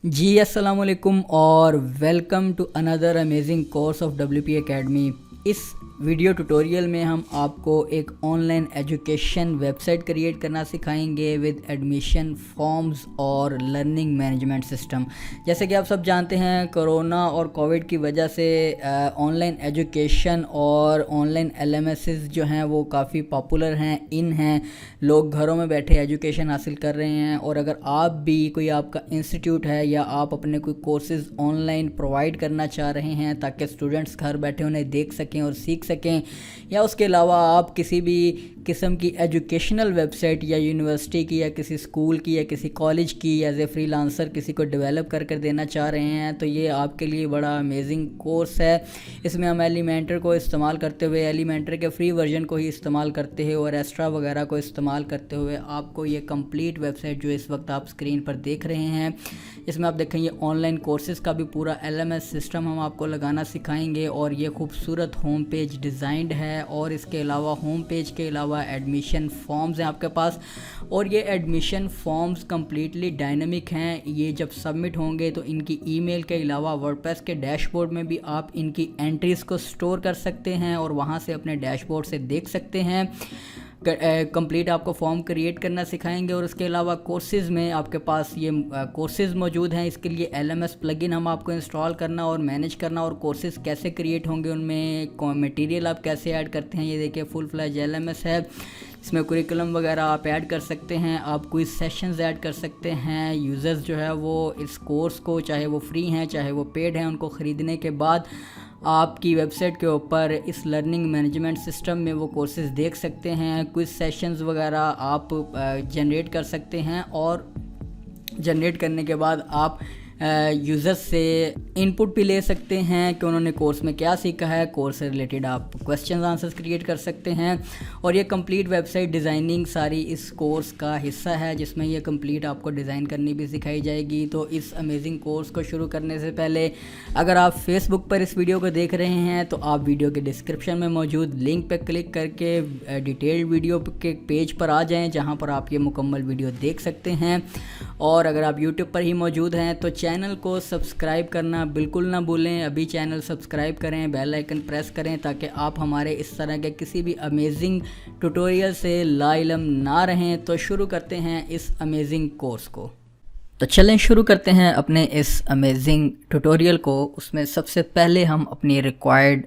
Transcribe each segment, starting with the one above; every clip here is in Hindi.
जी अस्सलाम वालेकुम और welcome to another amazing course of WP academy. इस वीडियो ट्यूटोरियल में हम आपको एक ऑनलाइन एजुकेशन वेबसाइट क्रिएट करना सिखाएंगे विद एडमिशन फॉर्म्स और लर्निंग मैनेजमेंट सिस्टम। जैसे कि आप सब जानते हैं, कोरोना और कोविड की वजह से ऑनलाइन एजुकेशन और ऑनलाइन LMSs जो हैं वो काफ़ी पॉपुलर हैं, इन हैं। लोग घरों में बैठे एजुकेशन हासिल कर रहे हैं। और अगर आप भी कोई आपका इंस्टीट्यूट है या आप अपने कोई कोर्सेज़ ऑनलाइन प्रोवाइड करना चाह रहे हैं ताकि स्टूडेंट्स घर बैठे उन्हें देख सकें और सीख सकें, या उसके अलावा आप किसी भी किस्म की एजुकेशनल वेबसाइट या यूनिवर्सिटी की या किसी स्कूल की या किसी कॉलेज की एज ए फ्रीलांसर किसी को डेवलप कर देना चाह रहे हैं, तो ये आपके लिए बड़ा अमेजिंग कोर्स है। इसमें हम एलिमेंटर को इस्तेमाल करते हुए, एलिमेंटर के फ्री वर्जन को ही इस्तेमाल करते हैं और एक्स्ट्रा वगैरह को इस्तेमाल करते हुए आपको ये कंप्लीट वेबसाइट जो इस वक्त आप स्क्रीन पर देख रहे हैं, इसमें आप देखेंगे ऑनलाइन कोर्सेज़ का भी पूरा LMS सिस्टम हम आपको लगाना सिखाएंगे। और ये खूबसूरत होम पेज डिज़ाइंड है और इसके अलावा होम पेज के अलावा एडमिशन फॉर्म्स हैं आपके पास। और ये एडमिशन फॉर्म्स कम्प्लीटली डायनामिक हैं। ये जब सबमिट होंगे तो इनकी ईमेल के अलावा वर्डप्रेस के डैशबोर्ड में भी आप इनकी एंट्रीज़ को स्टोर कर सकते हैं और वहाँ से अपने डैशबोर्ड से देख सकते हैं। कंप्लीट आपको फॉर्म क्रिएट करना सिखाएंगे। और उसके अलावा कोर्सेज़ में आपके पास ये कोर्सेज़ मौजूद हैं। इसके लिए LMS प्लगइन हम आपको इंस्टॉल करना और मैनेज करना, और कोर्सेज़ कैसे क्रिएट होंगे, उनमें मटेरियल आप कैसे ऐड करते हैं। ये देखिए फुल फ्लैज LMS है। इसमें कुरिकुलम वगैरह आप ऐड कर सकते हैं, आप क्विज सेशंस ऐड कर सकते हैं। यूज़र्स जो है वो इस कोर्स को, चाहे वो फ्री हैं चाहे वो पेड हैं, उनको ख़रीदने के बाद आपकी वेबसाइट के ऊपर इस लर्निंग मैनेजमेंट सिस्टम में वो कोर्सेज़ देख सकते हैं। क्विज सेशंस वगैरह आप जनरेट कर सकते हैं और जनरेट करने के बाद आप यूज़र्स से इनपुट भी ले सकते हैं कि उन्होंने कोर्स में क्या सीखा है। कोर्स से रिलेटेड आप क्वेश्चन आंसर्स क्रिएट कर सकते हैं। और ये कंप्लीट वेबसाइट डिज़ाइनिंग सारी इस कोर्स का हिस्सा है, जिसमें ये कंप्लीट आपको डिज़ाइन करनी भी सिखाई जाएगी। तो इस अमेजिंग कोर्स को शुरू करने से पहले अगर आप फेसबुक पर इस वीडियो को देख रहे हैं तो आप वीडियो के डिस्क्रिप्शन में मौजूद लिंक पर क्लिक करके डिटेल्ड वीडियो के पेज पर आ जाएँ, जहाँ पर आप ये मुकम्मल वीडियो देख सकते हैं। और अगर आप यूट्यूब पर ही मौजूद हैं तो चैनल को सब्सक्राइब करना बिल्कुल ना भूलें। अभी चैनल सब्सक्राइब करें, बेल आइकन प्रेस करें, ताकि आप हमारे इस तरह के किसी भी अमेजिंग ट्यूटोरियल से लाइलम ना रहें। तो शुरू करते हैं इस अमेजिंग कोर्स को। तो चलें शुरू करते हैं अपने इस अमेजिंग ट्यूटोरियल को। उसमें सबसे पहले हम अपनी रिक्वायर्ड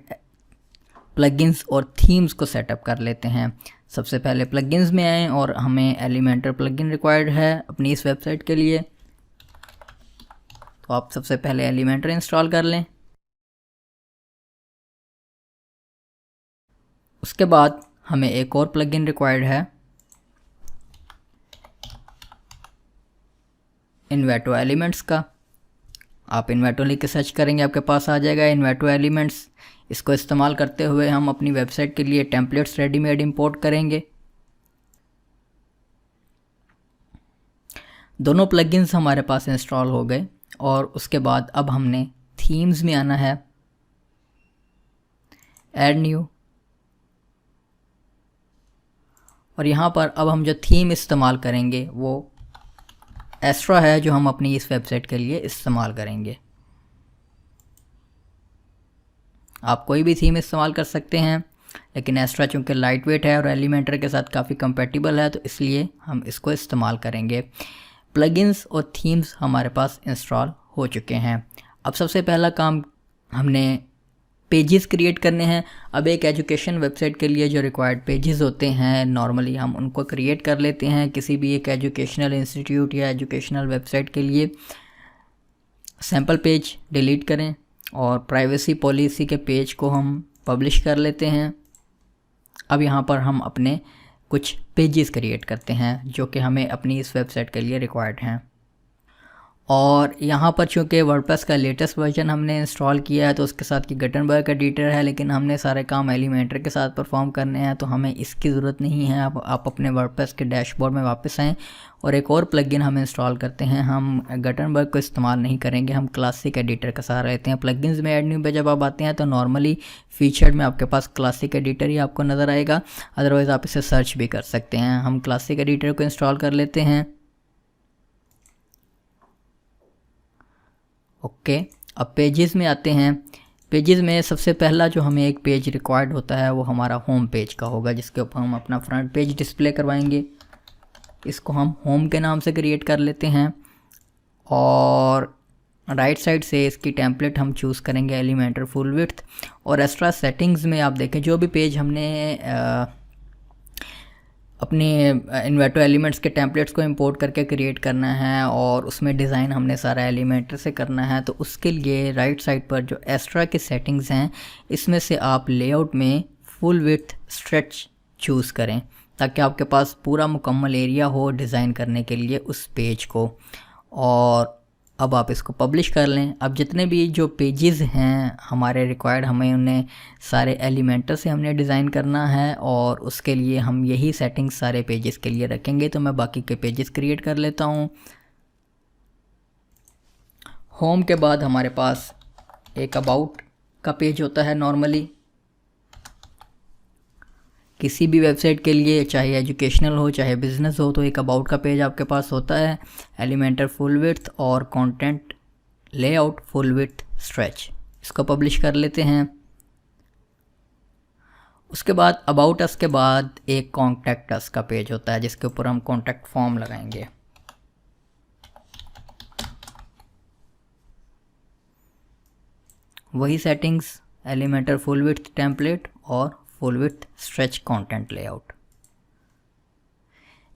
प्लगइन्स और थीम्स को सेटअप कर लेते हैं। सबसे पहले प्लगइन्स में आएँ और हमें एलिमेंटर प्लगइन रिक्वायर्ड है अपनी इस वेबसाइट के लिए। तो आप सबसे पहले एलिमेंटर इंस्टॉल कर लें। उसके बाद हमें एक और प्लगइन रिक्वायर्ड है, इन्वेटो एलिमेंट्स का। आप इन्वेटो लिख के सर्च करेंगे, आपके पास आ जाएगा इन्वेटो एलिमेंट्स। इसको इस्तेमाल करते हुए हम अपनी वेबसाइट के लिए टेम्पलेट्स रेडीमेड इंपोर्ट करेंगे। दोनों प्लगइन्स हमारे पास इंस्टॉल हो गए। और उसके बाद अब हमने थीम्स में आना है, ऐड न्यू। और यहाँ पर अब हम जो थीम इस्तेमाल करेंगे वो एस्ट्रा है, जो हम अपनी इस वेबसाइट के लिए इस्तेमाल करेंगे। आप कोई भी थीम इस्तेमाल कर सकते हैं, लेकिन एस्ट्रा चूँकि लाइट वेट है और एलिमेंटर के साथ काफ़ी कंपेटिबल है, तो इसलिए हम इसको इस्तेमाल करेंगे। प्लगइन्स और थीम्स हमारे पास इंस्टॉल हो चुके हैं। अब सबसे पहला काम, हमने पेजेस क्रिएट करने हैं। अब एक एजुकेशन वेबसाइट के लिए जो रिक्वायर्ड पेजेस होते हैं, नॉर्मली हम उनको क्रिएट कर लेते हैं किसी भी एक एजुकेशनल इंस्टीट्यूट या एजुकेशनल वेबसाइट के लिए। सैम्पल पेज डिलीट करें और प्राइवेसी पॉलिसी के पेज को हम पब्लिश कर लेते हैं। अब यहाँ पर हम अपने कुछ पेजेस क्रिएट करते हैं जो कि हमें अपनी इस वेबसाइट के लिए रिक्वायर्ड हैं। और यहाँ पर चूँकि वर्डप्रेस का लेटेस्ट वर्जन हमने इंस्टॉल किया है, तो उसके साथ की गटनबर्ग एडिटर है, लेकिन हमने सारे काम एलिमेंटर के साथ परफॉर्म करने हैं, तो हमें इसकी ज़रूरत नहीं है। आप अपने वर्डप्रेस के डैशबोर्ड में वापस आएँ और एक और प्लगइन हम इंस्टॉल करते हैं। हम गटनबर्ग को इस्तेमाल नहीं करेंगे, हम क्लासिक एडिटर का सहारा लेते हैं। प्लगइन्स में ऐड न्यू पे जब आप आते हैं तो नॉर्मली फीचर्ड में आपके पास क्लासिक एडिटर ही आपको नज़र आएगा, अदरवाइज़ आप इसे सर्च भी कर सकते हैं। हम क्लासिक एडिटर को इंस्टॉल कर लेते हैं। ओके, अब पेजेस में आते हैं। पेजेस में सबसे पहला जो हमें एक पेज रिक्वायर्ड होता है वो हमारा होम पेज का होगा, जिसके ऊपर हम अपना फ्रंट पेज डिस्प्ले करवाएंगे। इसको हम होम के नाम से क्रिएट कर लेते हैं और राइट साइड से इसकी टेम्पलेट हम चूज़ करेंगे एलिमेंटर फुल विड्थ। और एक्स्ट्रा सेटिंग्स में आप देखें जो भी पेज हमने अपने इन्वर्टो एलिमेंट्स के टेम्पलेट्स को इंपोर्ट करके क्रिएट करना है और उसमें डिज़ाइन हमने सारा एलिमेंटर से करना है, तो उसके लिए राइट साइड पर जो एक्स्ट्रा की सेटिंग्स हैं इसमें से आप लेआउट में फुल विड्थ स्ट्रेच चूज़ करें ताकि आपके पास पूरा मुकम्मल एरिया हो डिज़ाइन करने के लिए उस पेज को। और अब आप इसको पब्लिश कर लें। अब जितने भी जो पेजेस हैं हमारे रिक्वायर्ड, हमें उन्हें सारे एलिमेंटर से हमने डिज़ाइन करना है और उसके लिए हम यही सेटिंग्स सारे पेजेस के लिए रखेंगे। तो मैं बाकी के पेजेस क्रिएट कर लेता हूँ। होम के बाद हमारे पास एक अबाउट का पेज होता है। नॉर्मली किसी भी वेबसाइट के लिए, चाहे एजुकेशनल हो चाहे बिज़नेस हो, तो एक अबाउट का पेज आपके पास होता है। एलिमेंटर फुल विड्थ और content layout full width stretch, इसको पब्लिश कर लेते हैं। उसके बाद अबाउट अस के बाद एक कॉन्टैक्ट अस का पेज होता है जिसके ऊपर हम कॉन्टैक्ट फॉर्म लगाएंगे। वही settings, Elementor full width template और full width stretch content layout.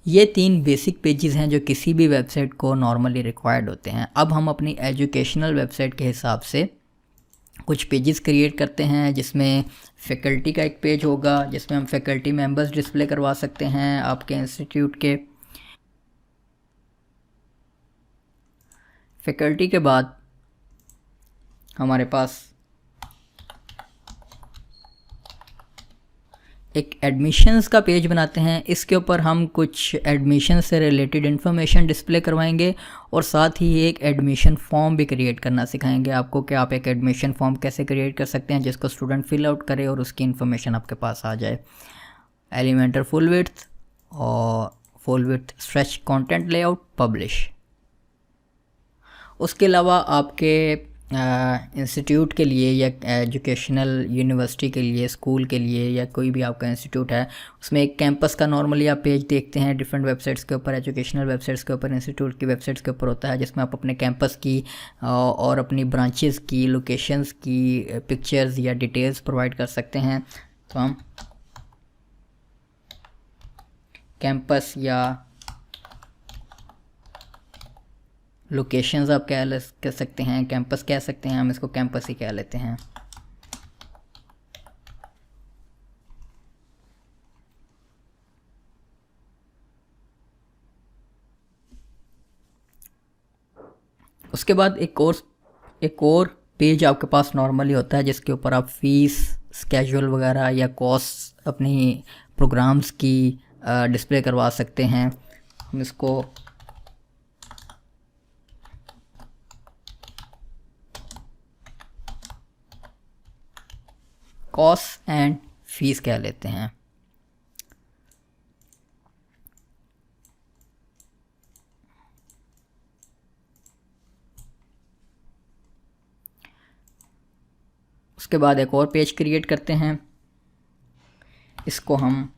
ये 3 बेसिक पेजेस हैं जो किसी भी वेबसाइट को नॉर्मली रिक्वायर्ड होते हैं। अब हम अपनी एजुकेशनल वेबसाइट के हिसाब से कुछ पेजेस क्रिएट करते हैं, जिसमें फैकल्टी का एक पेज होगा जिसमें हम फैकल्टी मेंबर्स डिस्प्ले करवा सकते हैं आपके इंस्टीट्यूट के। फैकल्टी के बाद हमारे पास एक एडमिशन्स का पेज बनाते हैं। इसके ऊपर हम कुछ एडमिशन से रिलेटेड इन्फॉर्मेशन डिस्प्ले करवाएंगे और साथ ही एक एडमिशन फॉर्म भी क्रिएट करना सिखाएंगे आपको कि आप एक एडमिशन फॉर्म कैसे क्रिएट कर सकते हैं जिसको स्टूडेंट फिल आउट करे और उसकी इन्फॉर्मेशन आपके पास आ जाए। एलिमेंटर फुल विड्थ और full width stretch content layout publish. उसके अलावा आपके इंस्टीट्यूट के लिए या एजुकेशनल यूनिवर्सिटी के लिए, स्कूल के लिए या कोई भी आपका इंस्टीट्यूट है, उसमें एक कैंपस का नॉर्मली आप पेज देखते हैं डिफरेंट वेबसाइट्स के ऊपर, एजुकेशनल वेबसाइट्स के ऊपर, इंस्टीट्यूट की वेबसाइट्स के ऊपर होता है, जिसमें आप अपने कैंपस की और अपनी ब्रांचेस की लोकेशंस की पिक्चर्स या डिटेल्स प्रोवाइड कर सकते हैं। तो हम कैंपस या लोकेशंस आप कह सकते हैं, कैंपस कह सकते हैं, हम इसको कैंपस ही कह लेते हैं। उसके बाद एक और पेज आपके पास नॉर्मली होता है जिसके ऊपर आप फीस, स्केड्यूल वगैरह या कॉस्ट अपनी प्रोग्राम्स की डिस्प्ले करवा सकते हैं। हम इसको कॉस्ट एंड फीस कह लेते हैं। उसके बाद एक और पेज क्रिएट करते हैं, इसको हम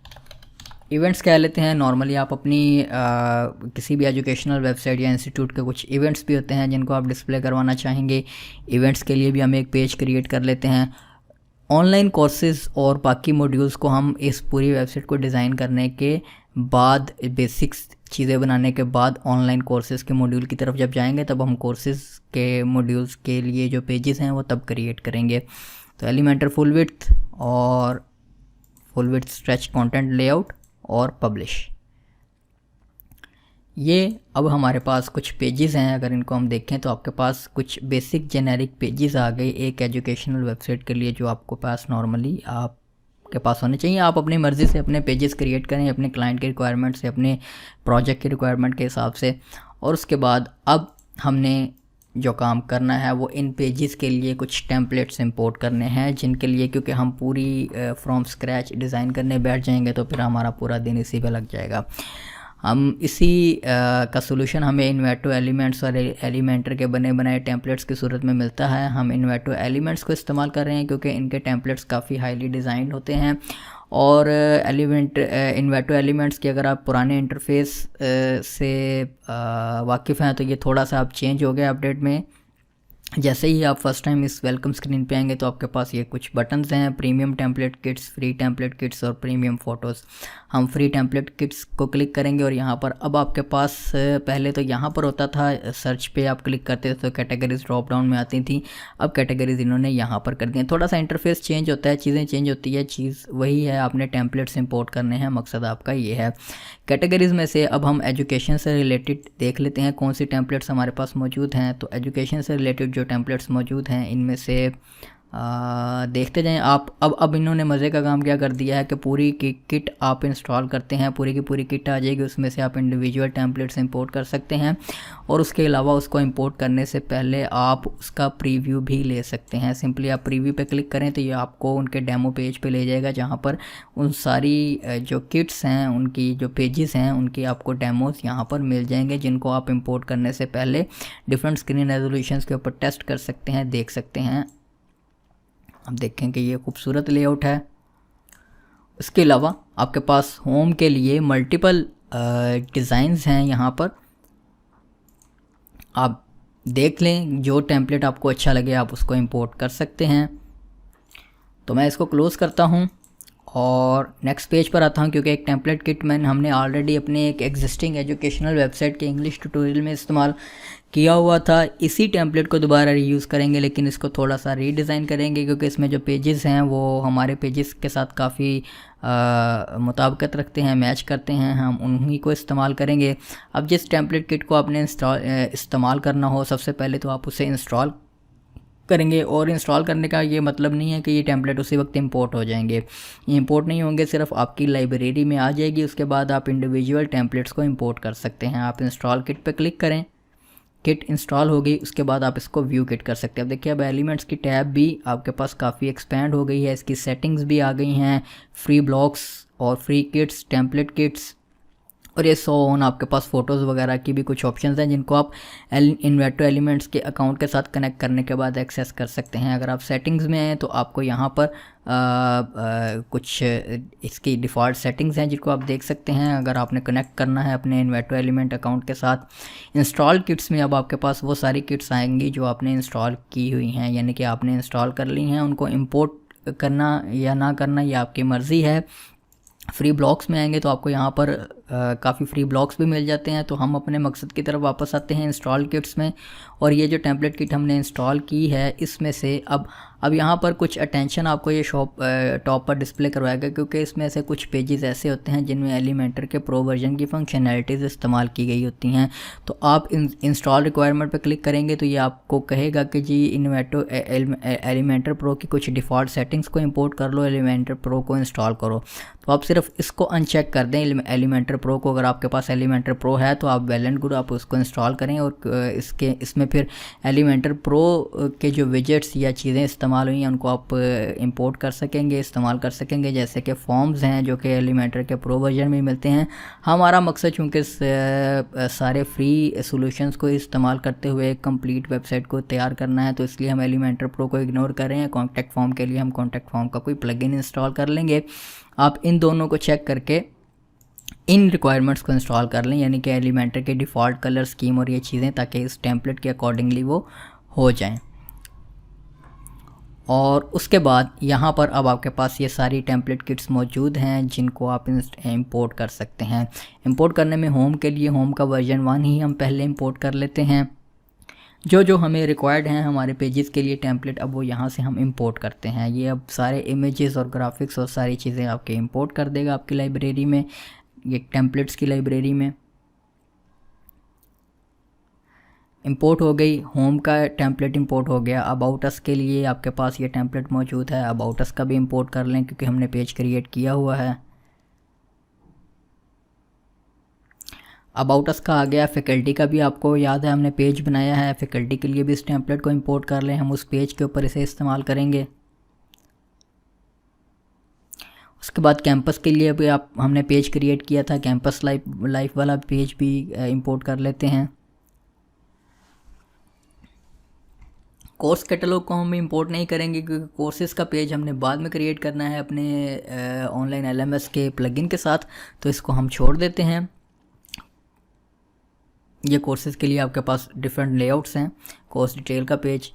इवेंट्स कह लेते हैं। नॉर्मली आप अपनी किसी भी एजुकेशनल वेबसाइट या इंस्टीट्यूट के कुछ इवेंट्स भी होते हैं जिनको आप डिस्प्ले करवाना चाहेंगे। इवेंट्स के लिए भी हम एक पेज क्रिएट कर लेते हैं। ऑनलाइन कोर्सेज़ और बाकी मॉड्यूल्स को हम इस पूरी वेबसाइट को डिज़ाइन करने के बाद, बेसिक्स चीज़ें बनाने के बाद ऑनलाइन कोर्सेज़ के मॉड्यूल की तरफ जब जाएंगे तब हम कोर्सेज़ के मॉड्यूल्स के लिए जो पेजेस हैं वो तब क्रिएट करेंगे। तो एलिमेंटर फुल विड्थ और full width stretch content layout और पब्लिश, ये अब हमारे पास कुछ पेजेस हैं। अगर इनको हम देखें तो आपके पास कुछ बेसिक जेनेरिक पेजेस आ गए एक एजुकेशनल वेबसाइट के लिए, जो आपको पास नॉर्मली आपके पास होने चाहिए। आप अपनी मर्ज़ी से अपने पेजेस क्रिएट करें अपने क्लाइंट के रिक्वायरमेंट से, अपने प्रोजेक्ट के रिक्वायरमेंट के हिसाब से। और उसके बाद अब हमने जो काम करना है वो इन पेजेस के लिए कुछ टेम्पलेट्स इंपोर्ट करने हैं, जिनके लिए क्योंकि हम पूरी फ्रॉम स्क्रैच डिज़ाइन करने बैठ जाएंगे तो फिर हमारा पूरा दिन इसी पे लग जाएगा। हम इसी का सोल्यूशन हमें इन्वेटो एलिमेंट्स और एलिमेंटर के बने बनाए टेम्पलेट्स की सूरत में मिलता है। हम इन्वेटो एलिमेंट्स को इस्तेमाल कर रहे हैं क्योंकि इनके टेम्पलेट्स काफ़ी हाईली डिज़ाइंड होते हैं। और इन्वेटो एलिमेंट्स की अगर आप पुराने इंटरफेस से वाकिफ़ हैं तो ये थोड़ा सा अब चेंज हो गया अपडेट में। जैसे ही आप फर्स्ट टाइम इस वेलकम स्क्रीन पे आएंगे तो आपके पास ये कुछ बटन्स हैं, premium template kits, free template kits और प्रीमियम फ़ोटोज़। हम फ्री टेम्पलेट किट्स को क्लिक करेंगे और यहाँ पर अब आपके पास पहले तो यहाँ पर होता था, सर्च पे आप क्लिक करते थे तो कैटेगरीज ड्रॉप डाउन में आती थी। अब कैटेगरीज इन्होंने यहाँ पर कर दी हैं। थोड़ा सा इंटरफेस चेंज होता है, चीज़ें चेंज होती है, चीज़ वही है, आपने टेम्पलेट्स इंपोर्ट करने हैं, मकसद आपका ये है। कैटेगरीज़ में से अब हम एजुकेशन से रिलेटेड देख लेते हैं कौन सी टेम्पलेट्स हमारे पास मौजूद हैं। तो एजुकेशन से रिलेटेड जो टेम्पलेट्स मौजूद हैं इनमें से देखते जाएं आप। अब इन्होंने मज़े का काम क्या कर दिया है कि पूरी की किट आप इंस्टॉल करते हैं, पूरी की पूरी किट आ जाएगी, उसमें से आप इंडिविजुअल टेम्पलेट्स इंपोर्ट कर सकते हैं। और उसके अलावा उसको इंपोर्ट करने से पहले आप उसका प्रीव्यू भी ले सकते हैं। सिंपली आप प्रीव्यू पे क्लिक करें तो ये आपको उनके डेमो पेज पे ले जाएगा, जहाँ पर उन सारी जो किट्स हैं, उनकी जो पेजेस हैं, उनकी आपको डेमोस यहाँ पर मिल जाएंगे, जिनको आप इंपोर्ट करने से पहले डिफरेंट स्क्रीन रेजोल्यूशंस के ऊपर टेस्ट कर सकते हैं, देख सकते हैं। आप देखें कि ये खूबसूरत लेआउट है। इसके अलावा आपके पास होम के लिए मल्टीपल डिज़ाइंस हैं। यहाँ पर आप देख लें, जो टेम्पलेट आपको अच्छा लगे आप उसको इंपोर्ट कर सकते हैं। तो मैं इसको क्लोज़ करता हूँ और नेक्स्ट पेज पर आता हूँ, क्योंकि एक टेम्पलेट किट हमने ऑलरेडी अपने एक एग्जिस्टिंग एजुकेशनल वेबसाइट के इंग्लिश ट्यूटोरियल में इस्तेमाल किया हुआ था। इसी टेम्पलेट को दोबारा रीयूज़ करेंगे, लेकिन इसको थोड़ा सा रीडिज़ाइन करेंगे, क्योंकि इसमें जो पेजेस हैं वो हमारे पेजेस के साथ काफ़ी मुताबिकत रखते हैं, मैच करते हैं। हम उन्हीं को इस्तेमाल करेंगे। अब जिस टेम्पलेट किट को आपने इस्तेमाल करना हो, सबसे पहले तो आप उसे इंस्टॉल करेंगे। और इंस्टॉल करने का ये मतलब नहीं है कि ये टेम्पलेट उसी वक्त इंपोर्ट हो जाएंगे। ये इंपोर्ट नहीं होंगे, सिर्फ आपकी लाइब्रेरी में आ जाएगी। उसके बाद आप इंडिविजुअल टेम्पलेट्स को इंपोर्ट कर सकते हैं। आप इंस्टॉल किट पे क्लिक करें, किट इंस्टॉल हो गई, उसके बाद आप इसको व्यू किट कर सकते हैं। अब देखिए, अब एलिमेंट्स की टैब भी आपके पास काफ़ी एक्सपेंड हो गई है, इसकी सेटिंग्स भी आ गई हैं, फ्री ब्लॉक्स और फ्री किट्स, टेम्पलेट किट्स और ये सो ऑन। आपके पास फ़ोटोज़ वगैरह की भी कुछ ऑप्शंस हैं, जिनको आप इन्वेटो एलिमेंट्स के अकाउंट के साथ कनेक्ट करने के बाद एक्सेस कर सकते हैं। अगर आप सेटिंग्स में हैं तो आपको यहाँ पर कुछ इसकी डिफ़ॉल्ट सेटिंग्स हैं, जिनको आप देख सकते हैं। अगर आपने कनेक्ट करना है अपने इन्वेटो एलिमेंट अकाउंट के साथ, इंस्टॉल किट्स में अब आपके पास वो सारी किट्स आएंगी जो आपने इंस्टॉल की हुई हैं, यानी कि आपने इंस्टॉल कर ली हैं। उनको इंपोर्ट करना या ना करना ये आपकी मर्ज़ी है। फ्री ब्लॉक्स में आएंगे तो आपको यहाँ पर काफ़ी फ्री ब्लॉक्स भी मिल जाते हैं। तो हम अपने मकसद की तरफ वापस आते हैं इंस्टॉल किट्स में। और ये जो टेम्पलेट किट हमने इंस्टॉल की है, इसमें से अब यहाँ पर कुछ अटेंशन आपको ये टॉप पर डिस्प्ले करवाएगा, क्योंकि इसमें से कुछ पेजेस ऐसे होते हैं जिनमें एलिमेंटर के प्रो वर्जन की फंक्शनैलिटीज़ इस्तेमाल की गई होती हैं। तो आप इंस्टॉल रिक्वायरमेंट पर क्लिक करेंगे तो ये आपको कहेगा कि जी इन्वेटो एलिमेंटर प्रो की कुछ डिफ़ॉल्ट सेटिंग्स को इंपोर्ट कर लो, एलिमेंटर प्रो को इंस्टॉल करो। तो आप सिर्फ इसको अनचेक कर दें, एलिमेंटर प्रो को। अगर आपके पास एलिमेंटर प्रो है तो आप वेल एंड गुड, आप उसको इंस्टॉल करें। और इसमें फिर एलिमेंटर प्रो के जो विजेट्स या चीज़ें इस्तेमाल हुई हैं उनको आप इंपोर्ट कर सकेंगे, इस्तेमाल कर सकेंगे। जैसे कि फॉर्म्स हैं जो कि एलिमेंटर के प्रो वर्जन में मिलते हैं। हमारा मकसद चूँकि सारे फ्री सॉल्यूशंस को इस्तेमाल करते हुए एक कंप्लीट वेबसाइट को तैयार करना है, तो इसलिए हम एलिमेंटर प्रो को इग्नोर कर रहे हैं। कॉन्टैक्ट फॉर्म के लिए हम कॉन्टैक्ट फॉर्म का कोई प्लगइन इंस्टॉल कर लेंगे। आप इन दोनों को चेक करके इन रिक्वायरमेंट्स को इंस्टॉल कर लें, यानी कि एलिमेंटर के डिफ़ॉल्ट कलर स्कीम और ये चीज़ें, ताकि इस टेम्पलेट के अकॉर्डिंगली वो हो जाएं। और उसके बाद यहाँ पर अब आपके पास ये सारी टेम्पलेट किट्स मौजूद हैं, जिनको आप इंपोर्ट कर सकते हैं। इंपोर्ट करने में होम के लिए होम का वर्जन 1 ही हम पहले इंपोर्ट कर लेते हैं। जो हमें रिक्वायर्ड हैं हमारे पेजेस के लिए टेम्पलेट, अब वो यहाँ से हम इंपोर्ट करते हैं। ये अब सारे इमेजेस और ग्राफिक्स और सारी चीज़ें आपके इंपोर्ट कर देगा आपकी लाइब्रेरी में, ये टेम्पलेट्स की लाइब्रेरी में इंपोर्ट हो गई। होम का टेम्पलेट इंपोर्ट हो गया। अबाउट अस के लिए आपके पास ये टेम्पलेट मौजूद है, अबाउट अस का भी इंपोर्ट कर लें, क्योंकि हमने पेज क्रिएट किया हुआ है। अबाउट अस का आ गया। फैकल्टी का भी आपको याद है हमने पेज बनाया है, फैकल्टी के लिए भी इस टेम्पलेट को इंपोर्ट कर लें। हम उस पेज के ऊपर इसे इस्तेमाल करेंगे। उसके बाद कैंपस के लिए भी आप हमने पेज क्रिएट किया था, कैंपस लाइफ वाला पेज भी इंपोर्ट कर लेते हैं। कोर्स कैटलॉग को हम इंपोर्ट नहीं करेंगे क्योंकि कोर्सेज़ का पेज हमने बाद में क्रिएट करना है अपने ऑनलाइन LMS के प्लगइन के साथ, तो इसको हम छोड़ देते हैं। ये कोर्सेज़ के लिए आपके पास डिफरेंट लेआउट्स हैं, कोर्स डिटेल का पेज,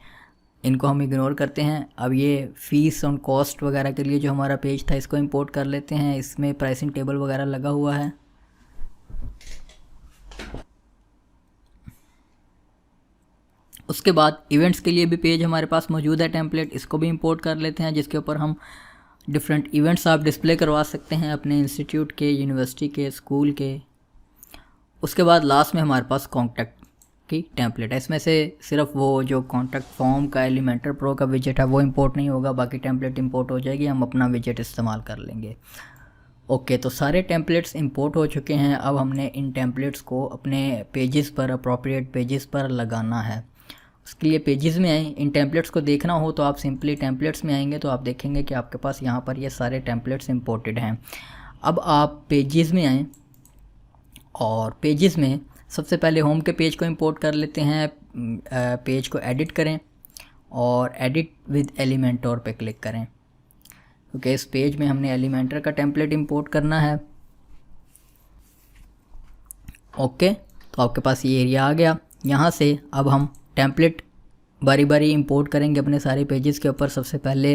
इनको हम इग्नोर करते हैं। अब ये फ़ीस और कॉस्ट वगैरह के लिए जो हमारा पेज था इसको इंपोर्ट कर लेते हैं, इसमें प्राइसिंग टेबल वगैरह लगा हुआ है। उसके बाद इवेंट्स के लिए भी पेज हमारे पास मौजूद है टेम्पलेट, इसको भी इंपोर्ट कर लेते हैं, जिसके ऊपर हम डिफरेंट इवेंट्स आप डिस्प्ले करवा सकते हैं अपने इंस्टीट्यूट के, यूनिवर्सिटी के, स्कूल के। उसके बाद लास्ट में हमारे पास कॉन्टैक्ट की टेम्पलेट है, इसमें से सिर्फ वो जो कॉन्टैक्ट फॉर्म का एलिमेंटर प्रो का विजेट है वो इंपोर्ट नहीं होगा, बाकी टेम्पलेट इंपोर्ट हो जाएगी, हम अपना विजेट इस्तेमाल कर लेंगे। ओके, तो सारे टेम्पलेट्स इंपोर्ट हो चुके हैं। अब हमने इन टेम्पलेट्स को अपने पेजेस पर, अप्रोप्रिएट पेजेस पर लगाना है। उसके लिए पेजेस में आए, इन टेम्पलेट्स को देखना हो तो आप सिंपली टेम्पलेट्स में आएंगे तो आप देखेंगे कि आपके पास यहाँ पर ये सारे टेम्पलेट्स इंपोर्टेड हैं। अब आप पेजेस में आएँ और पेजेस में सबसे पहले होम के पेज को इंपोर्ट कर लेते हैं। पेज को एडिट करें और एडिट विद एलिमेंटर पे क्लिक करें, क्योंकि इस पेज में हमने एलिमेंटर का टेम्पलेट इंपोर्ट करना है। ओके, तो आपके पास ये एरिया आ गया। यहाँ से अब हम टेम्पलेट बारी बारी इंपोर्ट करेंगे अपने सारे पेजेस के ऊपर। सबसे पहले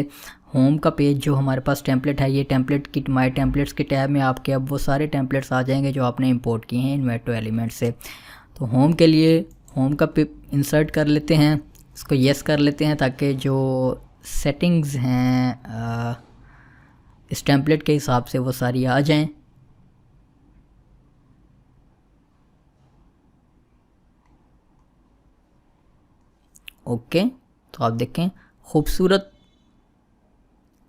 होम का पेज जो हमारे पास टेम्पलेट है, ये टेम्पलेट की माय टेम्पलेट्स के टैब में आपके अब वो सारे टेम्पलेट्स आ जाएंगे जो आपने इंपोर्ट किए हैं इन्वेंटो एलिमेंट से। तो होम के लिए होम का इंसर्ट कर लेते हैं, इसको येस कर लेते हैं ताकि जो सेटिंग्स हैं इस टेम्पलेट के हिसाब से वो सारी आ जाएं। ओके, तो आप देखें खूबसूरत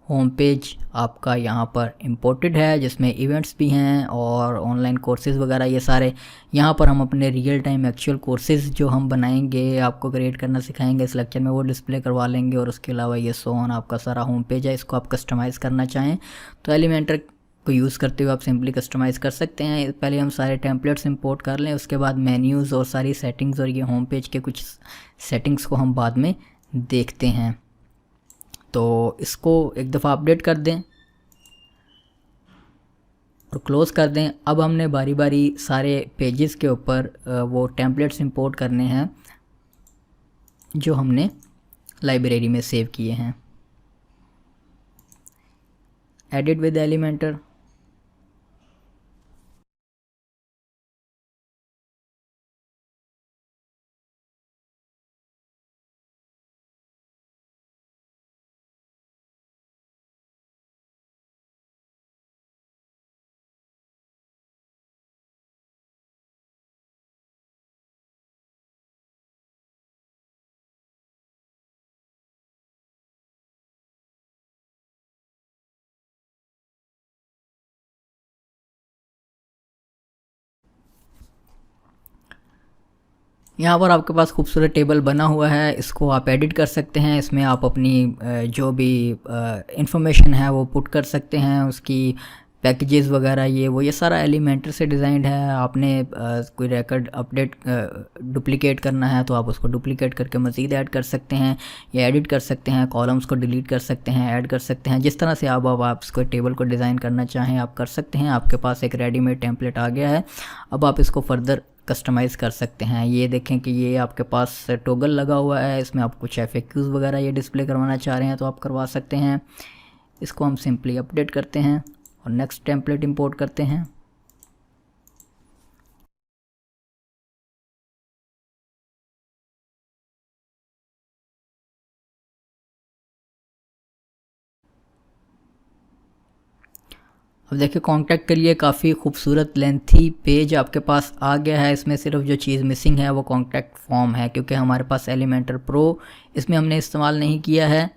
होम पेज आपका यहाँ पर इंपोर्टेड है, जिसमें इवेंट्स भी हैं और ऑनलाइन कोर्सेज़ वगैरह ये सारे। यहाँ पर हम अपने रियल टाइम एक्चुअल कोर्सेज़ जो हम बनाएंगे, आपको क्रिएट करना सिखाएंगे इस लेक्चर में, वो डिस्प्ले करवा लेंगे। और उसके अलावा ये सो ऑन आपका सारा होम पेज है। इसको आप कस्टमाइज़ करना चाहें तो एलिमेंटर को यूज़ करते हुए आप सिंपली कस्टमाइज़ कर सकते हैं। पहले हम सारे टेम्पलेट्स इंपोर्ट कर लें, उसके बाद मेन्यूज़ और सारी सेटिंग्स और ये होम पेज के कुछ सेटिंग्स को हम बाद में देखते हैं। तो इसको एक दफ़ा अपडेट कर दें और क्लोज़ कर दें। अब हमने बारी बारी सारे पेजेस के ऊपर वो टेम्पलेट्स इंपोर्ट करने हैं जो हमने लाइब्रेरी में सेव किए हैं। एडिट विद एलिमेंटर, यहाँ पर आपके पास खूबसूरत टेबल बना हुआ है, इसको आप एडिट कर सकते हैं। इसमें आप अपनी जो भी इंफॉर्मेशन है वो पुट कर सकते हैं, उसकी पैकेजेस वगैरह ये सारा एलिमेंटर से डिज़ाइंड है। आपने कोई रिकॉर्ड अपडेट डुप्लिकेट करना है तो आप उसको डुप्लिकेट करके मज़ीद ऐड कर सकते हैं या एडिट कर सकते हैं, कॉलम्स को डिलीट कर सकते हैं, ऐड कर सकते हैं। जिस तरह से आप इसको टेबल को डिज़ाइन करना चाहें आप कर सकते हैं। आपके पास एक रेडीमेड टेम्पलेट आ गया है, अब आप इसको फर्दर कस्टमाइज़ कर सकते हैं। ये देखें कि ये आपके पास टॉगल लगा हुआ है, इसमें आप कुछ FAQs वगैरह ये डिस्प्ले करवाना चाह रहे हैं तो आप करवा सकते हैं। इसको हम सिंपली अपडेट करते हैं और नेक्स्ट टेम्पलेट इंपोर्ट करते हैं। अब देखिए कॉन्टैक्ट के लिए काफ़ी खूबसूरत लेंथी पेज आपके पास आ गया है। इसमें सिर्फ जो चीज़ मिसिंग है वो कॉन्टैक्ट फॉर्म है, क्योंकि हमारे पास एलिमेंटर प्रो इसमें हमने इस्तेमाल नहीं किया है।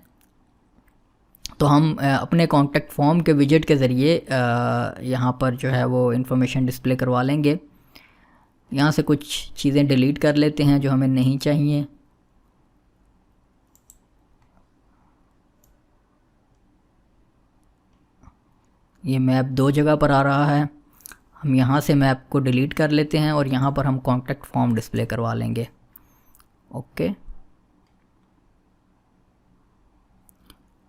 तो हम अपने कॉन्टैक्ट फॉर्म के विजेट के ज़रिए यहाँ पर जो है वो इन्फॉर्मेशन डिस्प्ले करवा लेंगे। यहाँ से कुछ चीज़ें डिलीट कर लेते हैं जो हमें नहीं चाहिए। ये मैप दो जगह पर आ रहा है। हम यहाँ से मैप को डिलीट कर लेते हैं और यहाँ पर हम कॉन्टैक्ट फॉर्म डिस्प्ले करवा लेंगे। ओके,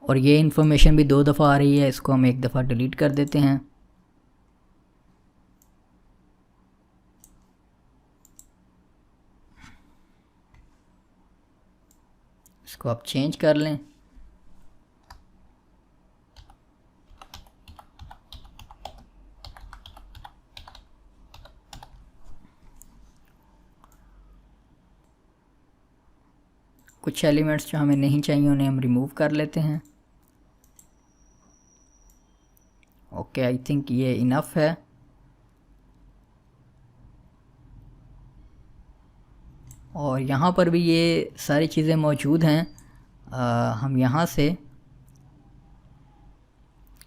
और ये इन्फॉर्मेशन भी 2 दफ़ा आ रही है, इसको हम 1 दफ़ा डिलीट कर देते हैं। इसको आप चेंज कर लें। कुछ एलिमेंट्स जो हमें नहीं चाहिए उन्हें हम रिमूव कर लेते हैं। ओके, आई थिंक ये इनफ है। और यहाँ पर भी ये सारी चीज़ें मौजूद हैं। हम यहाँ से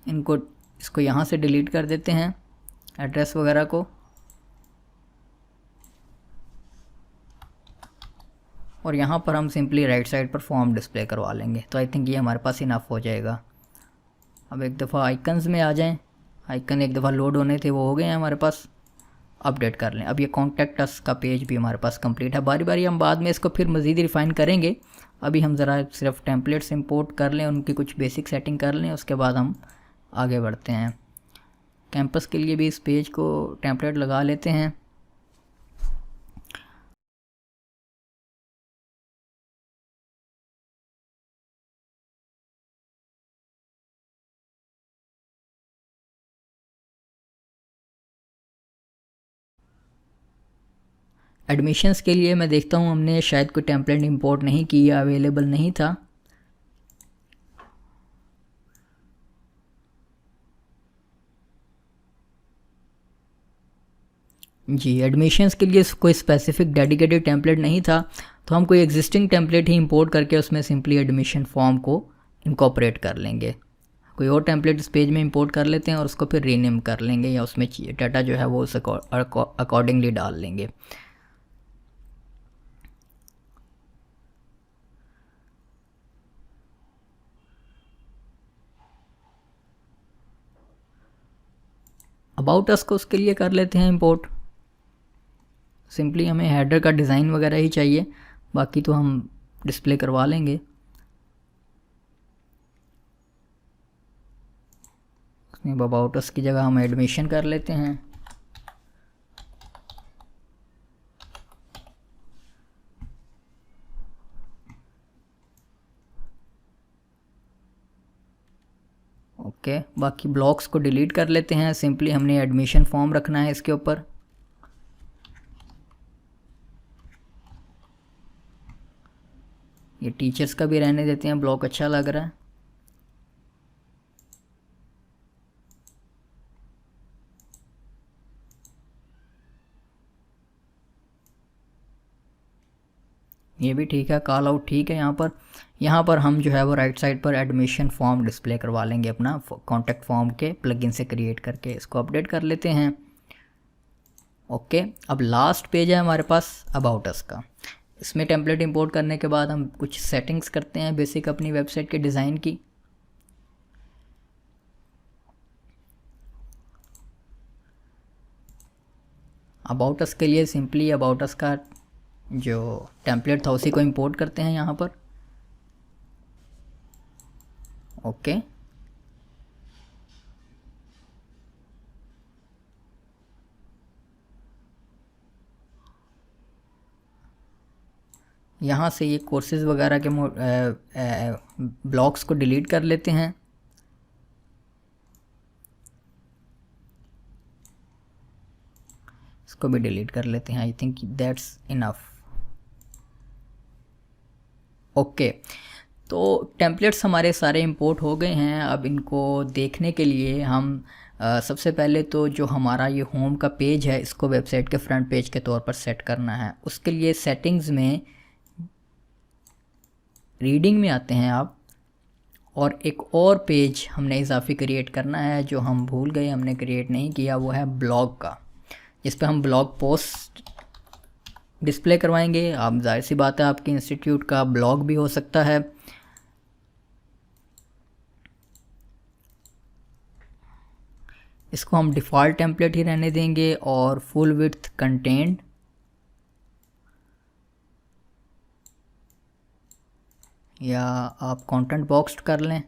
इसको यहाँ से डिलीट कर देते हैं, एड्रेस वगैरह को। और यहाँ पर हम सिंपली राइट साइड पर फॉर्म डिस्प्ले करवा लेंगे। तो आई थिंक ये हमारे पास इनफ हो जाएगा। अब एक दफ़ा आइकन्स में आ जाएं। आइकन एक दफ़ा लोड होने थे, वो हो गए हैं हमारे पास। अपडेट कर लें। अब ये कॉन्टैक्ट अस का पेज भी हमारे पास कंप्लीट है। बारी बारी हम बाद में इसको फिर मज़ीद रिफ़ाइन करेंगे। अभी हम ज़रा सिर्फ टेम्पलेट्स इंपोर्ट कर लें, उनकी कुछ बेसिक सेटिंग कर लें, उसके बाद हम आगे बढ़ते हैं। कैंपस के लिए भी इस पेज को टेम्पलेट लगा लेते हैं। एडमिशन्स के लिए मैं देखता हूँ हमने शायद कोई टेम्पलेट इंपोर्ट नहीं किया, अवेलेबल नहीं था। जी, एडमिशन्स के लिए कोई स्पेसिफिक डेडिकेटेड टेम्पलेट नहीं था, तो हम कोई एग्जिस्टिंग टेम्पलेट ही इंपोर्ट करके उसमें सिंपली एडमिशन फॉर्म को इनकॉर्पोरेट कर लेंगे। कोई और टेम्पलेट इस पेज में इंपोर्ट कर लेते हैं और उसको फिर रीनेम कर लेंगे, या उसमें डाटा जो है वो उस अकॉर्डिंगली डाल लेंगे। अबाउट अस को उसके लिए कर लेते हैं इंपोर्ट। सिंपली हमें हेडर का डिज़ाइन वगैरह ही चाहिए, बाकी तो हम डिस्प्ले करवा लेंगे। उसमें अबाउट अस की जगह हम एडमिशन कर लेते हैं। ओके, बाकी ब्लॉक्स को डिलीट कर लेते हैं। सिंपली हमने एडमिशन फॉर्म रखना है इसके ऊपर। ये टीचर्स का भी रहने देते हैं, ब्लॉक अच्छा लग रहा है। ये भी ठीक है, कॉल आउट ठीक है। यहाँ पर हम जो है वो राइट साइड पर एडमिशन फॉर्म डिस्प्ले करवा लेंगे अपना कॉन्टैक्ट फॉर्म के प्लगइन से क्रिएट करके। इसको अपडेट कर लेते हैं। ओके, अब लास्ट पेज है हमारे पास अबाउट अस का। इसमें टेम्पलेट इंपोर्ट करने के बाद हम कुछ सेटिंग्स करते हैं बेसिक अपनी वेबसाइट के डिज़ाइन की। अबाउट अस के लिए सिंपली अबाउट अस का जो टेम्पलेट था उसी को इंपोर्ट करते हैं यहाँ पर। ओके, यहाँ से ये कोर्सेज़ वगैरह के ब्लॉक्स को डिलीट कर लेते हैं। इसको भी डिलीट कर लेते हैं। आई थिंक दैट्स इनफ। ओके, तो टेम्पलेट्स हमारे सारे इंपोर्ट हो गए हैं। अब इनको देखने के लिए हम सबसे पहले तो जो हमारा ये होम का पेज है इसको वेबसाइट के फ्रंट पेज के तौर पर सेट करना है। उसके लिए सेटिंग्स में रीडिंग में आते हैं आप, और एक और पेज हमने इजाफी क्रिएट करना है जो हम भूल गए, हमने क्रिएट नहीं किया। वो है ब्लॉग का, जिस पे हम ब्लॉग पोस्ट डिस्प्ले करवाएंगे। आप जाहिर सी बात है आपके इंस्टीट्यूट का ब्लॉग भी हो सकता है। इसको हम डिफ़ॉल्ट टेम्पलेट ही रहने देंगे और फुल विड्थ कंटेंट या आप कंटेंट बॉक्स कर लें।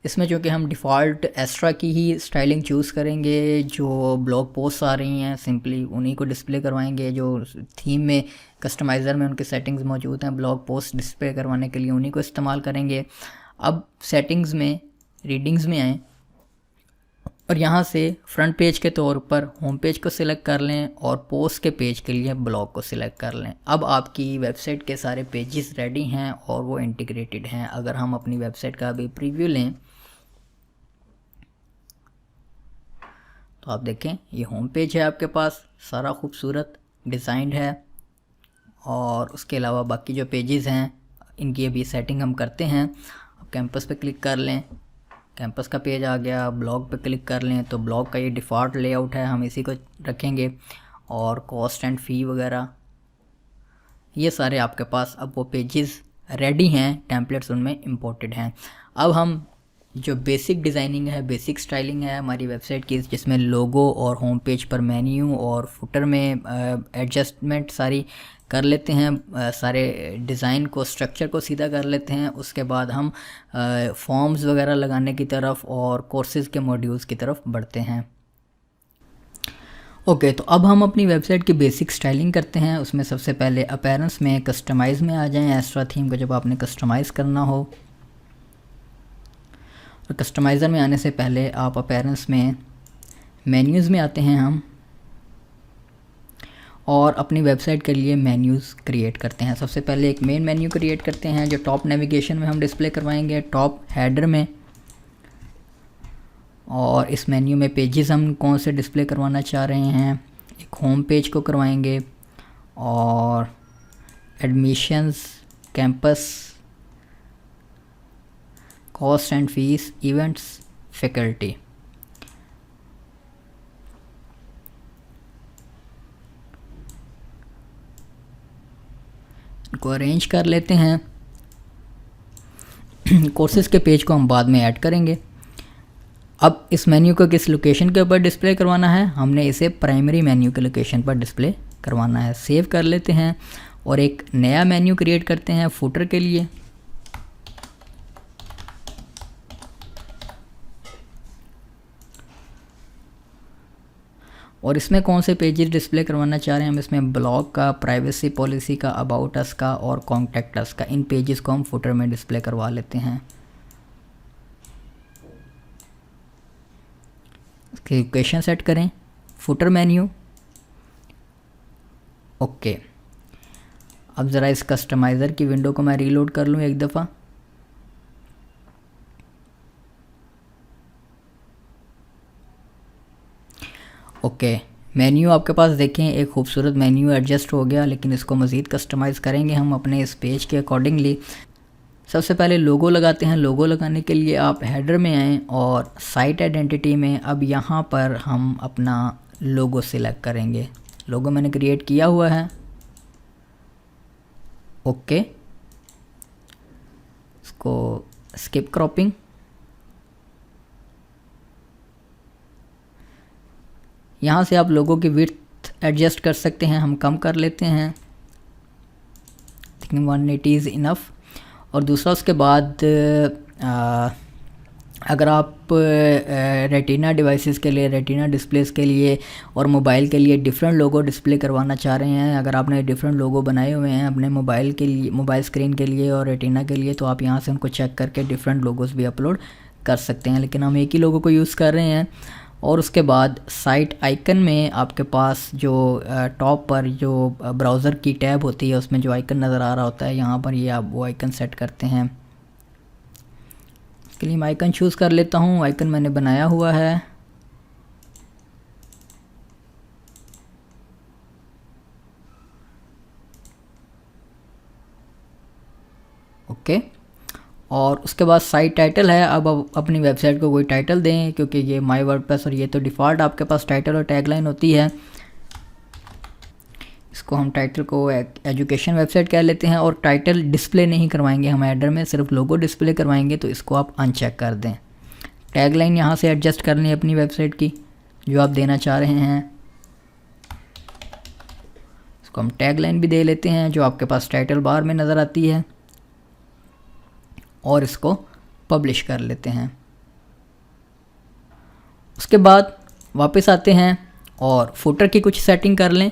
इसमें जो कि हम डिफ़ॉल्ट एक्स्ट्रा की ही स्टाइलिंग चूज़ करेंगे, जो ब्लॉग पोस्ट आ रही हैं सिंपली उन्हीं को डिस्प्ले करवाएंगे। जो थीम में कस्टमाइज़र में उनके सेटिंग्स मौजूद हैं ब्लॉग पोस्ट डिस्प्ले करवाने के लिए, उन्हीं को इस्तेमाल करेंगे। अब सेटिंग्स में रीडिंग्स में आएँ और यहाँ से फ्रंट पेज के तौर पर होम पेज को सिलेक्ट कर लें और पोस्ट के पेज के लिए ब्लॉग को सिलेक्ट कर लें। अब आपकी वेबसाइट के सारे पेजेस रेडी हैं और वो इंटीग्रेटेड हैं। अगर हम अपनी वेबसाइट का अभी प्रीव्यू लें तो आप देखें ये होम पेज है आपके पास, सारा खूबसूरत डिज़ाइंड है। और उसके अलावा बाकी जो पेजेस हैं इनकी अभी सेटिंग हम करते हैं। अब कैंपस पे क्लिक कर लें, कैंपस का पेज आ गया। ब्लॉग पे क्लिक कर लें तो ब्लॉग का ये डिफ़ॉल्ट लेआउट है, हम इसी को रखेंगे। और कॉस्ट एंड फ़ी वगैरह ये सारे आपके पास अब वो पेजेस रेडी हैं, टेम्पलेट्स उनमें इंपोर्टेड हैं। अब हम जो बेसिक डिज़ाइनिंग है, बेसिक स्टाइलिंग है हमारी वेबसाइट की, जिसमें लोगो और होम पेज पर मेन्यू और फुटर में एडजस्टमेंट सारी कर लेते हैं, सारे डिज़ाइन को स्ट्रक्चर को सीधा कर लेते हैं। उसके बाद हम फॉर्म्स वगैरह लगाने की तरफ और कोर्सेज़ के मॉड्यूल्स की तरफ बढ़ते हैं। ओके, तो अब हम अपनी वेबसाइट की बेसिक स्टाइलिंग करते हैं। उसमें सबसे पहले अपीयरेंस में कस्टमाइज़ में आ जाएं। एक्स्ट्रा थीम को जब आपने कस्टमाइज़ करना हो, और कस्टमाइज़र में आने से पहले आप अपीयरेंस में मेन्यूज़ में आते हैं हम, और अपनी वेबसाइट के लिए मेन्यूज़ क्रिएट करते हैं। सबसे पहले एक मेन मेन्यू क्रिएट करते हैं जो टॉप नेविगेशन में हम डिस्प्ले करवाएंगे, टॉप हेडर में। और इस मेन्यू में पेजेस हम कौन से डिस्प्ले करवाना चाह रहे हैं, एक होम पेज को करवाएंगे और admissions, campus, cost and fees, events, faculty. इनको अरेंज कर लेते हैं। कोर्सेज के पेज को हम बाद में ऐड करेंगे। अब इस मेन्यू को किस लोकेशन के ऊपर डिस्प्ले करवाना है, हमने इसे प्राइमरी मेन्यू के लोकेशन पर डिस्प्ले करवाना है। सेव कर लेते हैं और एक नया मेन्यू क्रिएट करते हैं फुटर के लिए। और इसमें कौन से पेजेस डिस्प्ले करवाना चाह रहे हैं हम, इसमें ब्लॉग का, प्राइवेसी पॉलिसी का, अबाउट अस का और कॉन्टैक्ट अस का, इन पेजेस को हम फुटर में डिस्प्ले करवा लेते हैं। इसकी लोकेशन सेट करें, फुटर मेन्यू। ओके, अब ज़रा इस कस्टमाइज़र की विंडो को मैं रीलोड कर लूँ एक दफ़ा। ओके, मेन्यू आपके पास देखें एक खूबसूरत मेन्यू एडजस्ट हो गया, लेकिन इसको मज़ीद कस्टमाइज़ करेंगे हम अपने इस पेज के अकॉर्डिंगली। सबसे पहले लोगो लगाते हैं। लोगो लगाने के लिए आप हेडर में आएँ और साइट आइडेंटिटी में अब यहाँ पर हम अपना लोगो सिलेक्ट करेंगे। लोगो मैंने क्रिएट किया हुआ है। ओके, इसको स्किप क्रॉपिंग, यहाँ से आप लोगों की विड्थ एडजस्ट कर सकते हैं, हम कम कर लेते हैं, थिंकिंग 180 इज़ इनफ। और दूसरा उसके बाद अगर आप रेटिना डिवाइसेस के लिए, रेटिना डिस्प्लेस के लिए और मोबाइल के लिए डिफरेंट लोगो डिस्प्ले करवाना चाह रहे हैं, अगर आपने डिफरेंट लोगो बनाए हुए हैं अपने मोबाइल के लिए, मोबाइल स्क्रीन के लिए और रेटिना के लिए, तो आप यहाँ से उनको चेक करके डिफरेंट लोगोस भी अपलोड कर सकते हैं। लेकिन हम एक ही लोगो को यूज़ कर रहे हैं। और उसके बाद साइट आइकन में आपके पास जो टॉप पर जो ब्राउज़र की टैब होती है उसमें जो आइकन नज़र आ रहा होता है, यहाँ पर ये आप वो आइकन सेट करते हैं। इसके लिए मैं आइकन चूज़ कर लेता हूँ। आइकन मैंने बनाया हुआ है। ओके, और उसके बाद साइट टाइटल है। अब अपनी वेबसाइट को कोई टाइटल दें, क्योंकि ये माई वर्डप्रेस और ये तो डिफ़ॉल्ट आपके पास टाइटल और टैगलाइन होती है। इसको हम टाइटल को एजुकेशन वेबसाइट कह लेते हैं, और टाइटल डिस्प्ले नहीं करवाएंगे हम हेडर में, सिर्फ लोगो डिस्प्ले करवाएंगे, तो इसको आप अनचेक कर दें। टैगलाइन यहाँ से एडजस्ट कर लें अपनी वेबसाइट की जो आप देना चाह रहे हैं। इसको हम टैगलाइन भी दे लेते हैं जो आपके पास टाइटल बार में नज़र आती है, और इसको पब्लिश कर लेते हैं। उसके बाद वापस आते हैं और फुटर की कुछ सेटिंग कर लें।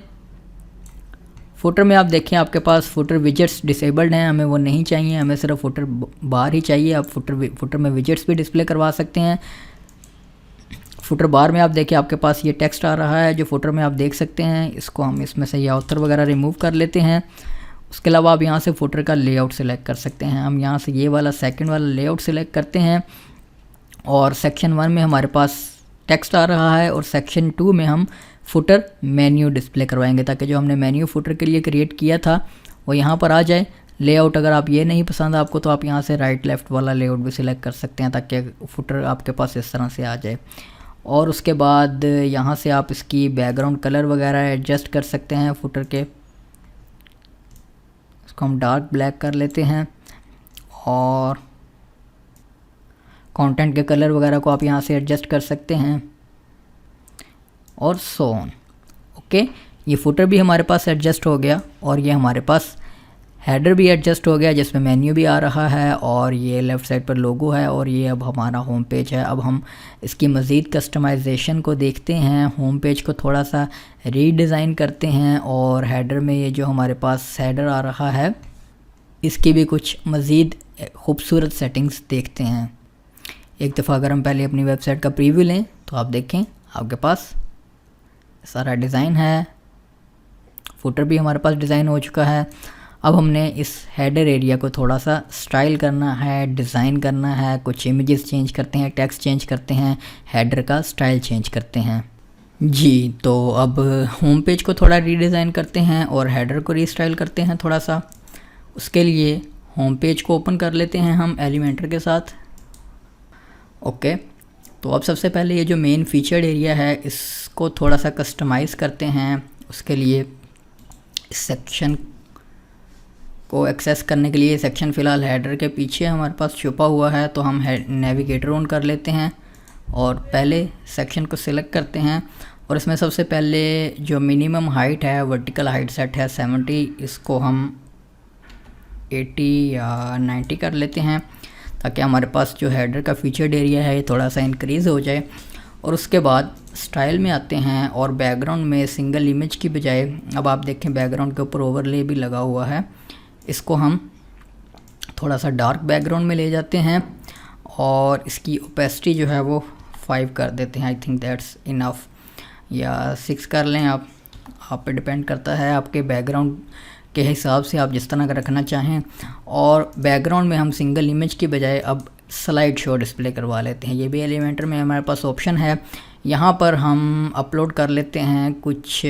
फुटर में आप देखें आपके पास फुटर विजेट्स डिसेबल्ड हैं, हमें वो नहीं चाहिए, हमें सिर्फ फुटर बार ही चाहिए। आप फुटर में विजेट्स भी डिस्प्ले करवा सकते हैं। फुटर बार में आप देखें आपके पास ये टेक्स्ट आ रहा है जो फुटर में आप देख सकते हैं। इसको हम इसमें से ये ऑथर वगैरह रिमूव कर लेते हैं। उसके अलावा आप यहाँ से फुटर का लेआउट सिलेक्ट कर सकते हैं। हम यहाँ से ये वाला सेकंड वाला लेआउट सिलेक्ट करते हैं, और सेक्शन 1 में हमारे पास टेक्स्ट आ रहा है, और सेक्शन 2 में हम फुटर मेन्यू डिस्प्ले करवाएंगे ताकि जो हमने मेन्यू फुटर के लिए क्रिएट किया था वो यहाँ पर आ जाए। लेआउट अगर आप ये नहीं पसंद आपको तो आप यहाँ से राइट लेफ़्ट वाला लेआउट भी सिलेक्ट कर सकते हैं ताकि फुटर आपके पास इस तरह से आ जाए। और उसके बाद यहाँ से आप इसकी बैकग्राउंड कलर वगैरह एडजस्ट कर सकते हैं फुटर के। इसको हम डार्क ब्लैक कर लेते हैं, और कंटेंट के कलर वगैरह को आप यहाँ से एडजस्ट कर सकते हैं, और सो ऑन। ओके, ये फुटर भी हमारे पास एडजस्ट हो गया, और ये हमारे पास हेडर भी एडजस्ट हो गया जिसमें मेन्यू भी आ रहा है, और ये लेफ़्ट साइड पर लोगो है, और ये अब हमारा होम पेज है। अब हम इसकी मज़ीद कस्टमाइजेशन को देखते हैं। होम पेज को थोड़ा सा रीडिज़ाइन करते हैं, और हेडर में ये जो हमारे पास हेडर आ रहा है इसकी भी कुछ मज़ीद खूबसूरत सेटिंग्स देखते हैं। एक दफ़ा अगर हम पहले अपनी वेबसाइट का प्रीव्यू लें तो आप देखें आपके पास सारा डिज़ाइन है। फुटर भी हमारे पास डिज़ाइन हो चुका है। अब हमने इस हेडर एरिया को थोड़ा सा स्टाइल करना है, डिज़ाइन करना है। कुछ इमेजेस चेंज करते हैं, टेक्स्ट चेंज करते हैं, हेडर का स्टाइल चेंज करते हैं जी। तो अब होम पेज को थोड़ा रीडिज़ाइन करते हैं और हेडर को रीस्टाइल करते हैं थोड़ा सा। उसके लिए होम पेज को ओपन कर लेते हैं हम एलिमेंटर के साथ। ओके, तो अब सबसे पहले ये जो मेन फीचर्ड एरिया है इसको थोड़ा सा कस्टमाइज़ करते हैं। उसके लिए इस सेक्शन को एक्सेस करने के लिए सेक्शन फ़िलहाल हेडर के पीछे हमारे पास छुपा हुआ है, तो हम नेविगेटर ऑन कर लेते हैं और पहले सेक्शन को सिलेक्ट करते हैं। और इसमें सबसे पहले जो मिनिमम हाइट है वर्टिकल हाइट सेट है 70, इसको हम 80 या 90 कर लेते हैं ताकि हमारे पास जो हेडर का फीचर्ड एरिया है ये थोड़ा सा इंक्रीज़ हो जाए। और उसके बाद स्टाइल में आते हैं और बैकग्राउंड में सिंगल इमेज की बजाय अब आप देखें बैकग्राउंड के ऊपर ओवरले भी लगा हुआ है, इसको हम थोड़ा सा डार्क बैकग्राउंड में ले जाते हैं और इसकी ओपेसिटी जो है वो 5 कर देते हैं। आई थिंक दैट्स इनफ, या 6 कर लें आप पे डिपेंड करता है आपके बैकग्राउंड के हिसाब से आप जिस तरह का रखना चाहें। और बैकग्राउंड में हम सिंगल इमेज की बजाय अब स्लाइड शो डिस्प्ले करवा लेते हैं। ये भी एलिमेंटर में हमारे पास ऑप्शन है। यहाँ पर हम अपलोड कर लेते हैं कुछ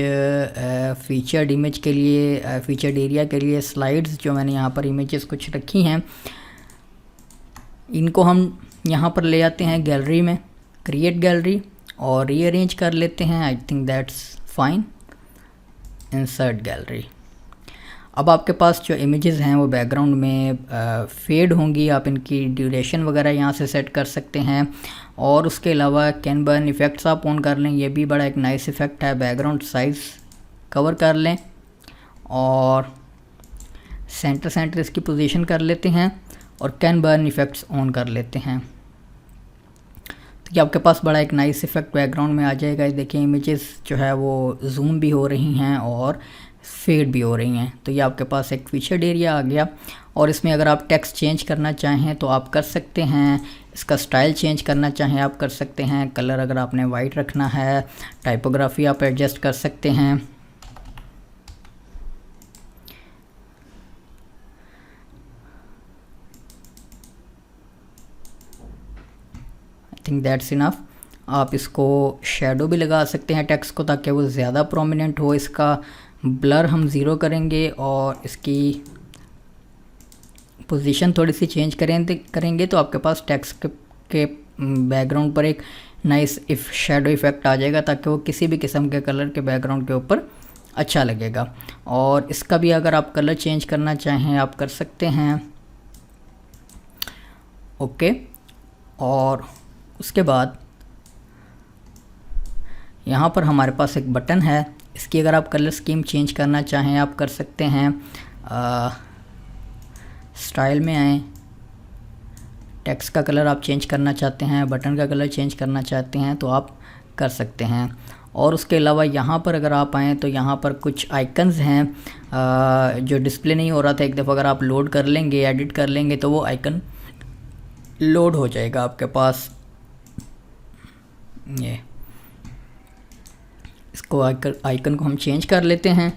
फीचर्ड इमेज के लिए, फीचर्ड एरिया के लिए स्लाइड्स जो मैंने यहाँ पर इमेजेस कुछ रखी हैं, इनको हम यहाँ पर ले आते हैं गैलरी में, क्रिएट गैलरी, और रीअरेंज कर लेते हैं। आई think that's fine, insert gallery. अब आपके पास जो इमेजेस हैं वो बैकग्राउंड में फेड होंगी। आप इनकी ड्यूरेशन वगैरह यहाँ से सेट कर सकते हैं। और उसके अलावा कैन बर्न इफ़ेक्ट्स आप ऑन कर लें, ये भी बड़ा एक नाइस इफ़ेक्ट है। बैकग्राउंड साइज़ कवर कर लें और सेंटर इसकी पोजीशन कर लेते हैं और कैन बर्न इफ़ेक्ट्स ऑन कर लेते हैं, तो ये आपके पास बड़ा एक नाइस इफ़ेक्ट बैकग्राउंड में आ जाएगा। देखिए इमेजेस जो है वो जूम भी हो रही हैं और फेड भी हो रही हैं। तो ये आपके पास एक फीचर्ड एरिया आ गया। और इसमें अगर आप टेक्स्ट चेंज करना चाहें तो आप कर सकते हैं, इसका स्टाइल चेंज करना चाहें आप कर सकते हैं, कलर अगर आपने वाइट रखना है, टाइपोग्राफी आप एडजस्ट कर सकते हैं। आई थिंक दैट्स इनफ। आप इसको शेडो भी लगा सकते हैं टेक्स्ट को ताकि वो ज़्यादा प्रोमिनेंट हो। इसका ब्लर हम 0 करेंगे और इसकी पोजीशन थोड़ी सी चेंज करेंगे तो आपके पास टेक्स्ट के बैकग्राउंड पर एक नाइस शेडो इफ़ेक्ट आ जाएगा ताकि वो किसी भी किस्म के कलर के बैकग्राउंड के ऊपर अच्छा लगेगा। और इसका भी अगर आप कलर चेंज करना चाहें आप कर सकते हैं। ओके, और उसके बाद यहाँ पर हमारे पास एक बटन है, इसकी अगर आप कलर स्कीम चेंज करना चाहें आप कर सकते हैं। स्टाइल में आएँ, टेक्स्ट का कलर आप चेंज करना चाहते हैं, बटन का कलर चेंज करना चाहते हैं तो आप कर सकते हैं। और उसके अलावा यहाँ पर अगर आप आएँ तो यहाँ पर कुछ आइकन्स हैं जो डिस्प्ले नहीं हो रहा था, एक दफ़ा अगर आप लोड कर लेंगे, एडिट कर लेंगे तो वो आइकन लोड हो जाएगा आपके पास। ये इसको आइकन को हम चेंज कर लेते हैं,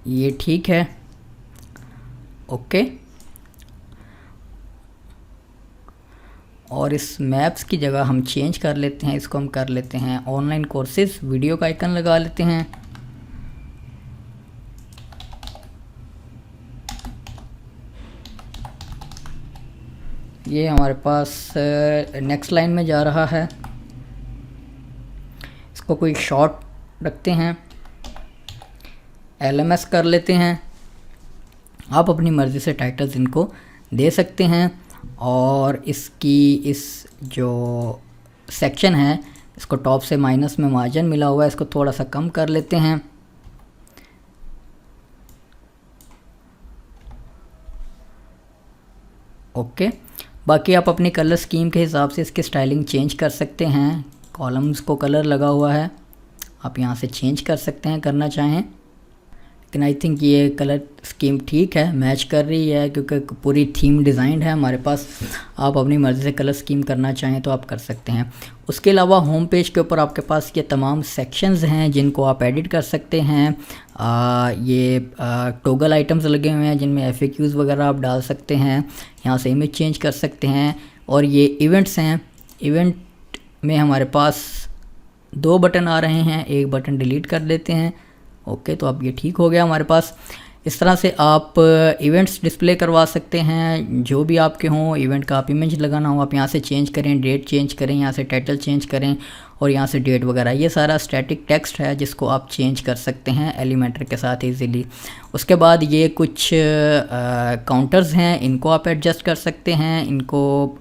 ये ठीक है। ओके, और इस मैप्स की जगह हम चेंज कर लेते हैं, इसको हम कर लेते हैं ऑनलाइन कोर्सेज, वीडियो का आइकन लगा लेते हैं। ये हमारे पास नेक्स्ट लाइन में जा रहा है, इसको कोई शॉर्ट रखते हैं, LMS कर लेते हैं। आप अपनी मर्ज़ी से टाइटल्स इनको दे सकते हैं। और इसकी इस जो सेक्शन है इसको टॉप से माइनस में मार्जिन मिला हुआ है, इसको थोड़ा सा कम कर लेते हैं। ओके, बाकी आप अपनी कलर स्कीम के हिसाब से इसकी स्टाइलिंग चेंज कर सकते हैं। कॉलम्स को कलर लगा हुआ है, आप यहाँ से चेंज कर सकते हैं करना चाहें। लेकिन आई थिंक ये कलर स्कीम ठीक है, मैच कर रही है क्योंकि पूरी थीम डिज़ाइंड है हमारे पास। आप अपनी मर्ज़ी से कलर स्कीम करना चाहें तो आप कर सकते हैं। उसके अलावा होम पेज के ऊपर आपके पास ये तमाम सेक्शंस हैं जिनको आप एडिट कर सकते हैं। ये टॉगल आइटम्स लगे हुए हैं जिनमें FAQs वगैरह आप डाल सकते हैं, यहाँ से इमेज चेंज कर सकते हैं। और ये इवेंट्स हैं, इवेंट में हमारे पास 2 बटन आ रहे हैं, एक बटन डिलीट कर देते हैं। ओके, तो अब ये ठीक हो गया हमारे पास। इस तरह से आप इवेंट्स डिस्प्ले करवा सकते हैं जो भी आपके हों। इवेंट का आप इमेज लगाना हो आप यहाँ से चेंज करें, डेट चेंज करें, यहाँ से टाइटल चेंज करें और यहाँ से डेट वगैरह। ये सारा स्टैटिक टेक्स्ट है जिसको आप चेंज कर सकते हैं एलिमेंटर के साथ इजीली। उसके बाद ये कुछ काउंटर्स हैं, इनको आप एडजस्ट कर सकते हैं। इनको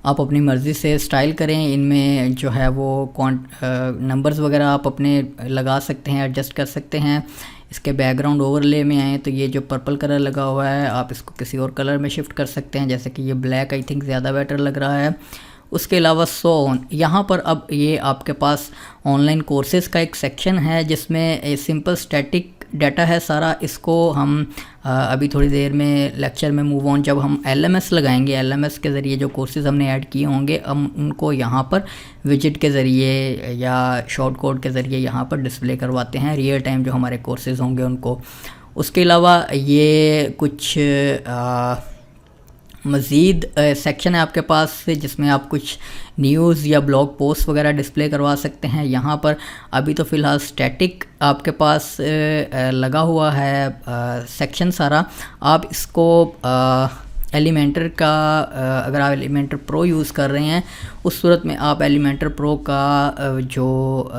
आप अपनी मर्ज़ी से स्टाइल करें, इनमें जो है वो नंबर्स वगैरह आप अपने लगा सकते हैं, एडजस्ट कर सकते हैं। इसके बैकग्राउंड ओवरले में आए तो ये जो पर्पल कलर लगा हुआ है आप इसको किसी और कलर में शिफ्ट कर सकते हैं, जैसे कि ये ब्लैक आई थिंक ज़्यादा बेटर लग रहा है। उसके अलावा यहाँ पर अब ये आपके पास ऑनलाइन कोर्सेज़ का एक सेक्शन है जिसमें सिंपल स्टैटिक डाटा है सारा। इसको हम अभी थोड़ी देर में लेक्चर में मूव ऑन जब हम LMS लगाएंगे, LMS के ज़रिए जो कोर्सेज़ हमने ऐड किए होंगे हम उनको यहाँ पर विजिट के ज़रिए या शॉर्ट कोड के ज़रिए यहाँ पर डिस्प्ले करवाते हैं, रियल टाइम जो हमारे कोर्सेज़ होंगे उनको। उसके अलावा ये कुछ मज़ीद सेक्शन है आपके पास जिसमें आप कुछ न्यूज़ या ब्लॉग पोस्ट वगैरह डिस्प्ले करवा सकते हैं। यहाँ पर अभी तो फ़िलहाल स्टैटिक आपके पास लगा हुआ है सेक्शन सारा। आप इसको एलिमेंटर का अगर आप एलिमेंटर प्रो यूज़ कर रहे हैं उस सूरत में आप एलिमेंटर प्रो का जो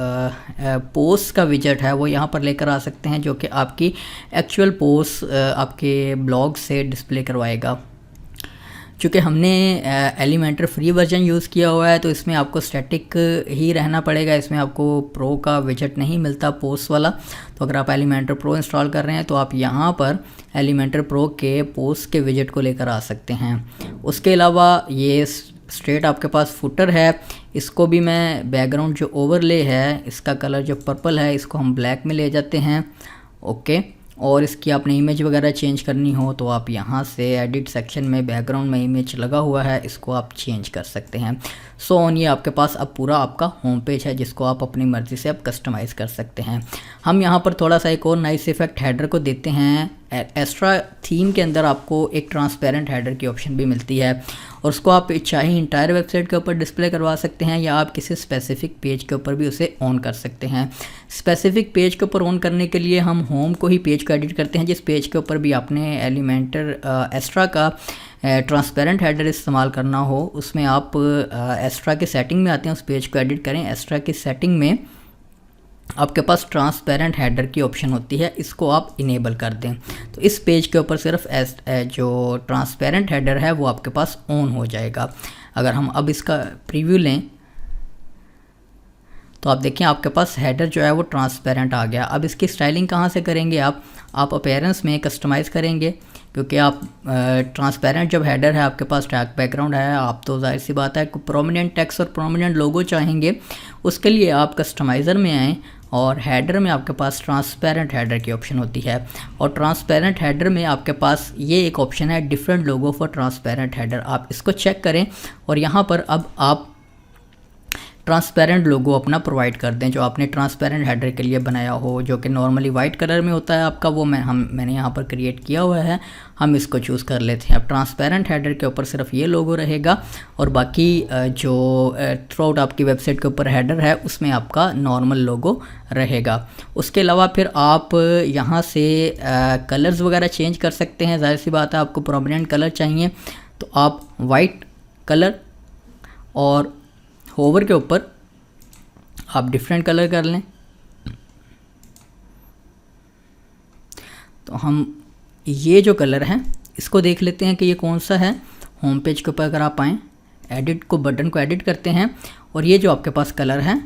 पोस्ट का विजेट है वो यहाँ पर लेकर आ सकते हैं, जो कि आपकी एक्चुअल पोस्ट आपके ब्लॉग से डिस्प्ले करवाएगा। चूँकि हमने एलिमेंटर फ्री वर्जन यूज़ किया हुआ है तो इसमें आपको स्टैटिक ही रहना पड़ेगा, इसमें आपको प्रो का विजेट नहीं मिलता पोस्ट वाला। तो अगर आप एलिमेंटर प्रो इंस्टॉल कर रहे हैं तो आप यहाँ पर एलिमेंटर प्रो के पोस्ट के विजेट को लेकर आ सकते हैं। उसके अलावा ये स्ट्रेट आपके पास फुटर है, इसको भी मैं बैकग्राउंड जो ओवरले है इसका कलर जो पर्पल है इसको हम ब्लैक में ले जाते हैं। ओके, और इसकी आपने इमेज वगैरह चेंज करनी हो तो आप यहाँ से एडिट सेक्शन में बैकग्राउंड में इमेज लगा हुआ है इसको आप चेंज कर सकते हैं। सो ऑन ये आपके पास अब पूरा आपका होम पेज है जिसको आप अपनी मर्ज़ी से अब कस्टमाइज़ कर सकते हैं। हम यहाँ पर थोड़ा सा एक और नाइस इफेक्ट हेडर को देते हैं। एक्स्ट्रा थीम के अंदर आपको एक ट्रांसपेरेंट हेडर की ऑप्शन भी मिलती है और उसको आप चाहे इंटायर वेबसाइट के ऊपर डिस्प्ले करवा सकते हैं या आप किसी स्पेसिफिक पेज के ऊपर भी उसे ऑन कर सकते हैं। स्पेसिफिक पेज के ऊपर ऑन करने के लिए हम होम को ही पेज को एडिट करते हैं जिस पेज के ऊपर भी आपने एलिमेंटर एक्स्ट्रा का ट्रांसपेरेंट हेडर इस्तेमाल करना हो उसमें आप एक्स्ट्रा की सेटिंग में आते हैं, उस पेज को एडिट करें। एक्स्ट्रा की सेटिंग में आपके पास ट्रांसपेरेंट हेडर की ऑप्शन होती है, इसको आप इनेबल कर दें तो इस पेज के ऊपर सिर्फ जो ट्रांसपेरेंट हेडर है वो आपके पास ऑन हो जाएगा। अगर हम अब इसका प्रीव्यू लें तो आप देखें आपके पास हेडर जो है वो ट्रांसपेरेंट आ गया। अब इसकी स्टाइलिंग कहाँ से करेंगे आप अपीयरेंस में कस्टमाइज़ करेंगे, क्योंकि आप ट्रांसपेरेंट जब हेडर है आपके पास टैग बैकग्राउंड है, आप तो जाहिर सी बात है प्रोमिनेंट टेक्स्ट और प्रोमिनेंट लोगो चाहेंगे। उसके लिए आप कस्टमाइज़र में आएँ और हेडर में आपके पास ट्रांसपेरेंट हेडर की ऑप्शन होती है और ट्रांसपेरेंट हेडर में आपके पास ये एक ऑप्शन है different logo for transparent header. आप इसको चेक करें और यहाँ पर अब आप ट्रांसपेरेंट लोगो अपना प्रोवाइड कर दें जो आपने ट्रांसपेरेंट हेडर के लिए बनाया हो, जो कि नॉर्मली वाइट कलर में होता है आपका, वो मैंने यहाँ पर क्रिएट किया हुआ है। हम इसको चूज़ कर लेते हैं। अब ट्रांसपेरेंट हेडर के ऊपर सिर्फ ये लोगो रहेगा और बाकी जो थ्रू आउट आपकी वेबसाइट के ऊपर हेडर है उसमें आपका नॉर्मल लोगो रहेगा। उसके अलावा फिर आप यहाँ से कलर्स वगैरह चेंज कर सकते हैं। जाहिर सी बात है आपको प्रोमिनेंट कलर चाहिए तो आप वाइट कलर और होवर के ऊपर आप डिफरेंट कलर कर लें। तो हम ये जो कलर है इसको देख लेते हैं कि ये कौन सा है। होम पेज के ऊपर अगर आप आएँ, एडिट को बटन को एडिट करते हैं और ये जो आपके पास कलर है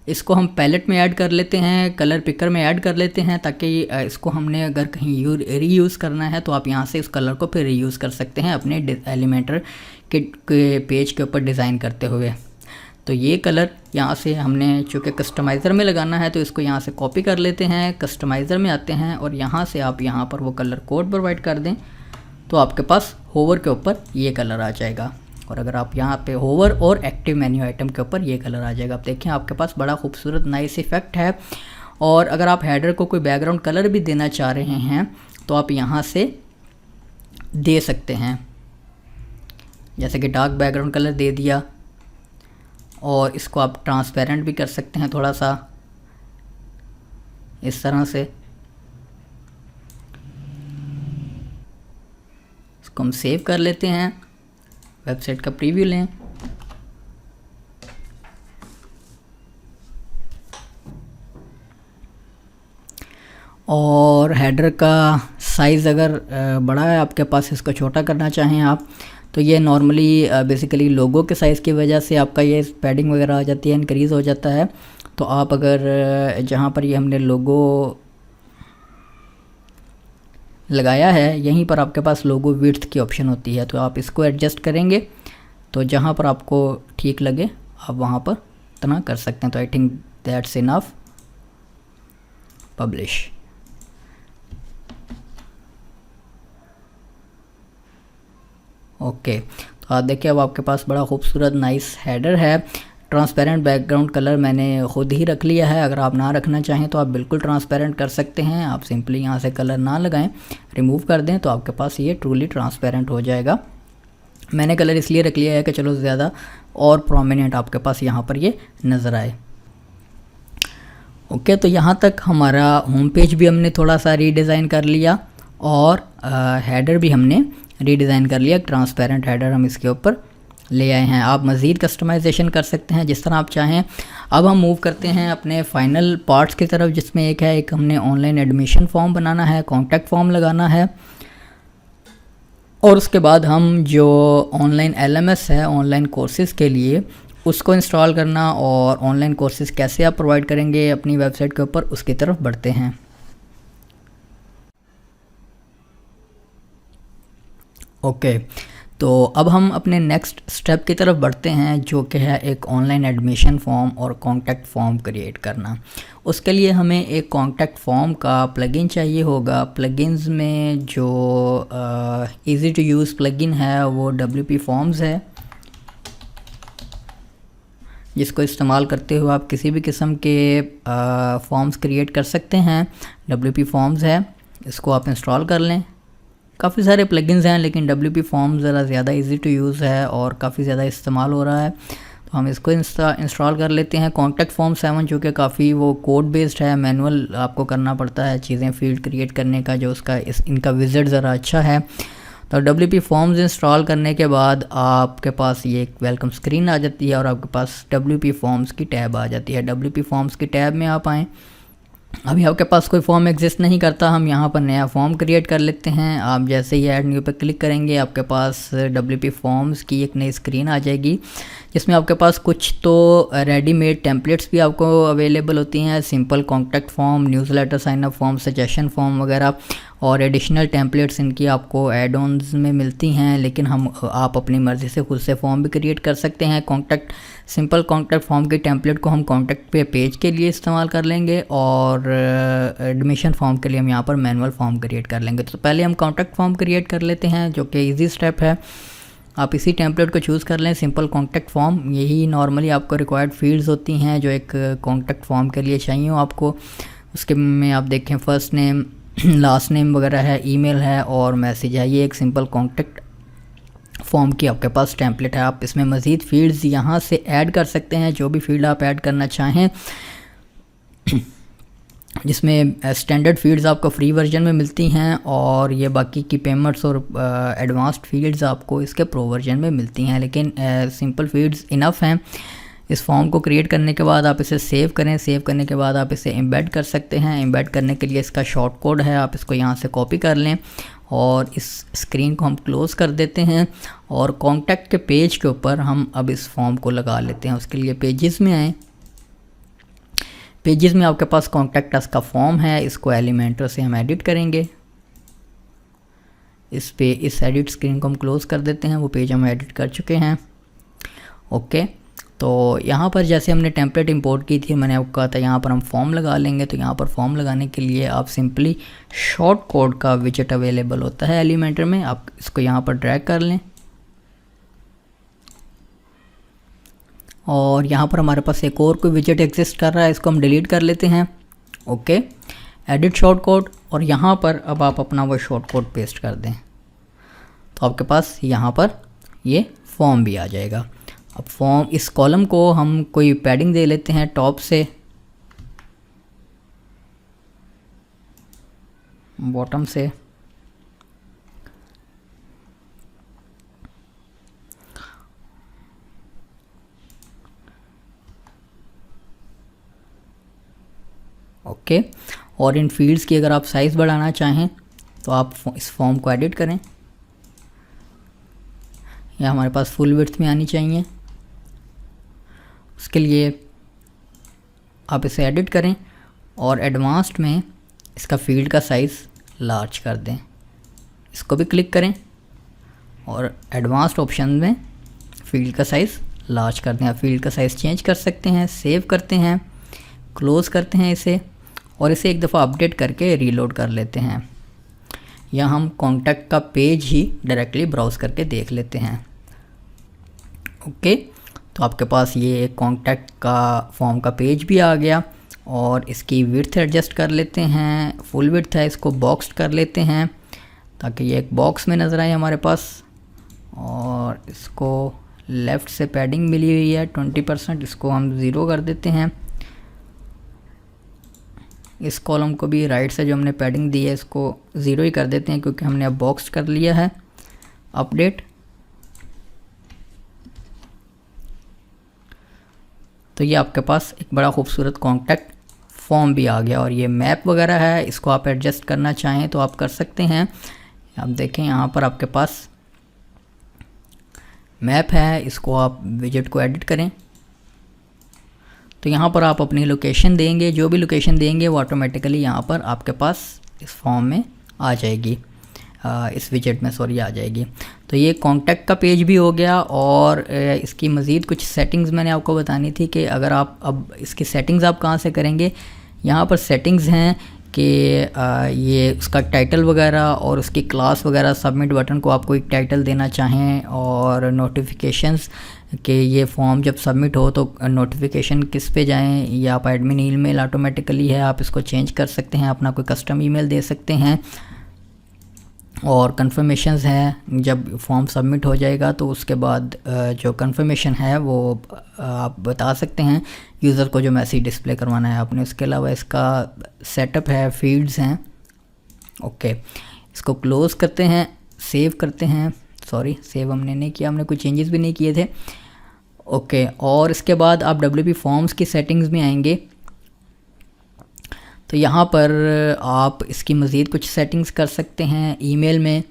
इसको हम पैलेट में ऐड कर लेते हैं, कलर पिकर में ऐड कर लेते हैं, ताकि इसको हमने अगर कहीं रीयूज़ करना है तो आप यहाँ से इस कलर को फिर रीयूज़ कर सकते हैं अपने एलिमेंटर के पेज के ऊपर डिज़ाइन करते हुए। तो ये कलर यहाँ से हमने चूँकि कस्टमाइज़र में लगाना है तो इसको यहाँ से कॉपी कर लेते हैं, कस्टमाइज़र में आते हैं और यहाँ से आप यहाँ पर वो कलर कोड प्रोवाइड कर दें तो आपके पास होवर के ऊपर ये कलर आ जाएगा। और अगर आप यहाँ पे होवर और एक्टिव मेन्यू आइटम के ऊपर ये कलर आ जाएगा। आप देखें आपके पास बड़ा खूबसूरत नाइस इफेक्ट है। और अगर आप हेडर को कोई बैकग्राउंड कलर भी देना चाह रहे हैं तो आप यहाँ से दे सकते हैं, जैसे कि डार्क बैकग्राउंड कलर दे दिया और इसको आप ट्रांसपेरेंट भी कर सकते हैं थोड़ा सा इस तरह से। इसको हम सेव कर लेते हैं, वेबसाइट का प्रीव्यू लें। और हेडर का साइज़ अगर बड़ा है आपके पास, इसको छोटा करना चाहें आप तो ये नॉर्मली बेसिकली लोगो के साइज़ की वजह से आपका ये पैडिंग वगैरह आ जाती है, इंक्रीज़ हो जाता है। तो आप अगर जहाँ पर ये हमने लोगो लगाया है यहीं पर आपके पास लोगो विड्थ की ऑप्शन होती है, तो आप इसको एडजस्ट करेंगे तो जहाँ पर आपको ठीक लगे आप वहाँ पर इतना कर सकते हैं। तो I think that's enough. Publish. Okay, तो आप देखिए अब आपके पास बड़ा खूबसूरत नाइस हेडर है। ट्रांसपेरेंट बैकग्राउंड कलर मैंने ख़ुद ही रख लिया है। अगर आप ना रखना चाहें तो आप बिल्कुल ट्रांसपेरेंट कर सकते हैं। आप सिंपली यहाँ से कलर ना लगाएं, रिमूव कर दें तो आपके पास ये ट्रूली ट्रांसपेरेंट हो जाएगा। मैंने कलर इसलिए रख लिया है कि चलो ज़्यादा और प्रोमिनेंट आपके पास यहाँ पर ये नज़र आए। ओके, तो यहाँ तक हमारा होम पेज भी हमने थोड़ा सा रीडिज़ाइन कर लिया और हेडर भी हमने रीडिज़ाइन कर लिया। ट्रांसपेरेंट हेडर हम इसके ऊपर ले आए हैं। आप मज़ीद कस्टमाइजेशन कर सकते हैं जिस तरह आप चाहें। अब हम मूव करते हैं अपने फाइनल पार्ट्स की तरफ, जिसमें एक हमने ऑनलाइन एडमिशन फॉर्म बनाना है, कॉन्टैक्ट फॉर्म लगाना है और उसके बाद हम जो ऑनलाइन LMS है ऑनलाइन कोर्सेज़ के लिए उसको इंस्टॉल करना और ऑनलाइन कोर्सेज़ कैसे आप प्रोवाइड करेंगे अपनी वेबसाइट के ऊपर उसकी तरफ बढ़ते हैं। ओके, तो अब हम अपने नेक्स्ट स्टेप की तरफ बढ़ते हैं जो कि है एक ऑनलाइन एडमिशन फॉर्म और कॉन्टैक्ट फॉर्म क्रिएट करना। उसके लिए हमें एक कॉन्टैक्ट फॉर्म का प्लगइन चाहिए होगा। प्लगइन्स में जो इजी टू यूज़ प्लगइन है वो WP फॉर्म्स है, जिसको इस्तेमाल करते हुए आप किसी भी किस्म के फॉर्म्स क्रिएट कर सकते हैं। WP फॉर्म्स है, इसको आप इंस्टॉल कर लें। काफ़ी सारे प्लगइन्स हैं लेकिन WP फॉर्म ज़रा ज़्यादा इजी टू यूज़ है और काफ़ी ज़्यादा इस्तेमाल हो रहा है, तो हम इसको इंस्टॉल कर लेते हैं। कॉन्टैक्ट फॉर्म 7 जो कि काफ़ी वो कोड बेस्ड है, मैनुअल आपको करना पड़ता है चीज़ें फील्ड क्रिएट करने का, जो उसका इनका विज़िट ज़रा अच्छा है। तो WP फॉर्म्स इंस्टॉल करने के बाद आपके पास ये एक वेलकम स्क्रीन आ जाती है और आपके पास WP फॉर्म्स की टैब आ जाती है। WP फॉर्म्स की टैब में आप आएँ। अभी आपके पास कोई फॉर्म एग्जिस्ट नहीं करता, हम यहाँ पर नया फॉर्म क्रिएट कर लेते हैं। आप जैसे ही ऐड न्यू पे क्लिक करेंगे आपके पास WP फॉर्म्स की एक नई स्क्रीन आ जाएगी, जिसमें आपके पास कुछ तो रेडीमेड टेम्पलेट्स भी आपको अवेलेबल होती हैं, simple contact form, newsletter sign up form, suggestion form वगैरह, और एडिशनल टेम्पलेट्स इनकी आपको एड ऑन्स में मिलती हैं। लेकिन आप अपनी मर्ज़ी से खुद से फॉर्म भी क्रिएट कर सकते हैं। सिंपल कॉन्टैक्ट फॉर्म के टेम्पलेट को हम कॉन्टैक्ट पेज के लिए इस्तेमाल कर लेंगे और एडमिशन फॉर्म के लिए हम यहाँ पर मैनुअल फॉर्म क्रिएट कर लेंगे। तो पहले हम कॉन्टैक्ट फॉर्म क्रिएट कर लेते हैं, जो कि ईजी स्टेप है। आप इसी टेम्पलेट को चूज़ कर लें, सिंपल कॉन्टैक्ट फॉर्म। यही नॉर्मली आपको रिक्वायर्ड फील्ड्स होती हैं जो एक कॉन्टैक्ट फॉर्म के लिए चाहिए हो आपको। उसके में आप देखें फर्स्ट नेम, लास्ट नेम वगैरह है, ईमेल है और मैसेज है। ये एक सिंपल कॉन्टैक्ट फॉर्म की आपके पास टेम्पलेट है। आप इसमें मज़ीद फील्ड्स यहाँ से ऐड कर सकते हैं, जो भी फील्ड आप ऐड करना चाहें, जिसमें स्टैंडर्ड फील्ड्स आपको फ्री वर्जन में मिलती हैं और ये बाकी की पेमेंट्स और एडवांस्ड फील्ड्स आपको इसके प्रो वर्जन में मिलती हैं। लेकिन सिंपल फील्ड्स इनफ हैं। इस फॉर्म को क्रिएट करने के बाद आप इसे सेव करें। सेव करने के बाद आप इसे एम्बेड कर सकते हैं। एम्बेड करने के लिए इसका शॉर्ट कोड है, आप इसको यहाँ से कॉपी कर लें और इस स्क्रीन को हम क्लोज़ कर देते हैं और कॉन्टैक्ट के पेज के ऊपर हम अब इस फॉर्म को लगा लेते हैं। उसके लिए पेजेस में आएँ। पेजेस में आपके पास कॉन्टैक्ट अस का फॉर्म है, इसको एलिमेंटर से हम एडिट करेंगे। इस एडिट स्क्रीन को हम क्लोज़ कर देते हैं, वो पेज हम एडिट कर चुके हैं। ओके, तो यहाँ पर जैसे हमने टेम्पलेट इंपोर्ट की थी, मैंने आपको कहा था यहाँ पर हम फॉर्म लगा लेंगे। तो यहाँ पर फॉर्म लगाने के लिए आप सिंपली शॉर्ट कोड का विजेट अवेलेबल होता है एलिमेंटर में, आप इसको यहाँ पर ड्रैग कर लें और यहाँ पर हमारे पास एक और कोई विजेट एग्जिस्ट कर रहा है, इसको हम डिलीट कर लेते हैं। ओके, एडिट शॉर्ट कोड, और यहाँ पर अब आप अपना वो शॉर्ट कोड पेस्ट कर दें तो आपके पास यहाँ पर ये फॉर्म भी आ जाएगा। अब फॉर्म, इस कॉलम को हम कोई पैडिंग दे लेते हैं टॉप से बॉटम से। ओके, और इन फील्ड्स की अगर आप साइज़ बढ़ाना चाहें तो आप इस फॉर्म को एडिट करें। यह हमारे पास फुल विड्थ में आनी चाहिए। उसके लिए आप इसे एडिट करें और एडवांस्ड में इसका फील्ड का साइज़ लार्ज कर दें। इसको भी क्लिक करें और एडवांस्ड ऑप्शन में फील्ड का साइज़ लार्ज कर दें। आप फील्ड का साइज़ चेंज कर सकते हैं। सेव करते हैं, क्लोज़ करते हैं इसे और इसे एक दफ़ा अपडेट करके रीलोड कर लेते हैं, या हम कॉन्टैक्ट का पेज ही डायरेक्टली ब्राउज़ करके देख लेते हैं। ओके, तो आपके पास ये एक कॉन्टैक्ट का फॉर्म का पेज भी आ गया और इसकी विड्थ एडजस्ट कर लेते हैं। फुल विड्थ है, इसको बॉक्स कर लेते हैं ताकि ये एक बॉक्स में नज़र आए हमारे पास। और इसको लेफ़्ट से पैडिंग मिली हुई है 20%, इसको हम 0 कर देते हैं। इस कॉलम को भी राइट से जो हमने पैडिंग दी है इसको 0 ही कर देते हैं, क्योंकि हमने अब बॉक्स कर लिया है। अपडेट, तो ये आपके पास एक बड़ा खूबसूरत कॉन्टैक्ट फॉर्म भी आ गया। और ये मैप वगैरह है, इसको आप एडजस्ट करना चाहें तो आप कर सकते हैं। आप देखें यहाँ पर आपके पास मैप है, इसको आप विजेट को एडिट करें तो यहाँ पर आप अपनी लोकेशन देंगे, जो भी लोकेशन देंगे वो ऑटोमेटिकली यहाँ पर आपके पास इस फॉर्म में आ जाएगी, इस विजेट में सॉरी आ जाएगी। तो ये कॉन्टैक्ट का पेज भी हो गया। और इसकी मज़ीद कुछ सेटिंग्स मैंने आपको बतानी थी कि अगर आप अब इसकी सेटिंग्स आप कहाँ से करेंगे। यहाँ पर सेटिंग्स हैं कि ये उसका टाइटल वगैरह और उसकी क्लास वगैरह, सबमिट बटन को आपको एक टाइटल देना चाहें, और नोटिफिकेशंस कि ये फॉर्म जब सबमिट हो तो नोटिफिकेशन किस पे जाएं, या आप एडमिन ईमेल ऑटोमेटिकली है, आप इसको चेंज कर सकते हैं, अपना कोई कस्टम ईमेल दे सकते हैं। और कन्फर्मेशंस हैं, जब फॉर्म सबमिट हो जाएगा तो उसके बाद जो कन्फर्मेशन है वो आप बता सकते हैं यूज़र को जो मैसेज डिस्प्ले करवाना है आपने। उसके अलावा इसका सेटअप है, फील्ड्स हैं। ओके, इसको क्लोज़ करते हैं सेव करते हैं। सॉरी, सेव हमने नहीं किया, हमने कोई चेंजेस भी नहीं किए थे। ओके, और इसके बाद आप WP फॉर्म्स की सेटिंग्स में आएंगे तो यहाँ पर आप इसकी मज़ीद कुछ सेटिंग्स कर सकते हैं ईमेल में,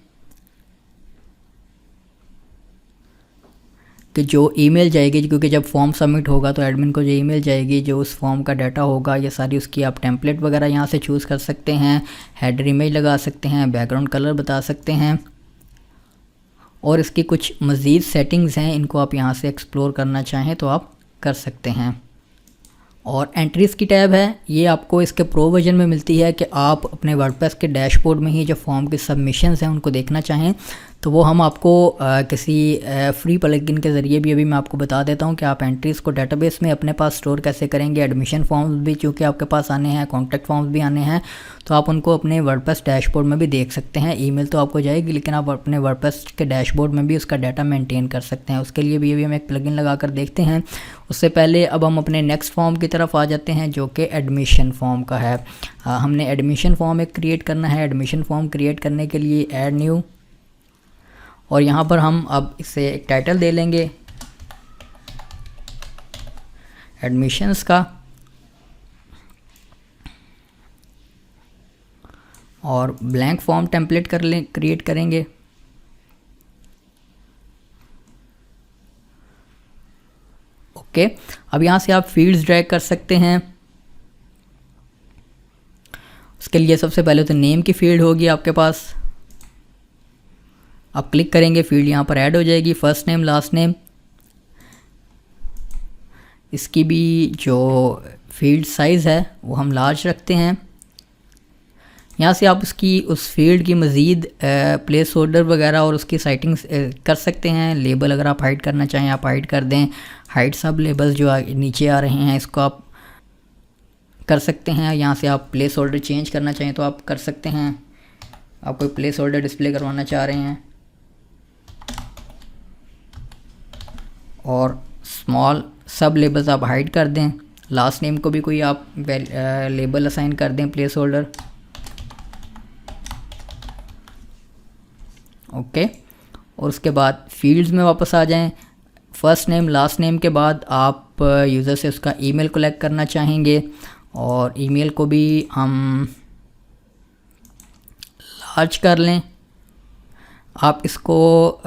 कि जो ईमेल जाएगी, क्योंकि जब फॉर्म सबमिट होगा तो एडमिन को जो ईमेल जाएगी, जो उस फॉर्म का डाटा होगा, ये सारी उसकी आप टेम्पलेट वगैरह यहाँ से चूज़ कर सकते हैं, हेडर इमेज लगा सकते हैं, बैकग्राउंड कलर बता सकते हैं, और इसकी कुछ मज़ीद सेटिंग्स हैं, इनको आप यहाँ से एक्सप्लोर करना चाहें तो आप कर सकते हैं। और एंट्रीज़ की टैब है, ये आपको इसके प्रो वर्जन में मिलती है कि आप अपने वर्डप्रेस के डैशबोर्ड में ही जो फॉर्म के सबमिशंस हैं उनको देखना चाहें तो वो हम आपको किसी फ्री प्लगइन के ज़रिए भी अभी मैं आपको बता देता हूं कि आप एंट्रीज़ को डेटाबेस में अपने पास स्टोर कैसे करेंगे। एडमिशन फॉर्म्स भी चूँकि आपके पास आने हैं, कॉन्टैक्ट फॉर्म्स भी आने हैं, तो आप उनको अपने वर्डप्रेस डैशबोर्ड में भी देख सकते हैं। ईमेल तो आपको जाएगी, लेकिन आप अपने वर्डप्रेस के डैशबोर्ड में भी उसका डाटा मेंटेन कर सकते हैं। उसके लिए भी अभी हम एक प्लगइन लगा कर देखते हैं। उससे पहले अब हम अपने नेक्स्ट फॉर्म की तरफ आ जाते हैं, जो कि एडमिशन फॉर्म का है। हमने एडमिशन फॉर्म एक क्रिएट करना है। एडमिशन फॉर्म क्रिएट करने के लिए ऐड न्यू, और यहाँ पर हम अब इसे एक टाइटल दे लेंगे एडमिशन्स का, और ब्लैंक फॉर्म टेम्पलेट क्रिएट करेंगे। ओके, अब यहाँ से आप फील्ड्स ड्रैग कर सकते हैं। उसके लिए सबसे पहले तो नेम की फील्ड होगी आपके पास, आप क्लिक करेंगे, फील्ड यहाँ पर ऐड हो जाएगी, फर्स्ट नेम लास्ट नेम। इसकी भी जो फील्ड साइज़ है वो हम लार्ज रखते हैं। यहाँ से आप उसकी उस फील्ड की मज़ीद प्लेस होल्डर वगैरह और उसकी सेटिंग्स कर सकते हैं। लेबल अगर आप हाइड करना चाहें आप हाइड कर दें। हाइड सब लेबल्स जो नीचे आ रहे हैं इसको आप कर सकते हैं। यहाँ से आप प्लेस होल्डर चेंज करना चाहें तो आप कर सकते हैं। आप कोई प्लेस होल्डर डिस्प्ले करवाना चाह रहे हैं, और स्मॉल सब लेबल्स आप हाइड कर दें। लास्ट नेम को भी कोई आप लेबल असाइन कर दें, प्लेस होल्डर। ओके, और उसके बाद फील्ड्स में वापस आ जाएं। फर्स्ट नेम लास्ट नेम के बाद आप यूज़र से उसका ईमेल कलेक्ट करना चाहेंगे, और ईमेल को भी हम लार्ज कर लें। आप इसको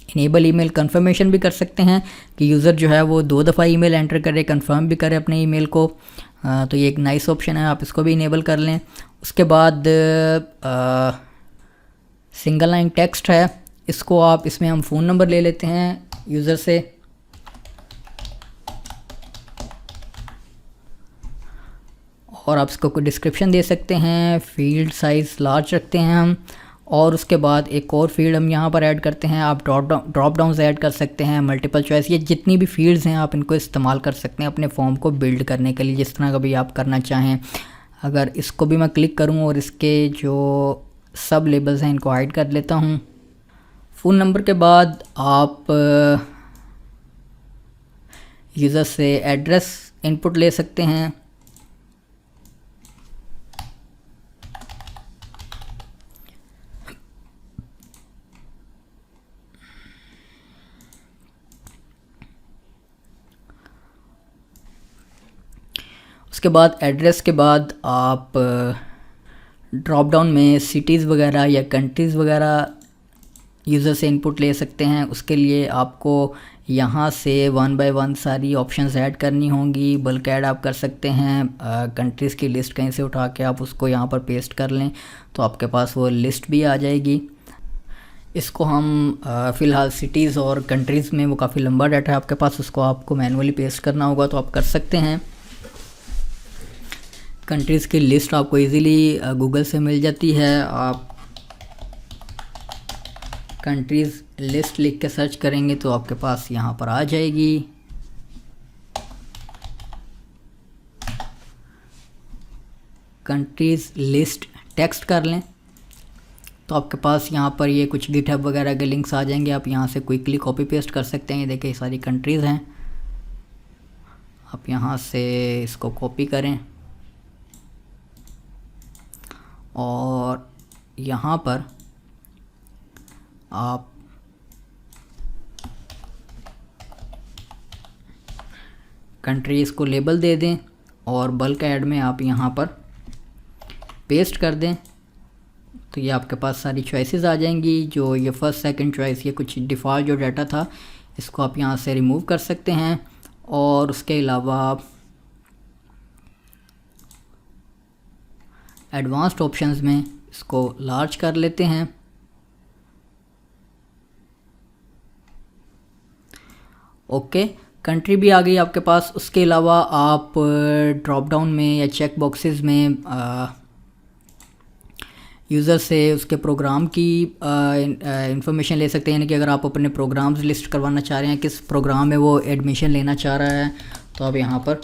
इनेबल ईमेल कंफर्मेशन भी कर सकते हैं कि यूज़र जो है वो 2 दफ़ा ईमेल एंटर करे, कंफर्म भी करे अपने ईमेल को। तो ये एक नाइस ऑप्शन है, आप इसको भी इनेबल कर लें। उसके बाद सिंगल लाइन टेक्स्ट है, इसको आप इसमें हम फ़ोन नंबर ले लेते हैं यूज़र से, और आप इसको कोई डिस्क्रिप्शन दे सकते हैं। फील्ड साइज़ लार्ज रखते हैं हम, और उसके बाद एक और फील्ड हम यहाँ पर ऐड करते हैं। आप ड्रॉप डाउन ऐड कर सकते हैं, मल्टीपल चॉइस, ये जितनी भी फील्ड्स हैं आप इनको इस्तेमाल कर सकते हैं अपने फॉर्म को बिल्ड करने के लिए, जिस तरह का भी आप करना चाहें। अगर इसको भी मैं क्लिक करूँ और इसके जो सब लेबल्स हैं इनको हाइड कर लेता हूँ। फ़ोन नंबर के बाद आप यूज़र से एड्रेस इनपुट ले सकते हैं। उसके बाद एड्रेस के बाद आप ड्रॉप डाउन में सिटीज़ वगैरह या कंट्रीज़ वगैरह यूज़र से इनपुट ले सकते हैं। उसके लिए आपको यहाँ से 1 बाय 1 सारी ऑप्शंस ऐड करनी होंगी। बल्क ऐड आप कर सकते हैं, कंट्रीज़ की लिस्ट कहीं से उठा के आप उसको यहाँ पर पेस्ट कर लें तो आपके पास वो लिस्ट भी आ जाएगी। इसको हम फ़िलहाल सिटीज़ और कंट्रीज़ में वो काफ़ी लंबा डाटा है आपके पास, उसको आपको मैनुअली पेस्ट करना होगा तो आप कर सकते हैं। कंट्रीज़ की लिस्ट आपको इजीली गूगल से मिल जाती है। आप कंट्रीज़ लिस्ट लिख के सर्च करेंगे तो आपके पास यहाँ पर आ जाएगी। कंट्रीज़ लिस्ट टेक्स्ट कर लें तो आपके पास यहाँ पर ये कुछ गिटहब वगैरह के लिंक्स आ जाएंगे। आप यहाँ से क्विकली कॉपी पेस्ट कर सकते हैं। ये देखिए सारी कंट्रीज़ हैं, आप यहाँ से इसको कॉपी करें और यहाँ पर आप कंट्रीज़ को लेबल दे दें और बल्क ऐड में आप यहाँ पर पेस्ट कर दें, तो ये आपके पास सारी चॉइसेस आ जाएंगी। जो ये फर्स्ट सेकंड चॉइस, ये कुछ डिफ़ॉल्ट जो डाटा था, इसको आप यहाँ से रिमूव कर सकते हैं। और उसके अलावा एडवांस्ड ऑप्शंस में इसको लार्ज कर लेते हैं। ओके, कंट्री भी आ गई आपके पास। उसके अलावा आप ड्रॉप डाउन में या चेक बॉक्सेस में यूज़र से उसके प्रोग्राम की इंफॉर्मेशन ले सकते हैं, यानी कि अगर आप अपने प्रोग्राम्स लिस्ट करवाना चाह रहे हैं, किस प्रोग्राम में वो एडमिशन लेना चाह रहा है, तो आप यहाँ पर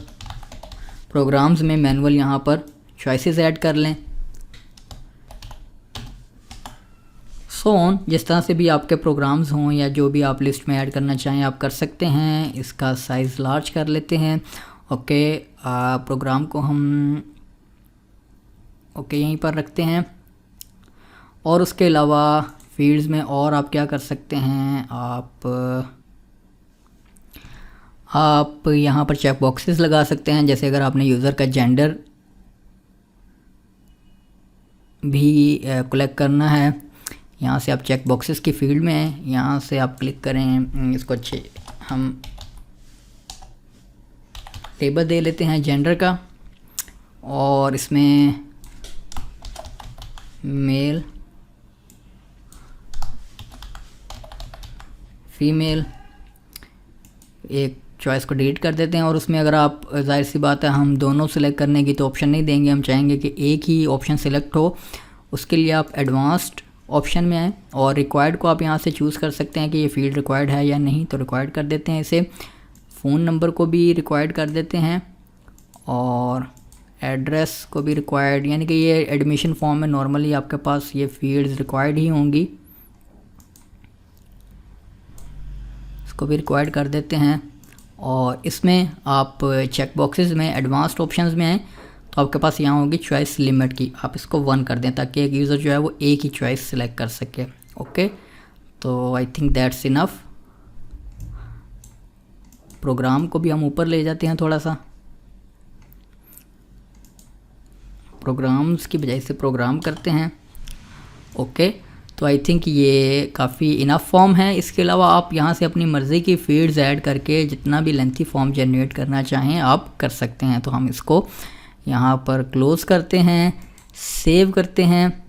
प्रोग्राम्स में मैनुअल यहाँ पर चॉइसेस ऐड कर लें। सो ऑन, जिस तरह से भी आपके प्रोग्राम्स हों या जो भी आप लिस्ट में ऐड करना चाहें आप कर सकते हैं। इसका साइज़ लार्ज कर लेते हैं। ओके, प्रोग्राम को हम यहीं पर रखते हैं। और उसके अलावा फील्ड्स में और आप क्या कर सकते हैं, आप यहाँ पर चेक बॉक्सेस लगा सकते हैं। जैसे अगर आपने यूज़र का जेंडर भी कलेक्ट करना है, यहाँ से आप चेक बॉक्सेस की फील्ड में हैं, यहाँ से आप क्लिक करें। इसको अच्छे हम टेबल दे लेते हैं जेंडर का, और इसमें मेल फीमेल एक चॉइस को डिलीट कर देते हैं। और उसमें अगर आप, जाहिर सी बात है हम दोनों सिलेक्ट करने की तो ऑप्शन नहीं देंगे, हम चाहेंगे कि एक ही ऑप्शन सिलेक्ट हो। उसके लिए आप एडवांस्ड ऑप्शन में आएँ और रिक्वायर्ड को आप यहाँ से चूज़ कर सकते हैं कि ये फील्ड रिक्वायर्ड है या नहीं, तो रिक्वायर्ड कर देते हैं इसे। फ़ोन नंबर को भी रिक्वायर्ड कर देते हैं और एड्रेस को भी रिक्वायर्ड, यानी कि ये एडमिशन फॉर्म में नॉर्मली आपके पास ये फील्ड्स रिक्वायर्ड ही होंगी, इसको भी रिक्वायर्ड कर देते हैं। और इसमें आप चेक बॉक्सेस में एडवांस्ड ऑप्शंस में आएँ तो आपके पास यहाँ होगी चॉइस लिमिट की, आप इसको 1 कर दें ताकि एक यूज़र जो है वो एक ही चॉइस सिलेक्ट कर सके। ओके, तो I think that's enough. Program को भी हम ऊपर ले जाते हैं थोड़ा सा, प्रोग्राम्स की बजाय से प्रोग्राम करते हैं। ओके, तो आई थिंक ये काफ़ी इनफ फॉर्म है। इसके अलावा आप यहाँ से अपनी मर्ज़ी की फील्ड्स ऐड करके जितना भी लेंथी फॉर्म जनरेट करना चाहें आप कर सकते हैं। तो हम इसको यहाँ पर क्लोज़ करते हैं, सेव करते हैं,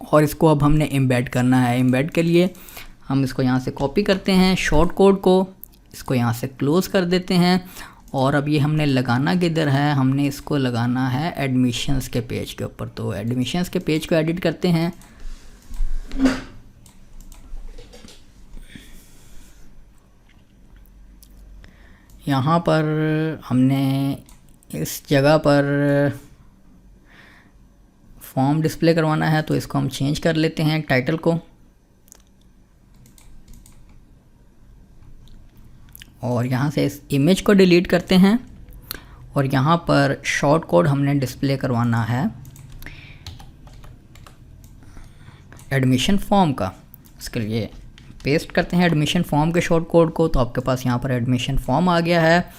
और इसको अब हमने एम्बेड करना है। एम्बेड के लिए हम इसको यहाँ से कॉपी करते हैं, शॉर्ट कोड को, इसको यहाँ से क्लोज़ कर देते हैं। और अब ये हमने लगाना किधर है, हमने इसको लगाना है एडमिशन्स के पेज के ऊपर। तो एडमिशन्स के पेज को एडिट करते हैं। यहाँ पर हमने इस जगह पर फॉर्म डिस्प्ले करवाना है, तो इसको हम चेंज कर लेते हैं टाइटल को, और यहाँ से इस इमेज को डिलीट करते हैं। और यहाँ पर शॉर्ट कोड हमने डिस्प्ले करवाना है एडमिशन फॉर्म का। इसके लिए पेस्ट करते हैं एडमिशन फॉर्म के शॉर्ट कोड को, तो आपके पास यहाँ पर एडमिशन फॉर्म आ गया है।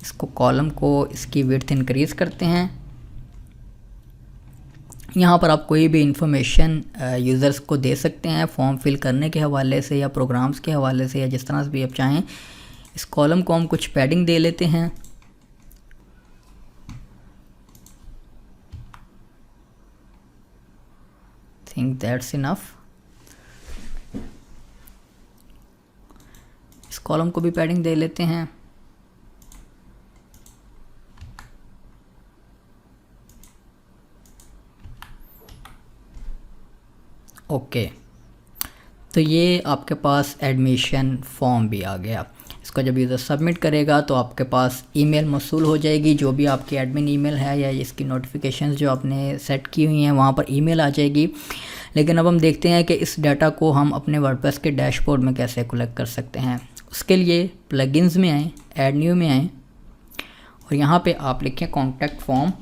इसको कॉलम को इसकी विड्थ इंक्रीज़ करते हैं। यहाँ पर आप कोई भी इंफॉर्मेशन यूज़र्स को दे सकते हैं फॉर्म फिल करने के हवाले से या प्रोग्राम्स के हवाले से, या जिस तरह से भी आप चाहें। इस कॉलम को हम कुछ पैडिंग दे लेते हैं। Think that's enough. इस कॉलम को भी पैडिंग दे लेते हैं। ओके, तो ये आपके पास एडमिशन फॉर्म भी आ गया। इसको जब यूज़र सबमिट करेगा तो आपके पास ईमेल मौसूल हो जाएगी, जो भी आपकी एडमिन ईमेल है या इसकी नोटिफिकेशंस जो आपने सेट की हुई हैं वहाँ पर ईमेल आ जाएगी। लेकिन अब हम देखते हैं कि इस डाटा को हम अपने वर्डप्रेस के डैशबोर्ड में कैसे कलेक्ट कर सकते हैं। उसके लिए प्लगइन्स में आएँ, ऐड न्यू में आएँ, और यहाँ पे आप लिखें कॉन्टैक्ट फॉर्म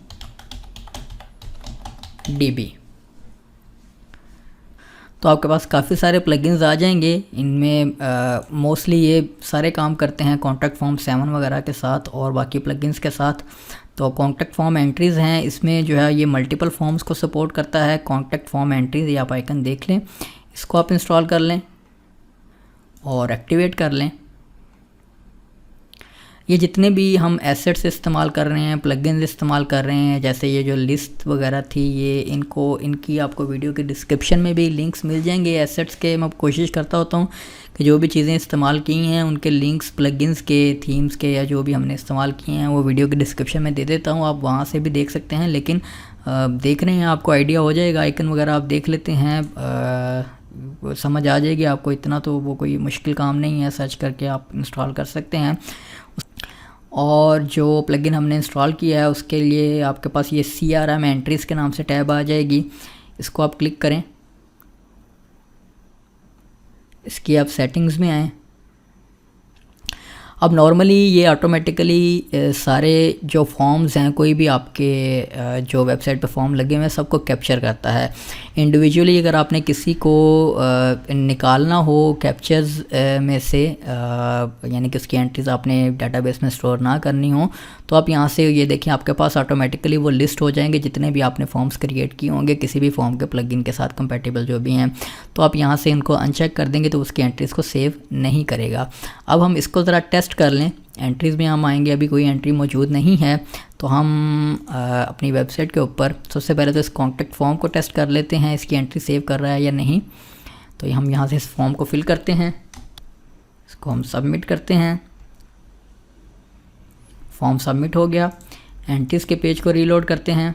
DB। तो आपके पास काफ़ी सारे प्लगइन्स आ जाएंगे। इनमें मोस्टली ये सारे काम करते हैं कॉन्टैक्ट फॉर्म 7 वगैरह के साथ और बाकी प्लगइन्स के साथ। तो कॉन्टैक्ट फॉर्म एंट्रीज़ हैं, इसमें जो है ये मल्टीपल फॉर्म्स को सपोर्ट करता है। कॉन्टैक्ट फॉर्म एंट्रीज़ ये आप आइकन देख लें, इसको आप इंस्टॉल कर लें और एक्टिवेट कर लें। ये जितने भी हम एसेट्स इस्तेमाल कर रहे हैं, प्लगइन्स इस्तेमाल कर रहे हैं, जैसे ये जो लिस्ट वगैरह थी, ये इनकी आपको वीडियो के डिस्क्रिप्शन में भी लिंक्स मिल जाएंगे एसेट्स के। मैं कोशिश करता होता हूँ कि जो भी चीज़ें इस्तेमाल की हैं उनके लिंक्स प्लगइन्स के, थीम्स के या जो भी हमने इस्तेमाल किए हैं वो वीडियो के डिस्क्रिप्शन में दे देता हूँ, आप वहाँ से भी देख सकते हैं। लेकिन देख रहे हैं आपको आइडिया हो जाएगा, आइकन वगैरह आप देख लेते हैं, समझ आ जाएगी आपको। इतना तो वो कोई मुश्किल काम नहीं है, सर्च करके आप इंस्टॉल कर सकते हैं। और जो प्लगइन हमने इंस्टॉल किया है उसके लिए आपके पास ये CRM एंट्रीज़ के नाम से टैब आ जाएगी, इसको आप क्लिक करें। इसकी आप सेटिंग्स में आएँ। अब नॉर्मली ये ऑटोमेटिकली सारे जो फॉर्म्स हैं, कोई भी आपके जो वेबसाइट पे फॉर्म लगे हुए हैं सबको कैप्चर करता है। इंडिविजुअली अगर आपने किसी को निकालना हो कैप्चर्स में से, यानी कि उसकी एंट्रीज आपने डाटाबेस में स्टोर ना करनी हो, तो आप यहाँ से ये देखिए आपके पास ऑटोमेटिकली वो लिस्ट हो जाएंगे जितने भी आपने फॉर्म्स क्रिएट किए होंगे किसी भी फॉर्म के प्लगइन के साथ कंपेटेबल जो भी हैं। तो आप यहाँ से इनको अनचेक कर देंगे तो उसकी एंट्रीज़ को सेव नहीं करेगा। अब हम इसको ज़रा टेस्ट कर लें। एंट्रीज़ में हम आएंगे, अभी कोई एंट्री मौजूद नहीं है, तो हम अपनी वेबसाइट के ऊपर सबसे पहले तो इस कॉन्टैक्ट फॉर्म को टेस्ट कर लेते हैं, इसकी एंट्री सेव कर रहा है या नहीं। तो हम यहाँ से इस फॉर्म को फिल करते हैं, इसको हम सबमिट करते हैं। फॉर्म सबमिट हो गया। एंट्रीज़ के पेज को रीलोड करते हैं,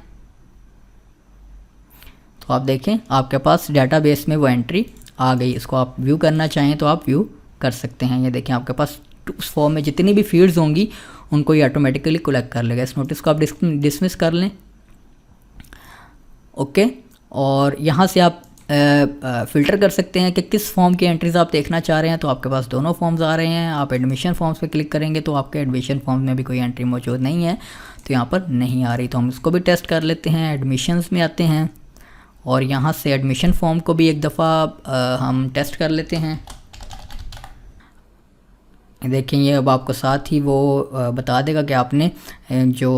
तो आप देखें आपके पास डेटाबेस में वो एंट्री आ गई। इसको आप व्यू करना चाहें तो आप व्यू कर सकते हैं। ये देखें आपके पास उस फॉर्म में जितनी भी फील्ड्स होंगी उनको ये ऑटोमेटिकली कलेक्ट कर लेगा। इस नोटिस को आप डिसमिस कर लें, ओके। और यहाँ से आप फ़िल्टर कर सकते हैं कि किस फॉर्म की एंट्रीज़ आप देखना चाह रहे हैं। तो आपके पास दोनों फॉर्म्स आ रहे हैं। आप एडमिशन फॉर्म्स पे क्लिक करेंगे तो आपके एडमिशन फॉर्म में भी कोई एंट्री मौजूद नहीं है, तो यहाँ पर नहीं आ रही। तो हम इसको भी टेस्ट कर लेते हैं। एडमिशन्स में आते हैं और यहाँ से एडमिशन फॉर्म को भी एक दफ़ा हम टेस्ट कर लेते हैं। देखें ये अब आपको साथ ही वो बता देगा कि आपने जो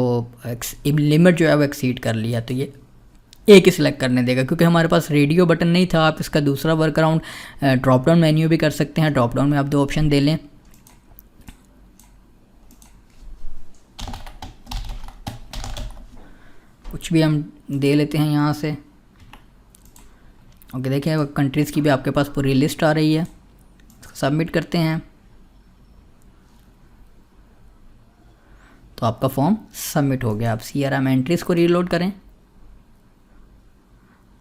लिमिट जो है वो एक्सीड कर लिया। तो ये एक ही सिलेक्ट करने देगा, क्योंकि हमारे पास रेडियो बटन नहीं था। आप इसका दूसरा work around drop down menu भी कर सकते हैं। ड्रॉप डाउन में आप 2 ऑप्शन दे लें, कुछ भी हम दे लेते हैं यहाँ से। ओके, देखिए कंट्रीज़ की भी आपके पास पूरी लिस्ट आ रही है। सबमिट करते हैं तो आपका फॉर्म सबमिट हो गया। आप CRM एंट्रीज़ को रीलोड करें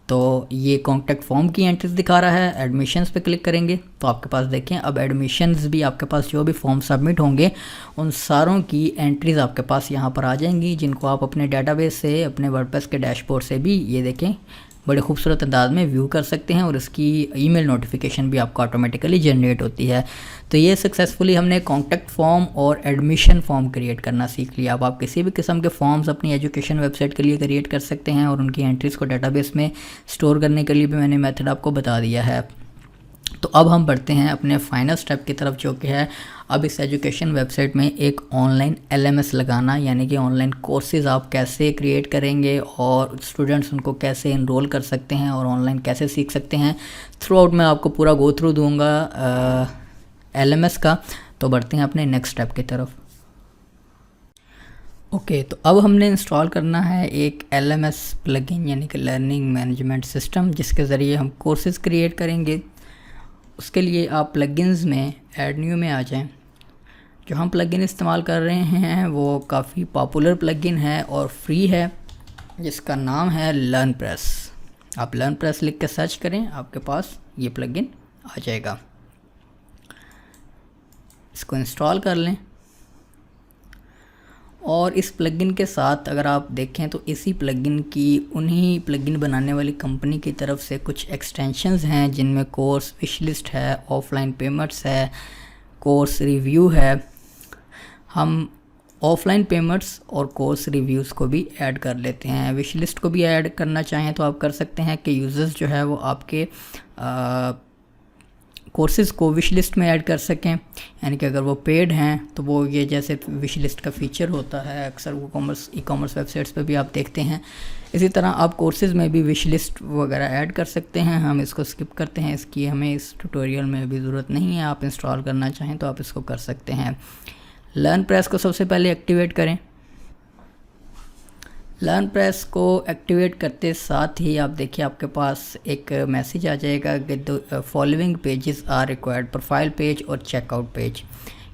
तो ये कॉन्टैक्ट फॉर्म की एंट्रीज दिखा रहा है। एडमिशन्स पे क्लिक करेंगे तो आपके पास देखें अब एडमिशन्स भी आपके पास जो भी फॉर्म सबमिट होंगे उन सारों की एंट्रीज़ आपके पास यहाँ पर आ जाएंगी, जिनको आप अपने डेटाबेस से, अपने वर्डप्रेस के डैशबोर्ड से भी ये देखें बड़े खूबसूरत अंदाज में व्यू कर सकते हैं। और इसकी ईमेल नोटिफिकेशन भी आपको ऑटोमेटिकली जनरेट होती है। तो ये सक्सेसफुली हमने कॉन्टैक्ट फॉर्म और एडमिशन फॉर्म क्रिएट करना सीख लिया। अब आप किसी भी किस्म के फॉर्म्स अपनी एजुकेशन वेबसाइट के लिए क्रिएट कर सकते हैं और उनकी एंट्रीज़ को डेटाबेस में स्टोर करने के लिए भी मैंने मेथड आपको बता दिया है। तो अब हम बढ़ते हैं अपने फाइनल स्टेप की तरफ, जो कि है अब इस एजुकेशन वेबसाइट में एक ऑनलाइन LMS लगाना, यानी कि ऑनलाइन कोर्सेज़ आप कैसे क्रिएट करेंगे और स्टूडेंट्स उनको कैसे इनरोल कर सकते हैं और ऑनलाइन कैसे सीख सकते हैं। थ्रू आउट मैं आपको पूरा गो थ्रू दूँगा LMS का। तो बढ़ते हैं अपने नेक्स्ट स्टेप की तरफ। ओके, तो अब हमने इंस्टॉल करना है एक LMS प्लगइन, यानी कि लर्निंग मैनेजमेंट सिस्टम, जिसके ज़रिए हम कोर्सेज़ क्रिएट करेंगे। उसके लिए आप प्लगइन्स में ऐड न्यू में आ जाएं। जो हम प्लगइन इस्तेमाल कर रहे हैं वो काफ़ी पॉपुलर प्लगइन है और फ्री है, जिसका नाम है लर्नप्रेस। आप लर्नप्रेस लिख के सर्च करें, आपके पास ये प्लगइन आ जाएगा। इसको इंस्टॉल कर लें। और इस प्लगइन के साथ अगर आप देखें तो इसी प्लगइन की उन्हीं प्लगइन बनाने वाली कंपनी की तरफ से कुछ एक्सटेंशंस हैं, जिनमें कोर्स विश लिस्ट है, ऑफलाइन पेमेंट्स है, कोर्स रिव्यू है। हम ऑफलाइन पेमेंट्स और कोर्स रिव्यूज़ को भी ऐड कर लेते हैं। विश लिस्ट को भी ऐड करना चाहें तो आप कर सकते हैं कि यूज़र्स जो है वो आपके कोर्सेज़ को विश लिस्ट में ऐड कर सकें, यानी कि अगर वो पेड हैं तो वो ये जैसे विश लिस्ट का फीचर होता है अक्सर वो ई कॉमर्स वेबसाइट्स पे भी आप देखते हैं, इसी तरह आप कोर्सेज़ में भी विश लिस्ट वगैरह ऐड कर सकते हैं। हम इसको स्किप करते हैं, इसकी हमें इस ट्यूटोरियल में अभी ज़रूरत नहीं है। आप इंस्टॉल करना चाहें तो आप इसको कर सकते हैं। लर्न प्रेस को सबसे पहले एक्टिवेट करें। लर्न प्रेस को एक्टिवेट करते साथ ही आप देखिए आपके पास एक मैसेज आ जाएगा कि the following pages are required, profile page और चेकआउट पेज।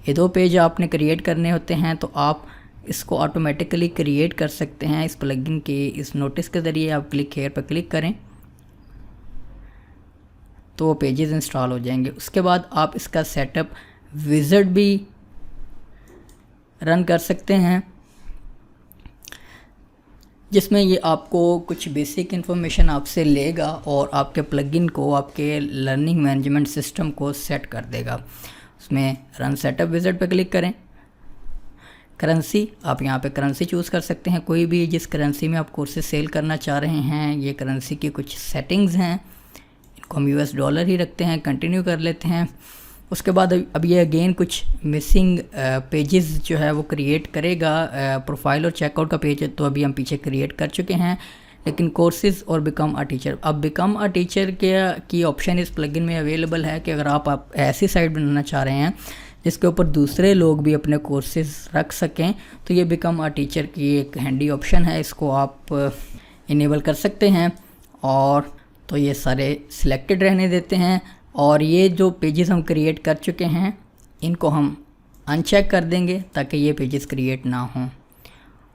ये दो पेज आपने क्रिएट करने होते हैं, तो आप इसको ऑटोमेटिकली क्रिएट कर सकते हैं इस प्लगइन के इस नोटिस के ज़रिए। आप क्लिक हेयर पर क्लिक करें तो वो पेजेस इंस्टॉल हो जाएंगे। उसके बाद आप इसका सेटअप विज़ार्ड भी रन कर सकते हैं, जिसमें ये आपको कुछ बेसिक इन्फॉर्मेशन आपसे लेगा और आपके प्लगइन को, आपके लर्निंग मैनेजमेंट सिस्टम को सेट कर देगा। उसमें रन सेटअप विज़ार्ड पे क्लिक करें। करेंसी, आप यहाँ पे करेंसी चूज़ कर सकते हैं, कोई भी जिस करेंसी में आप कोर्सेज सेल करना चाह रहे हैं। ये करेंसी की कुछ सेटिंग्स हैं, इनको हम US डॉलर ही रखते हैं। कंटिन्यू कर लेते हैं। उसके बाद अब ये अगेन कुछ मिसिंग पेजेस जो है वो क्रिएट करेगा। प्रोफाइल और चेकआउट का पेज तो अभी हम पीछे क्रिएट कर चुके हैं, लेकिन कोर्सेज और बिकम अ टीचर, अब बिकम अ टीचर की ऑप्शन इस प्लगइन में अवेलेबल है कि अगर आप ऐसी साइट बनाना चाह रहे हैं जिसके ऊपर दूसरे लोग भी अपने कोर्सेज रख सकें, तो ये बिकम अ टीचर की एक हैंडी ऑप्शन है, इसको आप इनेबल कर सकते हैं। और तो ये सारे सिलेक्टेड रहने देते हैं, और ये जो पेजेस हम क्रिएट कर चुके हैं इनको हम अनचेक कर देंगे ताकि ये पेजेस क्रिएट ना हों।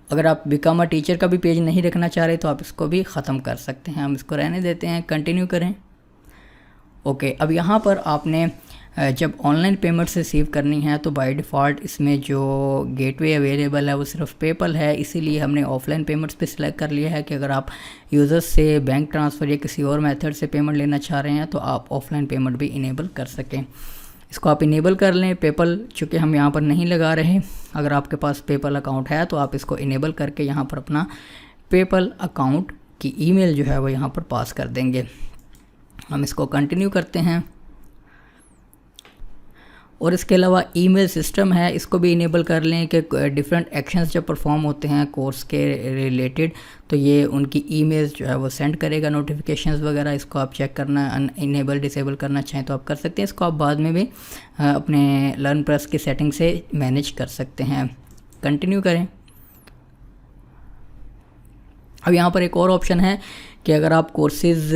अगर आप बिकम अ टीचर का भी पेज नहीं रखना चाह रहे तो आप इसको भी ख़त्म कर सकते हैं। हम इसको रहने देते हैं, कंटिन्यू करें। ओके, अब यहाँ पर आपने जब ऑनलाइन पेमेंट्स रिसीव करनी है तो बाय डिफ़ॉल्ट इसमें जो गेटवे अवेलेबल है वो सिर्फ पेपल है, इसीलिए हमने ऑफलाइन पेमेंट्स पे सिलेक्ट कर लिया है कि अगर आप यूज़र्स से बैंक ट्रांसफ़र या किसी और मेथड से पेमेंट लेना चाह रहे हैं तो आप ऑफलाइन पेमेंट भी इनेबल कर सकें। इसको आप इनेबल कर लें। पेपल चूँकि हम यहाँ पर नहीं लगा रहे, अगर आपके पास पेपल अकाउंट है तो आप इसको इनेबल करके यहाँ पर अपना पेपल अकाउंट की ईमेल जो है वो यहाँ पर पास कर देंगे। हम इसको कंटिन्यू करते हैं। और इसके अलावा ईमेल सिस्टम है, इसको भी इनेबल कर लें कि डिफरेंट एक्शंस जब परफॉर्म होते हैं कोर्स के रिलेटेड तो ये उनकी ईमेल्स जो है वो सेंड करेगा, नोटिफिकेशंस वगैरह। इसको आप चेक करना, इनेबल डिसेबल करना चाहें तो आप कर सकते हैं। इसको आप बाद में भी अपने लर्न प्रेस की सेटिंग से मैनेज कर सकते हैं। कंटिन्यू करें। अब यहाँ पर एक और ऑप्शन है कि अगर आप कोर्सेज़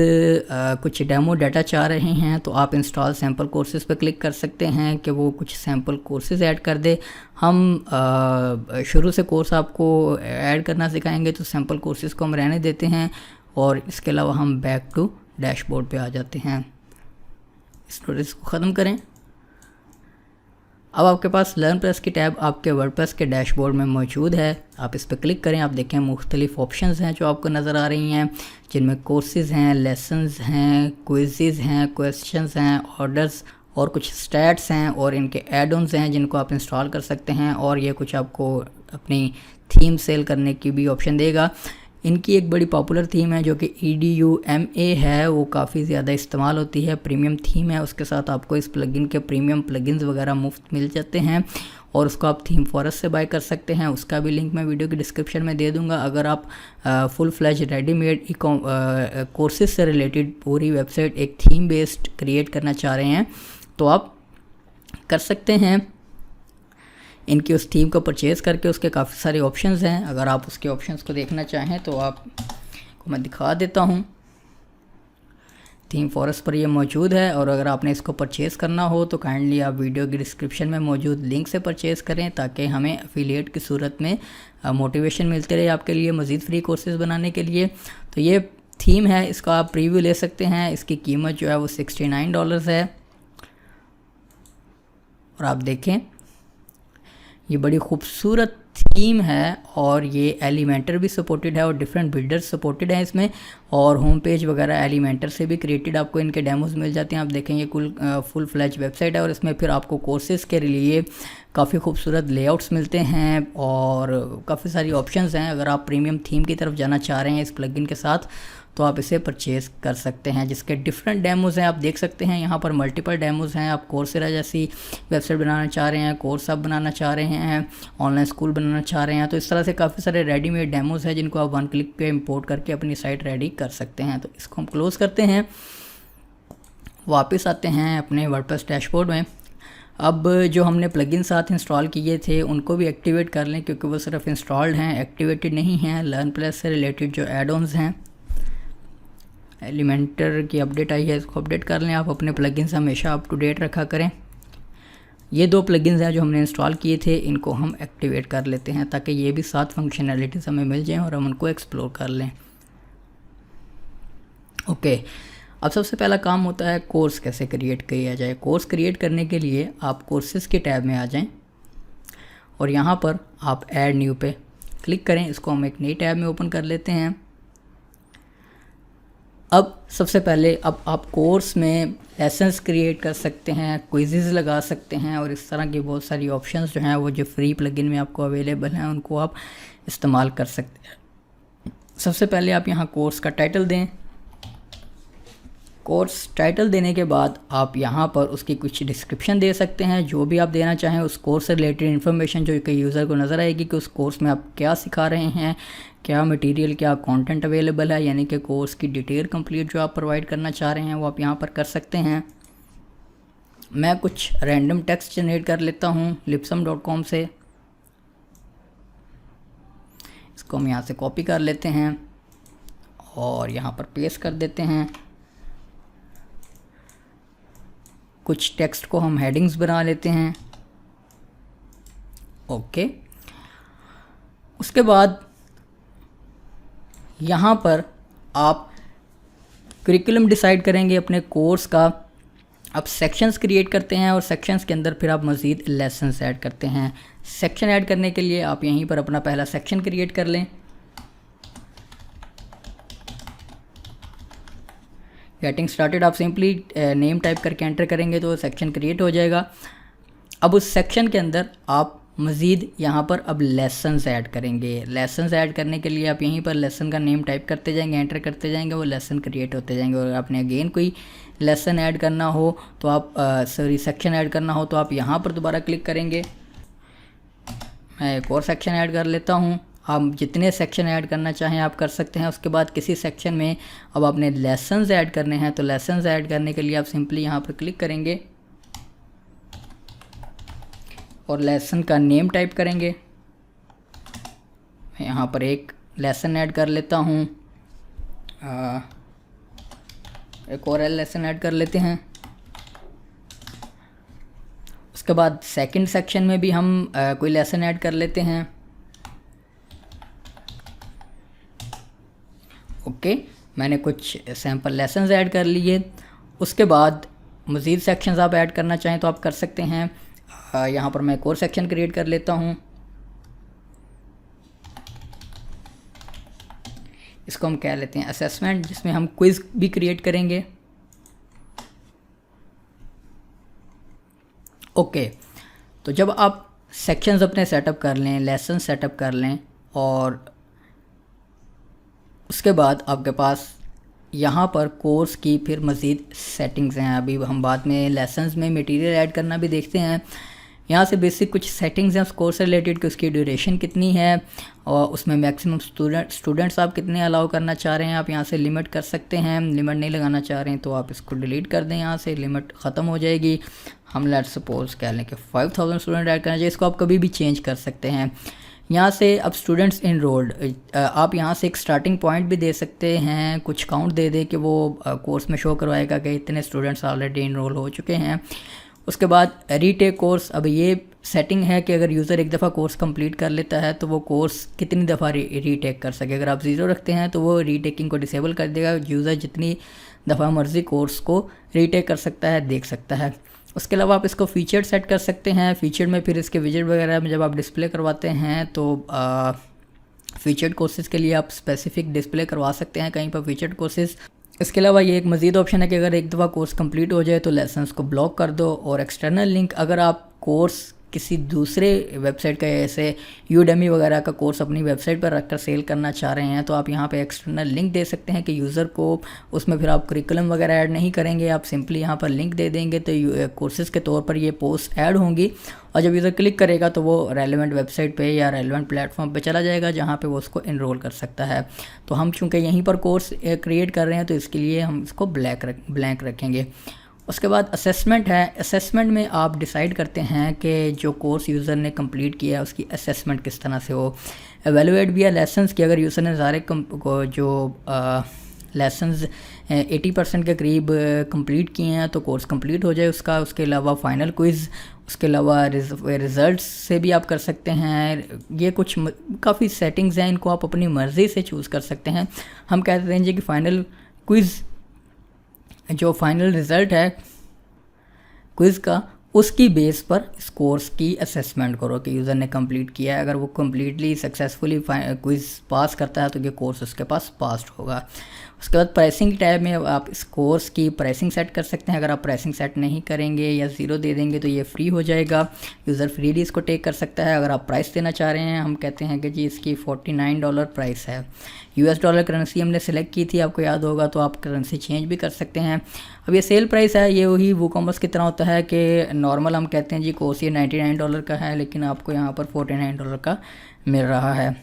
कुछ डेमो डाटा चाह रहे हैं तो आप इंस्टॉल सैम्पल कोर्सेज़ पर क्लिक कर सकते हैं कि वो कुछ सैम्पल कोर्सेज़ ऐड कर दे। हम शुरू से कोर्स आपको ऐड करना सिखाएंगे तो सैम्पल कोर्सेज़ को हम रहने देते हैं, और इसके अलावा हम बैक टू डैशबोर्ड पे आ जाते हैं। इस नोटिस को ख़त्म करें। अब आपके पास लर्न प्रेस की टैब आपके वर्डप्रेस के डैशबोर्ड में मौजूद है। आप इस पर क्लिक करें। आप देखें मुख्तलिफ ऑप्शंस हैं जो आपको नज़र आ रही हैं, जिनमें कोर्सेज़ हैं, लेसन्स हैं, क्विज़ेज़ हैं, क्वेश्चंस हैं, ऑर्डर्स और कुछ स्टैट्स हैं, और इनके एड-ऑन्स हैं जिनको आप इंस्टॉल कर सकते हैं। और ये कुछ आपको अपनी थीम सेल करने की भी ऑप्शन देगा। इनकी एक बड़ी पॉपुलर थीम है जो कि EDUMA है, वो काफ़ी ज़्यादा इस्तेमाल होती है, प्रीमियम थीम है। उसके साथ आपको इस प्लगइन के प्रीमियम प्लगइन्स वगैरह मुफ्त मिल जाते हैं, और उसको आप थीम फॉरेस्ट से बाय कर सकते हैं। उसका भी लिंक मैं वीडियो की डिस्क्रिप्शन में दे दूंगा। अगर आप फुल फ्लैज रेडीमेड कोर्सेज से रिलेटेड पूरी वेबसाइट एक थीम बेस्ड क्रिएट करना चाह रहे हैं तो आप कर सकते हैं। इनकी उस थीम को परचेज़ करके उसके काफ़ी सारे ऑप्शंस हैं। अगर आप उसके ऑप्शंस को देखना चाहें तो आपको मैं दिखा देता हूं। थीम फॉरेस्ट पर ये मौजूद है, और अगर आपने इसको परचेज़ करना हो तो काइंडली आप वीडियो की डिस्क्रिप्शन में मौजूद लिंक से परचेज़ करें, ताकि हमें एफिलिएट की सूरत में मोटिवेशन मिलती रहे आपके लिए मज़ीद फ्री कोर्सेज़ बनाने के लिए। तो ये थीम है, इसका आप प्रीव्यू ले सकते हैं। इसकी कीमत जो है वो $69 है, और आप देखें ये बड़ी खूबसूरत थीम है और ये एलिमेंटर भी सपोर्टेड है और डिफरेंट बिल्डर्स सपोर्टेड हैं इसमें, और होम पेज वगैरह एलिमेंटर से भी क्रिएटेड आपको इनके डेमोज मिल जाते हैं। आप देखेंगे फुल फ्लैज वेबसाइट है और इसमें फिर आपको कोर्सेज के लिए काफ़ी खूबसूरत लेआउट्स मिलते हैं और काफ़ी सारी ऑप्शंस हैं। अगर आप प्रीमियम थीम की तरफ जाना चाह रहे हैं इस प्लगइन के साथ तो आप इसे परचेज़ कर सकते हैं, जिसके डिफरेंट डेमोज़ हैं। आप देख सकते हैं यहाँ पर मल्टीपल डेमोज़ हैं। आप कोर्सेरा जैसी वेबसाइट बनाना चाह रहे हैं, कोर्स आप बनाना चाह रहे हैं, ऑनलाइन स्कूल बनाना चाह रहे हैं, तो इस तरह से काफ़ी सारे रेडीमेड डेमोज़ हैं जिनको आप वन क्लिक पे इंपोर्ट करके अपनी साइट रेडी कर सकते हैं। तो इसको हम क्लोज़ करते हैं, वापस आते हैं अपने वर्डप्रेस डैशबोर्ड में। अब जो हमने प्लगइन साथ इंस्टॉल किए थे उनको भी एक्टिवेट कर लें, क्योंकि वो सिर्फ इंस्टॉल्ड हैं, एक्टिवेटेड नहीं हैं। लर्न प्लस से रिलेटेड जो एड ऑन्स हैं, एलिमेंटर की अपडेट आई है, इसको अपडेट कर लें। आप अपने प्लगइन्स हमेशा अप टू डेट रखा करें। ये 2 प्लगइन्स हैं जो हमने इंस्टॉल किए थे, इनको हम एक्टिवेट कर लेते हैं ताकि ये भी 7 फंक्शनैलिटीज़ हमें मिल जाएं और हम उनको एक्सप्लोर कर लें। ओके, अब सबसे पहला काम होता है कोर्स कैसे क्रिएट किया जाए। कोर्स क्रिएट करने के लिए आप कोर्सेज़ के टैब में आ जाएं और यहाँ पर आप ऐड न्यू पे क्लिक करें। इसको हम एक नई टैब में ओपन कर लेते हैं। अब सबसे पहले अब आप कोर्स में लेसन्स क्रिएट कर सकते हैं, क्विज़ेस लगा सकते हैं और इस तरह की बहुत सारी ऑप्शंस जो हैं वो जो फ्री प्लगइन में आपको अवेलेबल हैं उनको आप इस्तेमाल कर सकते हैं। सबसे पहले आप यहाँ कोर्स का टाइटल दें। कोर्स टाइटल देने के बाद आप यहाँ पर उसकी कुछ डिस्क्रिप्शन दे सकते हैं, जो भी आप देना चाहें उस कोर्स से रिलेटेड इन्फॉर्मेशन जो कि यूज़र को नज़र आएगी कि उस कोर्स में आप क्या सिखा रहे हैं, क्या मटेरियल, क्या कंटेंट अवेलेबल है, यानी कि कोर्स की डिटेल कंप्लीट जो आप प्रोवाइड करना चाह रहे हैं वो आप यहाँ पर कर सकते हैं। मैं कुछ रैंडम टेक्स्ट जनरेट कर लेता हूँ lipsum.com से। इसको हम यहाँ से कॉपी कर लेते हैं और यहाँ पर पेस्ट कर देते हैं। कुछ टेक्स्ट को हम हेडिंग्स बना लेते हैं। ओके, उसके बाद यहाँ पर आप करिकुलम डिसाइड करेंगे अपने कोर्स का। आप सेक्शंस क्रिएट करते हैं और सेक्शंस के अंदर फिर आप मज़ीद लेसन्स ऐड करते हैं। सेक्शन ऐड करने के लिए आप यहीं पर अपना पहला सेक्शन क्रिएट कर लें। गेटिंग स्टार्टेड आप सिंपली नेम टाइप करके एंटर करेंगे तो सेक्शन क्रिएट हो जाएगा। अब उस सेक्शन के अंदर आप मज़ीद यहाँ पर अब लेसन्स ऐड करेंगे। लेसन्स ऐड करने के लिए आप यहीं पर लेसन का नेम टाइप करते जाएंगे, एंटर करते जाएंगे, वो लेसन क्रिएट होते जाएंगे। और आपने अगेन कोई लेसन ऐड करना हो तो आप सेक्शन ऐड करना हो तो आप यहाँ पर दोबारा क्लिक करेंगे। मैं एक और सेक्शन ऐड कर लेता हूँ। आप जितने सेक्शन ऐड करना चाहें आप कर सकते हैं। उसके बाद किसी सेक्शन में अब आपने लेसन्स ऐड करने हैं तो लेसन्स ऐड करने के लिए आप सिंपली यहाँ पर क्लिक करेंगे और लेसन का नेम टाइप करेंगे। मैं यहाँ पर एक लेसन ऐड कर लेता हूँ, एक और लेसन ऐड कर लेते हैं। उसके बाद सेकंड सेक्शन में भी हम कोई लेसन ऐड कर लेते हैं। ओके, मैंने कुछ सैम्पल लेसन्स ऐड कर लिए। उसके बाद मज़ीद सेक्शंस आप ऐड करना चाहें तो आप कर सकते हैं। यहाँ पर मैं एक और सेक्शन क्रिएट कर लेता हूँ। इसको हम कह लेते हैं असेसमेंट, जिसमें हम क्विज़ भी क्रिएट करेंगे। ओके, तो जब आप सेक्शंस अपने सेटअप कर लें, लेसन सेटअप कर लें और उसके बाद आपके पास यहाँ पर कोर्स की फिर मज़ीद सेटिंग्स हैं। अभी हम बाद में लेसन्स में मटेरियल ऐड करना भी देखते हैं। यहाँ से बेसिक कुछ सेटिंग्स हैं उस कोर्स से रिलेटेड कि उसकी ड्यूरेशन कितनी है और उसमें मैक्सिमम स्टूडेंट्स आप कितने अलाउ करना चाह रहे हैं। आप यहाँ से लिमिट कर सकते हैं। लिमिट नहीं लगाना चाह रहे हैं तो आप इसको डिलीट कर दें, यहाँ से लिमिट ख़त्म हो जाएगी। हम लेट्स सपोज कह लें कि 5000 स्टूडेंट ऐड करना चाहिए। इसको आप कभी भी चेंज कर सकते हैं। यहाँ से अब स्टूडेंट्स इनरोल्ड, आप यहाँ से एक स्टार्टिंग पॉइंट भी दे सकते हैं, कुछ काउंट दे दे कि वो कोर्स में शो करवाएगा कि इतने स्टूडेंट्स ऑलरेडी इनरोल हो चुके हैं। उसके बाद रीटेक कोर्स, अब ये सेटिंग है कि अगर यूज़र एक दफ़ा कोर्स कंप्लीट कर लेता है तो वो कोर्स कितनी दफ़ा रीटेक कर सके। अगर आप 0 रखते हैं तो वो रीटेकिंग को डिसेबल कर देगा। यूज़र जितनी दफ़ा मर्ज़ी कोर्स को रीटेक कर सकता है, देख सकता है। उसके अलावा आप इसको फीचर सेट कर सकते हैं। फीचर में फिर इसके विजेट वगैरह में जब आप डिस्प्ले करवाते हैं तो फीचर्ड कोर्सेज़ के लिए आप स्पेसिफिक डिस्प्ले करवा सकते हैं कहीं पर फीचर्ड कोर्सेज़। इसके अलावा ये एक मज़ीद ऑप्शन है कि अगर एक दफ़ा कोर्स कंप्लीट हो जाए तो लेसन्स को ब्लॉक कर दो, और एक्सटर्नल लिंक अगर आप कोर्स किसी दूसरे वेबसाइट का जैसे यूडेमी वगैरह का कोर्स अपनी वेबसाइट पर रखकर सेल करना चाह रहे हैं तो आप यहाँ पे एक्सटर्नल लिंक दे सकते हैं कि यूज़र को, उसमें फिर आप करिकुलम वगैरह ऐड नहीं करेंगे, आप सिंपली यहाँ पर लिंक दे देंगे तो कोर्सेज़ के तौर पर ये पोस्ट ऐड होंगी, और जब यूज़र क्लिक करेगा तो वो रेलेवेंट वेबसाइट पे या रेलेवेंट प्लेटफॉर्म पे चला जाएगा जहाँ पे वो उसको इनरोल कर सकता है। तो हम चूँकि यहीं पर कोर्स क्रिएट कर रहे हैं तो इसके लिए हम इसको ब्लैंक रखेंगे। उसके बाद असेसमेंट है। असेसमेंट में आप डिसाइड करते हैं कि जो कोर्स यूज़र ने कंप्लीट किया है उसकी असेसमेंट किस तरह से हो। एवेलुएट भी है लेसन्स की, अगर यूज़र ने सारे जो लेसन्स 80% के करीब कंप्लीट किए हैं तो कोर्स कंप्लीट हो जाए उसका। उसके अलावा फ़ाइनल क्विज़, उसके अलावा रिज़ल्ट्स से भी आप कर सकते हैं। ये कुछ काफ़ी सेटिंग्स हैं, इनको आप अपनी मर्ज़ी से चूज़ कर सकते हैं। हम कहते हैं जी कि फ़ाइनल क्विज़, जो फाइनल रिज़ल्ट है क्विज़ का, उसकी बेस पर इस कोर्स की असेसमेंट करो कि यूज़र ने कंप्लीट किया है। अगर वो कम्प्लीटली सक्सेसफुली क्विज़ पास करता है तो ये कोर्स उसके पास पास्ड होगा। उसके बाद प्राइसिंग टैब में आप इस कोर्स की प्राइसिंग सेट कर सकते हैं। अगर आप प्राइसिंग सेट नहीं करेंगे या ज़ीरो दे देंगे तो ये फ्री हो जाएगा, यूज़र फ्रीली इसको टेक कर सकता है। अगर आप प्राइस देना चाह रहे हैं, हम कहते हैं कि जी इसकी $49 प्राइस है। US डॉलर करेंसी हमने सेलेक्ट की थी, आपको याद होगा, तो आप करेंसी चेंज भी कर सकते हैं। अब ये सेल प्राइस है, ये वही वूकॉमर्स की तरह होता है कि नॉर्मल हम कहते हैं जी कोर्स ये $99 का है, लेकिन आपको यहाँ पर $49 का मिल रहा है।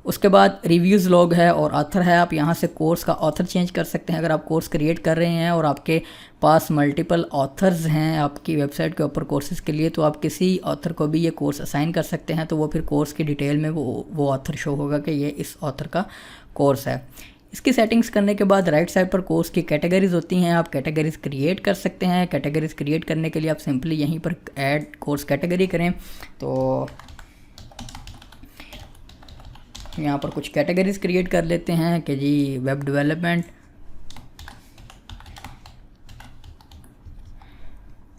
उसके बाद रिव्यूज़ लॉग है और ऑथर है। आप यहाँ से कोर्स का ऑथर चेंज कर सकते हैं। अगर आप कोर्स क्रिएट कर रहे हैं और आपके पास मल्टीपल ऑथर्स हैं आपकी वेबसाइट के ऊपर कोर्सेज़ के लिए, तो आप किसी ऑथर को भी ये कोर्स असाइन कर सकते हैं, तो वो फिर कोर्स की डिटेल में वो ऑथर शो होगा कि ये इस ऑथर का कोर्स है। इसकी सेटिंग्स करने के बाद राइट साइड पर कोर्स की कैटेगरीज़ होती हैं, आप कैटेगरीज़ क्रिएट कर सकते हैं। कैटेगरीज़ क्रिएट करने के लिए आप सिंपली यहीं पर ऐड कोर्स कैटेगरी करें तो यहाँ पर कुछ कैटेगरीज क्रिएट कर लेते हैं कि जी वेब डेवलपमेंट,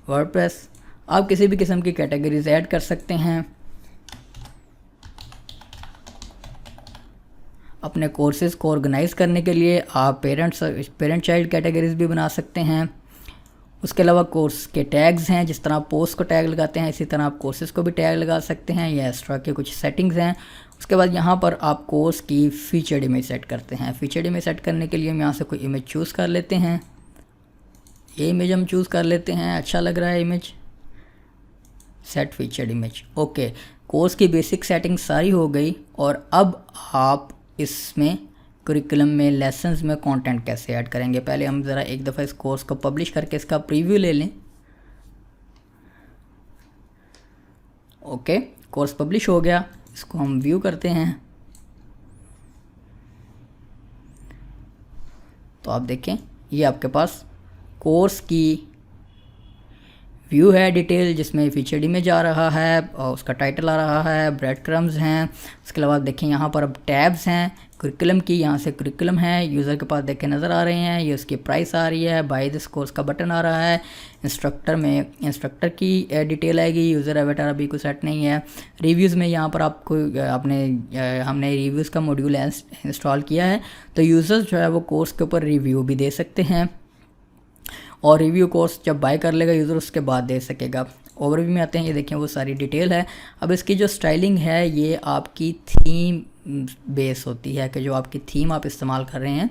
वर्डप्रेस, आप किसी भी किस्म की कैटेगरीज ऐड कर सकते हैं। अपने कोर्सेज़ को ऑर्गेनाइज़ करने के लिए आप पेरेंट चाइल्ड कैटेगरीज भी बना सकते हैं। उसके अलावा कोर्स के टैग्स हैं, जिस तरह आप पोस्ट को टैग लगाते हैं इसी तरह आप कोर्सेज़ को भी टैग लगा सकते हैं। ये एक्स्ट्रा के कुछ सेटिंग्स हैं। उसके बाद यहाँ पर आप कोर्स की फीचर्ड इमेज सेट करते हैं। फीचर्ड इमेज सेट करने के लिए हम यहाँ से कोई इमेज चूज़ कर लेते हैं। ये इमेज हम चूज़ कर लेते हैं, अच्छा लग रहा है image, set featured image. Okay, course की बेसिक सेटिंग सारी हो गई, और अब आप इसमें करिकुलम में लेसन्स में कंटेंट कैसे ऐड करेंगे। पहले हम ज़रा एक दफ़ा इस कोर्स को पब्लिश करके इसका प्रीव्यू ले लें। ओके, कोर्स पब्लिश हो गया, इसको हम व्यू करते हैं तो आप देखें ये आपके पास कोर्स की व्यू है डिटेल, जिसमें फीचर्ड इमेज आ रहा है और उसका टाइटल आ रहा है, ब्रेड क्रम्स हैं। उसके अलावा देखें यहाँ पर अब टैब्स हैं करिकुलम की, यहाँ से करिकुलम है यूज़र के पास देखे नज़र आ रहे हैं। ये उसकी प्राइस आ रही है, बाय दिस कोर्स का बटन आ रहा है। इंस्ट्रक्टर में इंस्ट्रक्टर की डिटेल आएगी, यूज़र एवेटर अभी कोई सेट नहीं है। रिव्यूज़ में यहाँ पर आपको हमने रिव्यूज़ का मॉड्यूल इंस्टॉल किया है, तो यूज़र्स जो है वो कोर्स के ऊपर रिव्यू भी दे सकते हैं, और रिव्यू कोर्स जब बाय कर लेगा यूज़र उसके बाद दे सकेगा। ओवरव्यू में आते हैं, ये देखें वो सारी डिटेल है। अब इसकी जो स्टाइलिंग है ये आपकी थीम बेस होती है कि जो आपकी थीम आप इस्तेमाल कर रहे हैं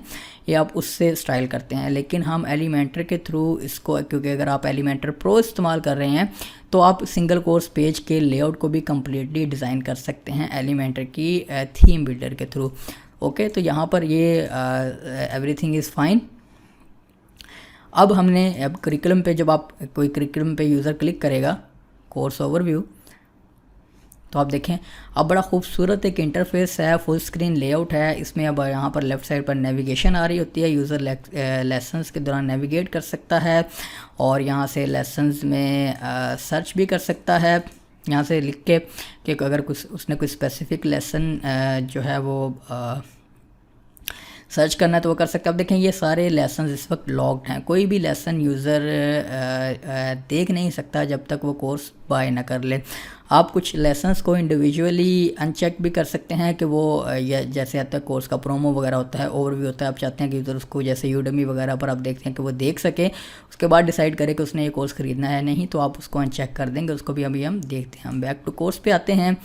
ये आप उससे स्टाइल करते हैं, लेकिन हम एलिमेंटर के थ्रू इसको, क्योंकि अगर आप एलिमेंटर प्रो इस्तेमाल कर रहे हैं तो आप सिंगल कोर्स पेज के लेआउट को भी कम्प्लीटली डिज़ाइन कर सकते हैं एलिमेंटर की थीम बिल्डर के थ्रू। ओके, तो यहाँ पर ये एवरीथिंग इज़ फाइन। अब करिकुलम पे, जब आप कोई करिकुलम पे यूज़र क्लिक करेगा कोर्स ओवरव्यू, तो आप देखें अब बड़ा खूबसूरत एक इंटरफेस है, फुल स्क्रीन लेआउट है। इसमें अब यहाँ पर लेफ़्ट साइड पर नेविगेशन आ रही होती है, यूज़र लेसन्स के दौरान नेविगेट कर सकता है, और यहाँ से लेसन्स में सर्च भी कर सकता है, यहाँ से लिख के कि अगर उसने कोई स्पेसिफ़िक लेसन जो है वो सर्च करना है तो वो कर सकते हैं। अब देखें ये सारे लेसन इस वक्त लॉक्ड हैं, कोई भी लेसन यूज़र देख नहीं सकता जब तक वो कोर्स बाय ना कर ले। आप कुछ लेसन्स को इंडिविजुअली अनचेक भी कर सकते हैं कि वो जैसे आता है कोर्स का प्रोमो वगैरह होता है, ओवरव्यू होता है, आप चाहते हैं कि यूज़र उसको जैसे यूडेमी वगैरह पर आप देखते हैं कि वो देख सके, उसके बाद डिसाइड करे कि उसने ये कोर्स ख़रीदना है नहीं, तो आप उसको अनचेक कर देंगे। उसको भी अभी हम देखते हैं। हम बैक टू कोर्स पे आते हैं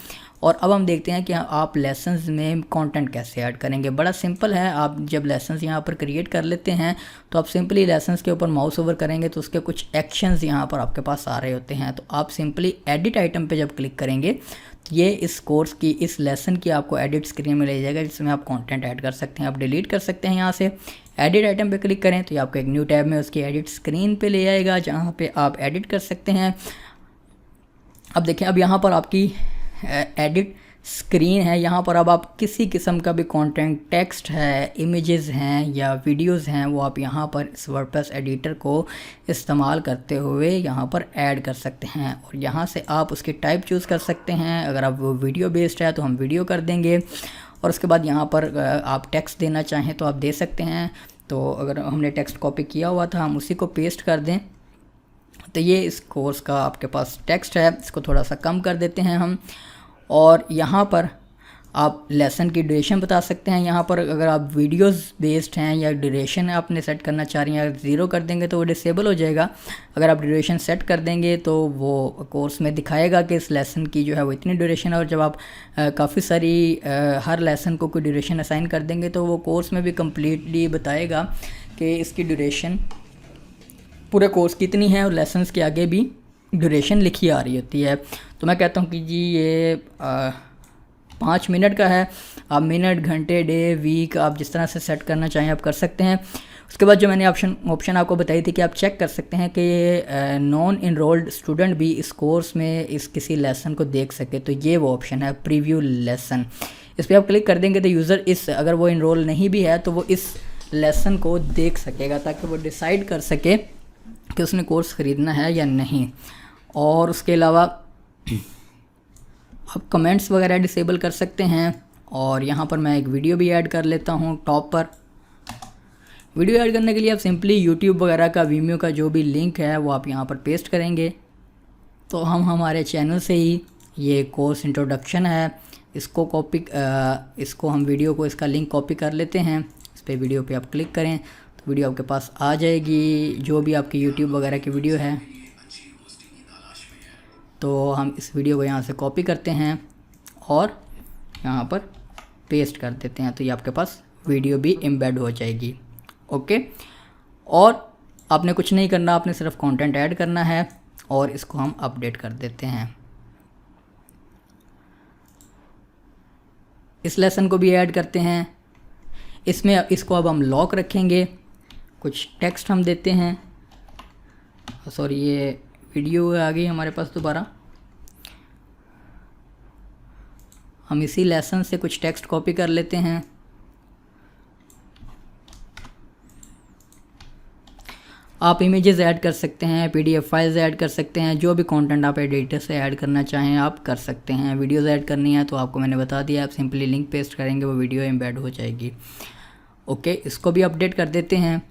और अब हम देखते हैं कि आप लेसन्स में कंटेंट कैसे ऐड करेंगे। बड़ा सिंपल है। आप जब लेसन्स यहाँ पर क्रिएट कर लेते हैं तो आप सिंपली लेसन्स के ऊपर माउस ओवर करेंगे तो उसके कुछ एक्शंस यहाँ पर आपके पास आ रहे होते हैं। तो आप सिंपली एडिट आइटम पे जब क्लिक करेंगे तो ये इस कोर्स की, इस लेसन की आपको एडिट स्क्रीन में ले जाएगा जिसमें आप कंटेंट ऐड कर सकते हैं। आप डिलीट कर सकते हैं यहाँ से। एडिट आइटम पे क्लिक करें तो ये आपको एक न्यू टैब में उसकी एडिट स्क्रीन पे ले आएगा जहाँ पे आप एडिट कर सकते हैं। अब देखें, अब यहाँ पर आपकी एडिट स्क्रीन है। यहाँ पर अब आप किसी किस्म का भी कंटेंट, टेक्स्ट है, इमेजेस हैं या वीडियोस हैं, वो आप यहाँ पर इस वर्डप्रेस एडिटर को इस्तेमाल करते हुए यहाँ पर ऐड कर सकते हैं। और यहाँ से आप उसकी टाइप चूज़ कर सकते हैं। अगर आप वो वीडियो बेस्ड है तो हम वीडियो कर देंगे, और उसके बाद यहाँ पर आप टेक्स्ट देना चाहें तो आप दे सकते हैं। तो अगर हमने टेक्स्ट कॉपी किया हुआ था हम उसी को पेस्ट कर दें। तो ये इस कोर्स का आपके पास टेक्स्ट है, इसको थोड़ा सा कम कर देते हैं हम। और यहाँ पर आप लेसन की ड्यूरेशन बता सकते हैं। यहाँ पर अगर आप वीडियोस बेस्ड हैं या ड्यूरेशन आपने सेट करना चाह रही हैं, अगर 0 कर देंगे तो वो डिसेबल हो जाएगा। अगर आप ड्यूरेशन सेट कर देंगे तो वो कोर्स में दिखाएगा कि इस लेसन की जो है वो इतनी ड्यूरेशन है। और जब आप काफ़ी सारी हर लेसन को कोई ड्यूरेशन असाइन कर देंगे तो वो कोर्स में भी कम्प्लीटली बताएगा कि इसकी ड्यूरेशन पूरे कोर्स की इतनी है, और लेसन्स के आगे भी ड्यूरेशन लिखी आ रही होती है। तो मैं कहता हूँ कि जी ये 5 मिनट का है। आप मिनट, घंटे, डे, वीक आप जिस तरह से सेट करना चाहें आप कर सकते हैं। उसके बाद जो मैंने ऑप्शन आपको बताई थी कि आप चेक कर सकते हैं कि नॉन इनरोल्ड स्टूडेंट भी इस कोर्स में इस किसी लेसन को देख सके, तो ये वो ऑप्शन है प्रीव्यू लेसन। इस पर आप क्लिक कर देंगे तो यूज़र इस, अगर वो इनरोल नहीं भी है तो वो इस लेसन को देख सकेगा ताकि वो डिसाइड कर सके कि उसने कोर्स ख़रीदना है या नहीं। और उसके अलावा आप कमेंट्स वगैरह डिसेबल कर सकते हैं। और यहाँ पर मैं एक वीडियो भी ऐड कर लेता हूँ टॉप पर। वीडियो ऐड करने के लिए आप सिंपली यूट्यूब वगैरह का, वीमियो का जो भी लिंक है वो आप यहाँ पर पेस्ट करेंगे। तो हम हमारे चैनल से ही ये कोर्स इंट्रोडक्शन है, इसको हम वीडियो को, इसका लिंक कॉपी कर लेते हैं। इस पर वीडियो पे आप क्लिक करें तो वीडियो आपके पास आ जाएगी, जो भी आपकी यूट्यूब वगैरह की वीडियो है। तो हम इस वीडियो को यहाँ से कॉपी करते हैं और यहाँ पर पेस्ट कर देते हैं, तो ये आपके पास वीडियो भी एम्बेड हो जाएगी। ओके, और आपने कुछ नहीं करना, आपने सिर्फ कंटेंट ऐड करना है और इसको हम अपडेट कर देते हैं। इस लेसन को भी ऐड करते हैं। इसमें इसको अब हम लॉक रखेंगे। कुछ टेक्स्ट हम देते हैं। सॉरी, ये वीडियो आ गई हमारे पास दोबारा। हम इसी लेसन से कुछ टेक्स्ट कॉपी कर लेते हैं। आप इमेजेस ऐड कर सकते हैं, पीडीएफ फाइल्स ऐड कर सकते हैं, जो भी कंटेंट आप एडिटर से ऐड करना चाहें आप कर सकते हैं। वीडियोस ऐड करनी है तो आपको मैंने बता दिया, आप सिंपली लिंक पेस्ट करेंगे, वो वीडियो एम्बेड हो जाएगी। ओके, इसको भी अपडेट कर देते हैं।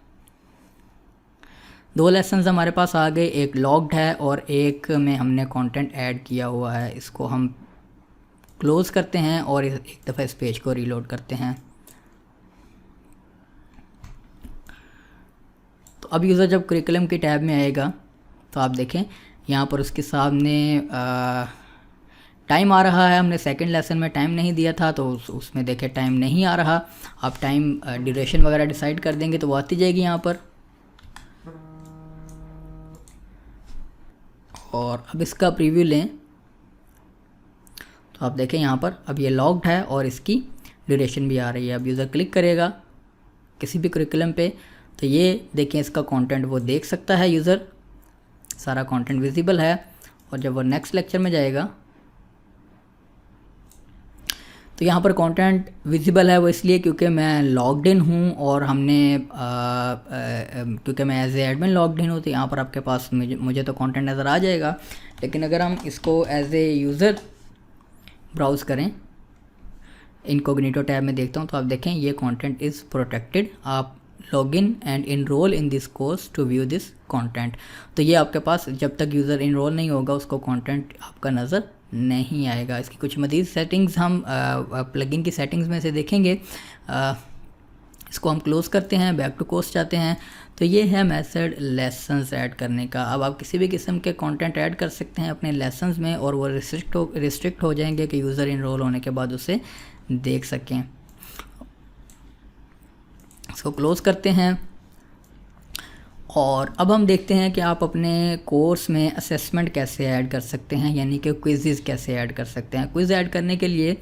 2 लेसन्स हमारे पास आ गए, एक लॉग्ड है और एक में हमने कंटेंट ऐड किया हुआ है। इसको हम क्लोज़ करते हैं और एक दफ़ा इस पेज को रीलोड करते हैं। तो अब यूज़र जब करिकुलम की टैब में आएगा तो आप देखें यहाँ पर उसके सामने टाइम आ रहा है। हमने सेकंड लेसन में टाइम नहीं दिया था तो उसमें देखें टाइम नहीं आ रहा। आप टाइम ड्यूरेशन वगैरह डिसाइड कर देंगे तो वो आती जाएगी यहाँ पर। और अब इसका प्रीव्यू लें तो आप देखें यहाँ पर अब ये लॉग्ड है और इसकी ड्यूरेशन भी आ रही है। अब यूज़र क्लिक करेगा किसी भी करिकुलम पे तो ये देखें इसका कंटेंट वो देख सकता है यूज़र, सारा कंटेंट विजिबल है। और जब वो नेक्स्ट लेक्चर में जाएगा तो यहाँ पर कंटेंट विजिबल है, वो इसलिए क्योंकि मैं लॉग्ड इन हूँ और हमने क्योंकि मैं as a admin logged in हूँ तो यहाँ पर आपके पास मुझे तो कंटेंट नज़र आ जाएगा। लेकिन अगर हम इसको एज ए यूज़र ब्राउज़ करें इनकॉग्निटो टैब में देखता हूँ तो आप देखें ये कंटेंट इज़ प्रोटेक्टेड, आप login and enroll in this course to view this content. तो ये आपके पास जब तक यूज़र इनरोल नहीं होगा उसको कंटेंट आपका नज़र नहीं आएगा। इसकी कुछ मज़ीद सेटिंग्स हम प्लगइन की सेटिंग्स में से देखेंगे। इसको हम क्लोज़ करते हैं, बैक टू कोर्स जाते हैं। तो ये है मेथड लेसन्स ऐड करने का। अब आप किसी भी किस्म के कंटेंट ऐड कर सकते हैं अपने लेसन्स में और वो रिस्ट्रिक्ट हो जाएंगे कि यूज़र इनरोल होने के बाद उसे देख सकें। इसको क्लोज़ करते हैं और अब हम देखते हैं कि आप अपने कोर्स में असेसमेंट कैसे ऐड कर सकते हैं, यानी कि क्विज़ कैसे ऐड कर सकते हैं। क्विज़ ऐड करने के लिए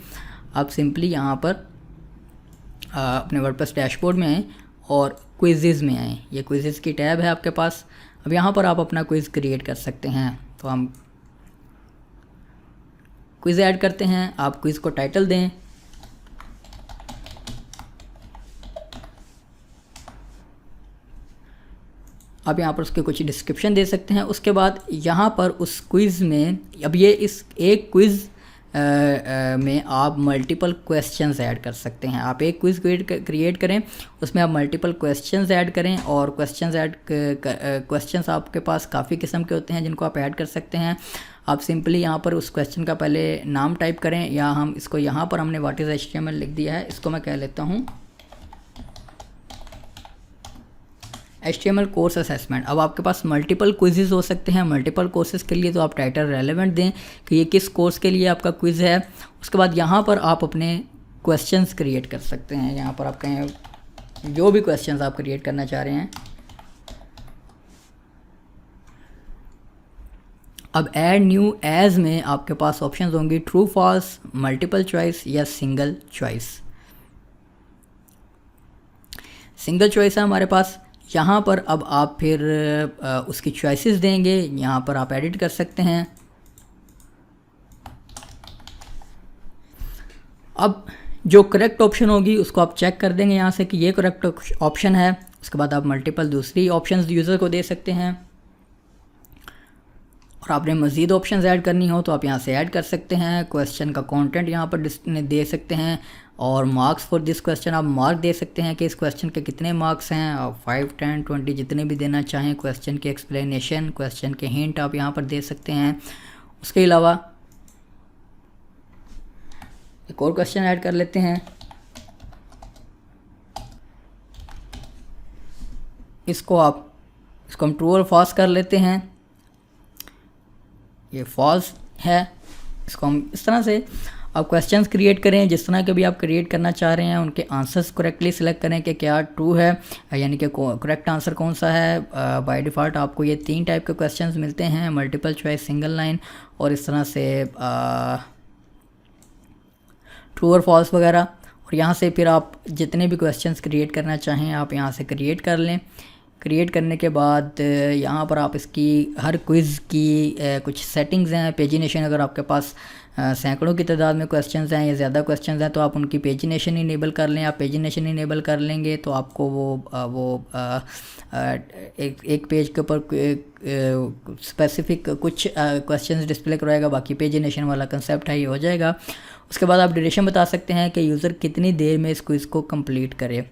आप सिंपली यहाँ पर अपने वर्डप्रेस डैशबोर्ड में आएँ और क्विज़ में आएँ। ये क्विज़ की टैब है आपके पास। अब यहाँ पर आप अपना क्विज़ क्रिएट कर सकते हैं। तो हम क्विज़ ऐड करते हैं। आप क्विज़ को टाइटल दें, आप यहाँ पर उसके कुछ डिस्क्रिप्शन दे सकते हैं। उसके बाद यहाँ पर उस क्विज़ में, अब ये इस एक क्विज़ में आप मल्टीपल क्वेश्चंस ऐड कर सकते हैं। आप एक क्विज़ क्रिएट करें, उसमें आप मल्टीपल क्वेश्चंस ऐड करें और क्वेश्चंस आपके पास काफ़ी किस्म के होते हैं जिनको आप ऐड कर सकते हैं। आप सिंपली यहाँ पर उस क्वेश्चन का पहले नाम टाइप करें, या हम इसको यहाँ पर हमने व्हाट इज़ HTML लिख दिया है, इसको मैं कह लेता हूँ HTML कोर्स असेसमेंट। अब आपके पास मल्टीपल क्विज़ेस हो सकते हैं। मल्टीपल कोर्सेज़ के लिए तो आप टाइटल रेलेवेंट दें कि ये किस कोर्स के लिए आपका क्विज़ है। उसके बाद यहाँ पर आप अपने क्वेश्चंस क्रिएट कर सकते हैं। यहाँ पर आप कहें जो भी क्वेश्चंस आप क्रिएट करना चाह रहे हैं। अब ऐड न्यू एज में आपके पास ऑप्शंस होंगी ट्रू फॉल्स, मल्टीपल चॉइस या सिंगल चॉइस। सिंगल चॉइस है हमारे पास। यहाँ पर अब आप फिर उसकी चॉइसेस देंगे, यहाँ पर आप एडिट कर सकते हैं। अब जो करेक्ट ऑप्शन होगी उसको आप चेक कर देंगे यहाँ से कि ये करेक्ट ऑप्शन है। उसके बाद आप मल्टीपल दूसरी ऑप्शंस यूज़र को दे सकते हैं और आपने मज़ीद ऑप्शंस ऐड करनी हो तो आप यहाँ से ऐड कर सकते हैं। क्वेश्चन का कंटेंट यहाँ पर दे सकते हैं और मार्क्स फॉर दिस क्वेश्चन आप मार्क दे सकते हैं कि इस क्वेश्चन के कितने मार्क्स हैं, और 5, 10, 20 जितने भी देना चाहें। क्वेश्चन के एक्सप्लेनेशन, क्वेश्चन के हिंट आप यहाँ पर दे सकते हैं। उसके अलावा एक और क्वेश्चन ऐड कर लेते हैं। इसको हम ट्रू और फॉल्स कर लेते हैं। ये फॉल्स है। इसको हम इस तरह से आप क्वेश्चंस क्रिएट करें जिस तरह के भी आप क्रिएट करना चाह रहे हैं, उनके आंसर्स करेक्टली सिलेक्ट करें कि क्या ट्रू है, यानी कि करेक्ट आंसर कौन सा है। बाय डिफ़ॉल्ट आपको ये 3 टाइप के क्वेश्चंस मिलते हैं, मल्टीपल चॉइस, सिंगल लाइन और इस तरह से ट्रू और फॉल्स वगैरह। और यहाँ से फिर आप जितने भी क्वेश्चंस क्रिएट करना चाहें आप यहाँ से क्रिएट कर लें। क्रिएट करने के बाद यहाँ पर आप इसकी हर क्विज़ की कुछ सेटिंग्स हैं। पेजिनेशन, अगर आपके पास सैकड़ों की तादाद में क्वेश्चंस हैं या ज़्यादा क्वेश्चंस हैं तो आप उनकी पेजिनेशन इनेबल कर लें। आप पेजिनेशन इनेबल कर लेंगे तो आपको एक पेज के ऊपर स्पेसिफिक कुछ क्वेश्चंस डिस्प्ले करवाएगा, बाकी पेजिनेशन वाला कंसेप्ट है ये हो जाएगा। उसके बाद आप ड्यूरेशन बता सकते हैं कि यूज़र कितनी देर में इस क्विज़ को कंप्लीट करे।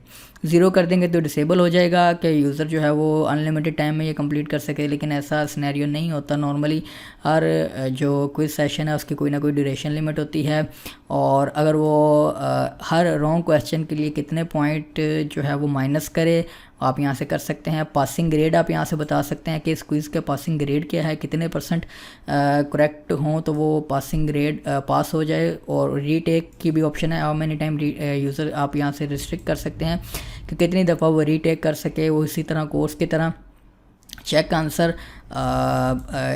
0 कर देंगे तो डिसेबल हो जाएगा कि यूज़र जो है वो अनलिमिटेड टाइम में ये कंप्लीट कर सके, लेकिन ऐसा सिनेरियो नहीं होता। नॉर्मली हर जो क्विज़ सेशन है उसकी कोई ना कोई ड्यूरेशन लिमिट होती है और अगर वो हर रॉन्ग क्वेश्चन के लिए कितने पॉइंट जो है वो माइनस करे आप यहाँ से कर सकते हैं। पासिंग ग्रेड आप यहाँ से बता सकते हैं कि इस क्विज़ का पासिंग ग्रेड क्या है, कितने % करेक्ट हों तो वो पासिंग ग्रेड पास हो जाए। और रीटेक की भी ऑप्शन है, हाउ मेनी टाइम यूज़र आप यहाँ से रिस्ट्रिक्ट कर सकते हैं कि कितनी दफ़ा वो रीटेक कर सके। वो इसी तरह कोर्स की तरह चेक आंसर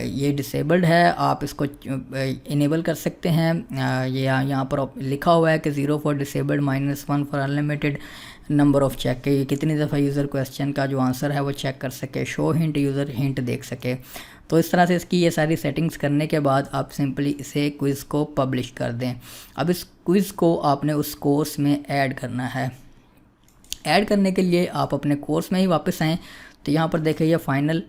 ये डिसेबल्ड है, आप इसको इनेबल कर सकते हैं। ये यहाँ पर लिखा हुआ है कि 0 for disabled, -1 for unlimited number of check, कि कितनी दफ़ा यूज़र क्वेश्चन का जो आंसर है वो चेक कर सके। शो हिंट, यूज़र हिंट देख सके। तो इस तरह से इसकी ये सारी सेटिंग्स करने के बाद आप सिंपली इसे क्विज़ को पब्लिश कर दें। अब इस क्विज़ को आपने उस कोर्स में ऐड करना है। ऐड करने के लिए आप अपने कोर्स में ही वापस आएँ तो यहाँ पर देखें ये फाइनल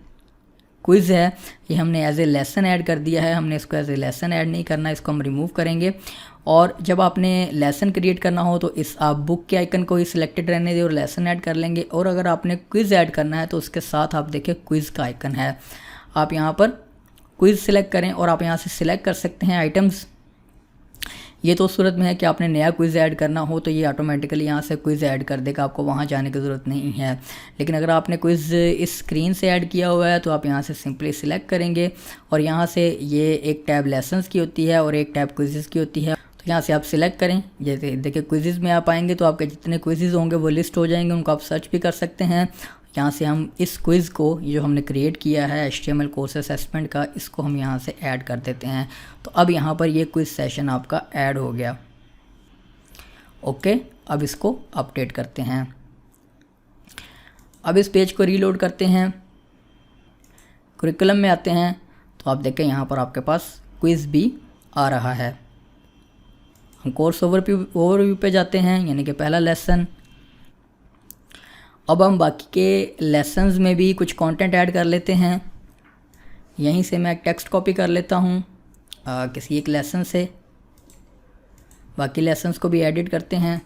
क्विज़ है ये हमने एज ए लेसन ऐड कर दिया है, हमने इसको एज ए लेसन ऐड नहीं करना, इसको हम रिमूव करेंगे। और जब आपने लेसन क्रिएट करना हो तो इस आप बुक के आइकन को ही सिलेक्टेड रहने दें और लेसन ऐड कर लेंगे। और अगर आपने क्विज़ ऐड करना है तो उसके साथ आप देखिए क्विज़ का आइकन है, आप यहाँ पर क्विज़ सिलेक्ट करें और आप यहाँ से सिलेक्ट कर सकते हैं आइटम्स। ये तो उस सूरत में है कि आपने नया क्विज़ ऐड करना हो तो ये ऑटोमेटिकली यहाँ से क्विज़ ऐड कर देगा, आपको वहाँ जाने की ज़रूरत नहीं है। लेकिन अगर आपने क्विज़ इस स्क्रीन से ऐड किया हुआ है तो आप यहाँ से सिंपली सिलेक्ट करेंगे और यहाँ से ये एक टैब लेसन्स की होती है और एक टैब क्विज़ की होती है। तो यहाँ से आप सिलेक्ट करें, जैसे देखिए क्विज़ में आप आएंगे तो आपके जितने क्विज़ होंगे वो लिस्ट हो जाएंगे, उनको आप सर्च भी कर सकते हैं। यहाँ से हम इस क्विज़ को जो हमने क्रिएट किया है HTML कोर्स असेसमेंट का, इसको हम यहाँ से ऐड कर देते हैं। तो अब यहाँ पर ये क्विज़ सेशन आपका ऐड हो गया। ओके, अब इसको अपडेट करते हैं। अब इस पेज को रीलोड करते हैं, करिकुलम में आते हैं तो आप देखें यहाँ पर आपके पास क्विज़ भी आ रहा है। हम कोर्स ओवरव्यू पे जाते हैं, यानी कि पहला लेसन। अब हम बाकी के लेसन्स में भी कुछ कंटेंट ऐड कर लेते हैं। यहीं से मैं टेक्स्ट कॉपी कर लेता हूँ किसी एक लेसन से, बाकी लेसन्स को भी एडिट करते हैं।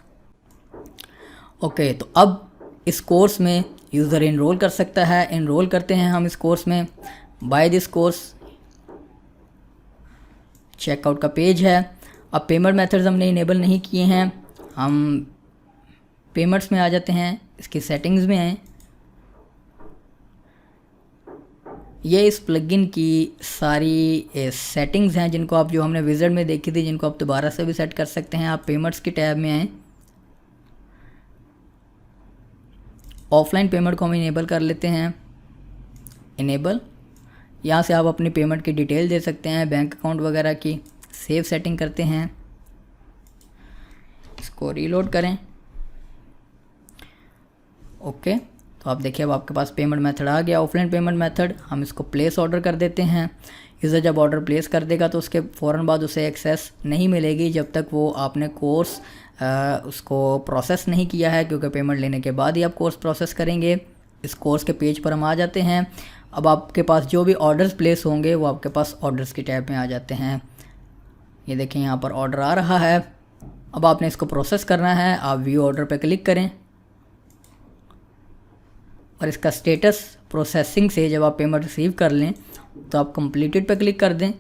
ओके, तो अब इस कोर्स में यूज़र इनरोल कर सकता है। इनरोल करते हैं हम इस कोर्स में, बाय दिस कोर्स, चेकआउट का पेज है। अब पेमेंट मेथड्स हमने इनेबल नहीं किए हैं, हम पेमेंट्स में आ जाते हैं, इसकी सेटिंग्स में हैं। ये इस प्लगइन की सारी सेटिंग्स हैं जिनको आप, जो हमने विज़ार्ड में देखी थी, जिनको आप दोबारा से भी सेट कर सकते हैं। आप पेमेंट्स की टैब में आएँ, ऑफलाइन पेमेंट को हम इनेबल कर लेते हैं, इनेबल। यहाँ से आप अपनी पेमेंट की डिटेल दे सकते हैं, बैंक अकाउंट वगैरह की। सेव सेटिंग करते हैं, इसको रीलोड करें। ओके, तो आप देखिए अब आपके पास पेमेंट मेथड आ गया, ऑफलाइन पेमेंट मेथड। हम इसको प्लेस ऑर्डर कर देते हैं। यूज़र जब ऑर्डर प्लेस कर देगा तो उसके फ़ौरन बाद उसे एक्सेस नहीं मिलेगी जब तक वो आपने कोर्स उसको प्रोसेस नहीं किया है, क्योंकि पेमेंट लेने के बाद ही आप कोर्स प्रोसेस करेंगे। इस कोर्स के पेज पर हम आ जाते हैं। अब आपके पास जो भी ऑर्डर्स प्लेस होंगे वो आपके पास ऑर्डर्स की टैब में आ जाते हैं। ये देखें यहाँ पर ऑर्डर आ रहा है। अब आपने इसको प्रोसेस करना है, आप व्यू ऑर्डर पर क्लिक करें और इसका स्टेटस प्रोसेसिंग से जब आप पेमेंट रिसीव कर लें तो आप कंप्लीटेड पे क्लिक कर दें।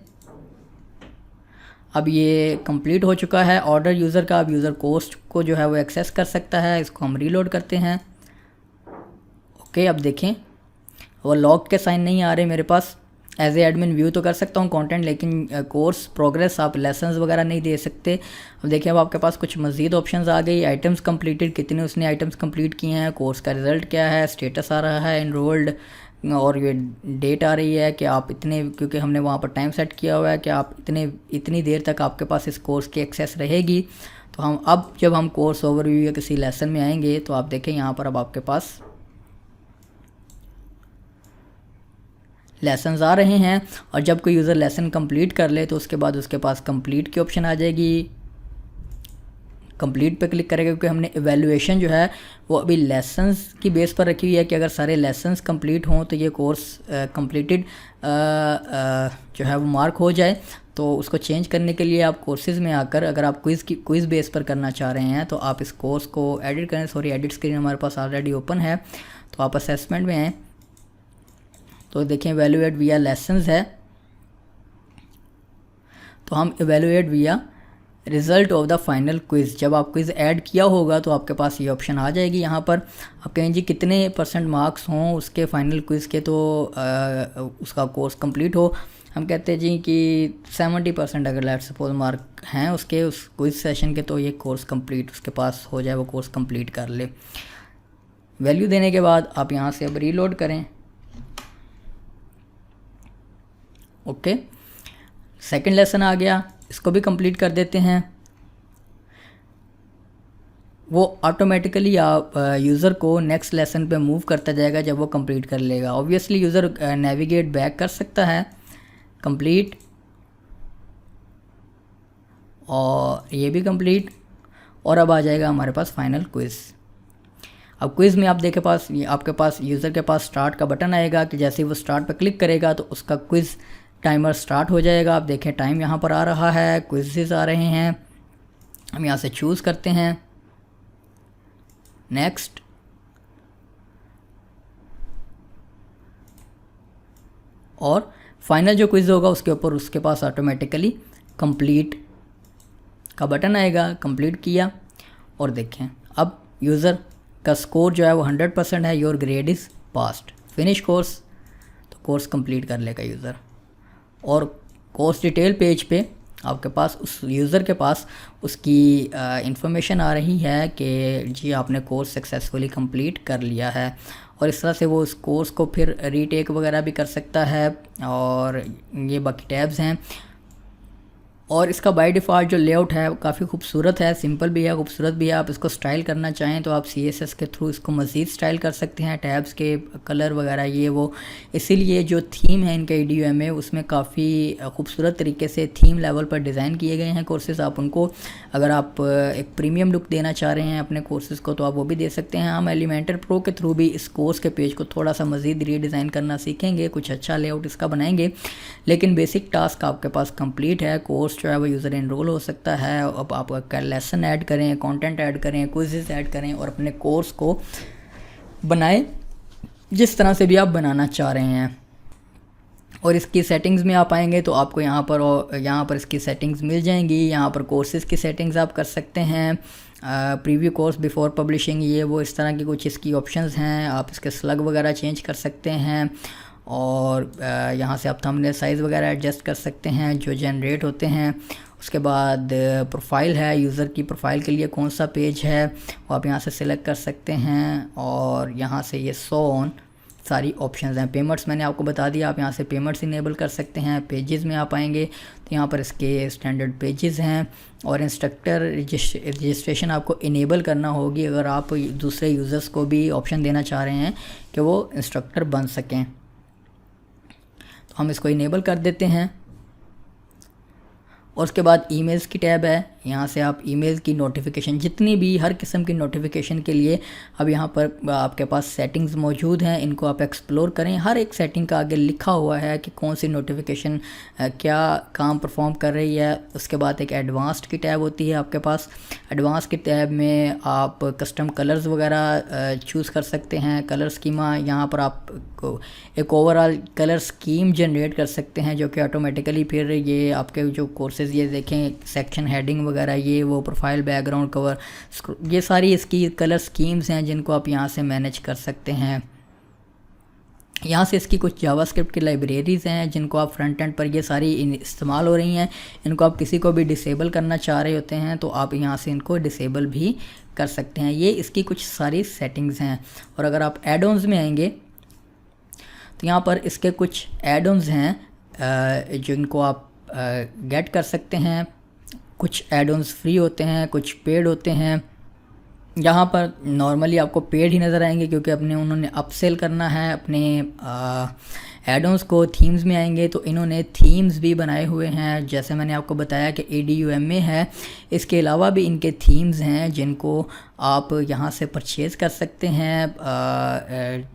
अब ये कंप्लीट हो चुका है ऑर्डर यूज़र का। अब यूज़र कोर्स को जो है वो एक्सेस कर सकता है। इसको हम रीलोड करते हैं। ओके, अब देखें वो लॉग के साइन नहीं आ रहे मेरे पास। एज ए एडमिन व्यू तो कर सकता हूँ कंटेंट, लेकिन कोर्स प्रोग्रेस आप लेसन्स वगैरह नहीं दे सकते। अब देखिए अब आपके पास कुछ मज़ीद ऑप्शंस आ गई। आइटम्स कंप्लीटेड, कितने उसने आइटम्स कंप्लीट किए हैं, कोर्स का रिज़ल्ट क्या है, स्टेटस आ रहा है, इनरोल्ड, और ये डेट आ रही है कि आप इतने, क्योंकि हमने वहाँ पर टाइम सेट किया हुआ है कि आप इतनी देर तक आपके पास इस कोर्स की एक्सेस रहेगी। तो हम अब जब हम कोर्स ओवरव्यू या किसी लेसन में आएंगे तो आप देखें यहाँ पर अब आपके पास लेसन्स आ रहे हैं। और जब कोई यूज़र लेसन कंप्लीट कर ले तो उसके बाद उसके पास कंप्लीट की ऑप्शन आ जाएगी। कंप्लीट पे क्लिक करेगा, क्योंकि हमने एवेल्युएशन जो है वो अभी लेसन्स की बेस पर रखी हुई है कि अगर सारे लेसन्स कंप्लीट हों तो ये कोर्स कंप्लीटेड जो है वो मार्क हो जाए। तो उसको चेंज करने के लिए आप कोर्सेज में आकर, अगर आप क्विज़ बेस पर करना चाह रहे हैं तो आप इस कोर्स को एडिट करें। सॉरी, एडिट स्क्रीन हमारे पास ऑलरेडी ओपन है। तो आप असेसमेंट में आएँ तो देखें एवेल्युएट विया लेसन्स है, तो हम एवेल्युएट विया result of the final quiz. जब आप क्विज़ ऐड किया होगा तो आपके पास ये ऑप्शन आ जाएगी। यहाँ पर आप कहें जी कितने % मार्क्स हों उसके फाइनल क्विज़ के तो उसका कोर्स कंप्लीट हो। हम कहते हैं जी कि 70% अगर लेट्स सपोज मार्क हैं उसके उस क्विज़ सेशन के, तो ये कोर्स कंप्लीट उसके पास हो जाए, वो कोर्स कंप्लीट कर ले। वैल्यू देने के बाद आप यहाँ से अब रीलोड करें। ओके, सेकंड लेसन आ गया, इसको भी कंप्लीट कर देते हैं। वो ऑटोमेटिकली आप यूज़र को नेक्स्ट लेसन पे मूव करता जाएगा जब वो कंप्लीट कर लेगा। ऑब्वियसली यूज़र नेविगेट बैक कर सकता है, कंप्लीट, और ये भी कंप्लीट, और अब आ जाएगा हमारे पास फाइनल क्विज़। अब क्विज़ में आप देखे पास आपके पास यूज़र के पास स्टार्ट का बटन आएगा कि जैसे ही वो स्टार्ट पर क्लिक करेगा तो उसका क्विज़ टाइमर स्टार्ट हो जाएगा। आप देखें टाइम यहाँ पर आ रहा है, क्विज़ेस आ रहे हैं। हम यहाँ से चूज़ करते हैं नेक्स्ट, और फाइनल जो क्विज़ होगा उसके ऊपर उसके पास ऑटोमेटिकली कंप्लीट का बटन आएगा। कंप्लीट किया और देखें अब यूज़र का स्कोर जो है वो 100% है। Your grade is passed, finish course, तो कोर्स कंप्लीट कर लेगा यूज़र। और कोर्स डिटेल पेज पे आपके पास उस यूज़र के पास उसकी इंफॉर्मेशन आ रही है कि जी आपने कोर्स सक्सेसफुली कंप्लीट कर लिया है। और इस तरह से वो उस कोर्स को फिर रीटेक वगैरह भी कर सकता है। और ये बाकी टैब्स हैं। और इसका बाय डिफ़ॉल्ट जो लेआउट है वो काफ़ी खूबसूरत है, सिंपल भी है, खूबसूरत भी है। आप इसको स्टाइल करना चाहें तो आप CSS के थ्रू इसको मज़ीद स्टाइल कर सकते हैं, टैब्स के कलर वगैरह ये वो। इसीलिए जो थीम है इनका EDU में उसमें काफ़ी खूबसूरत तरीके से थीम लेवल पर डिज़ाइन किए गए हैं कोर्सेज़। आप उनको अगर आप एक प्रीमियम लुक देना चाह रहे हैं अपने कोर्सेज़ को तो आप वो भी दे सकते हैं। हम एलिमेंटर प्रो के थ्रू भी इस कोर्स के पेज को थोड़ा सा मज़ीद रीडिज़ाइन करना सीखेंगे, कुछ अच्छा लेआउट इसका बनाएंगे। लेकिन बेसिक टास्क आपके पास कंप्लीट है। कोर्स जो है वो यूज़र एनरोल हो सकता है। अब आप लेसन ऐड करें, कंटेंट ऐड करें, क्विज़ेस ऐड करें और अपने कोर्स को बनाएं जिस तरह से भी आप बनाना चाह रहे हैं। और इसकी सेटिंग्स में आप आएंगे तो आपको यहाँ पर इसकी सेटिंग्स मिल जाएंगी। यहाँ पर कोर्सेज़ की सेटिंग्स आप कर सकते हैं, प्रीव्यू कोर्स बिफोर पब्लिशिंग, ये वो इस तरह की कुछ इसकी ऑप्शंस हैं। आप इसके स्लग वगैरह चेंज कर सकते हैं। और यहाँ से आप थंबनेल साइज़ वगैरह एडजस्ट कर सकते हैं जो जनरेट होते हैं। उसके बाद प्रोफाइल है, यूज़र की प्रोफाइल के लिए कौन सा पेज है वो आप यहाँ से सिलेक्ट कर सकते हैं। और यहाँ से ये सो ऑन सारी ऑप्शंस हैं। पेमेंट्स मैंने आपको बता दिया, आप यहाँ से पेमेंट्स इनेबल कर सकते हैं। पेजेस में आप आएंगे तो यहाँ पर इसके स्टैंडर्ड पेजेस हैं। और इंस्ट्रक्टर रजिस्ट्रेशन आपको इनेबल करना होगी अगर आप दूसरे यूज़र्स को भी ऑप्शन देना चाह रहे हैं कि वो इंस्ट्रक्टर बन सकें। तो हम इसको इनेबल कर देते हैं। और उसके बाद ईमेल्स की टैब है, यहाँ से आप ईमेल की नोटिफिकेशन, जितनी भी हर किस्म की नोटिफिकेशन के लिए अब यहाँ पर आपके पास सेटिंग्स मौजूद हैं। इनको आप एक्सप्लोर करें। हर एक सेटिंग का आगे लिखा हुआ है कि कौन सी नोटिफिकेशन क्या काम परफॉर्म कर रही है। उसके बाद एक एडवांस्ड की टैब होती है आपके पास। एडवांस की टैब में आप कस्टम कलर्स वगैरह चूज़ कर सकते हैं। कलर स्कीमा, यहाँ पर आप एक ओवरऑल कलर स्कीम जनरेट कर सकते हैं जो कि ऑटोमेटिकली फिर ये आपके जो कोर्सेज़, ये देखें सेक्शन हेडिंग वगैरह, ये वो प्रोफाइल, बैकग्राउंड कवर, ये सारी इसकी कलर स्कीम्स हैं जिनको आप यहाँ से मैनेज कर सकते हैं। यहाँ से इसकी कुछ जावास्क्रिप्ट की लाइब्रेरीज़ हैं जिनको आप फ्रंट एंड पर ये सारी इस्तेमाल हो रही हैं। इनको आप किसी को भी डिसेबल करना चाह रहे होते हैं तो आप यहाँ से इनको डिसेबल भी कर सकते हैं। ये इसकी कुछ सारी सेटिंग्स हैं। और अगर आप एड ऑन्स में आएंगे तो यहाँ पर इसके कुछ एड ऑन्स हैं जिनको आप गेट कर सकते हैं। कुछ एड ऑन्स फ्री होते हैं, कुछ पेड होते हैं। यहाँ पर नॉर्मली आपको पेड ही नज़र आएंगे क्योंकि उन्होंने अपसेल करना है अपने एड ऑन्स को। थीम्स में आएंगे तो इन्होंने थीम्स भी बनाए हुए हैं, जैसे मैंने आपको बताया कि EDUMA है। इसके अलावा भी इनके थीम्स हैं जिनको आप यहाँ से परचेज़ कर सकते हैं।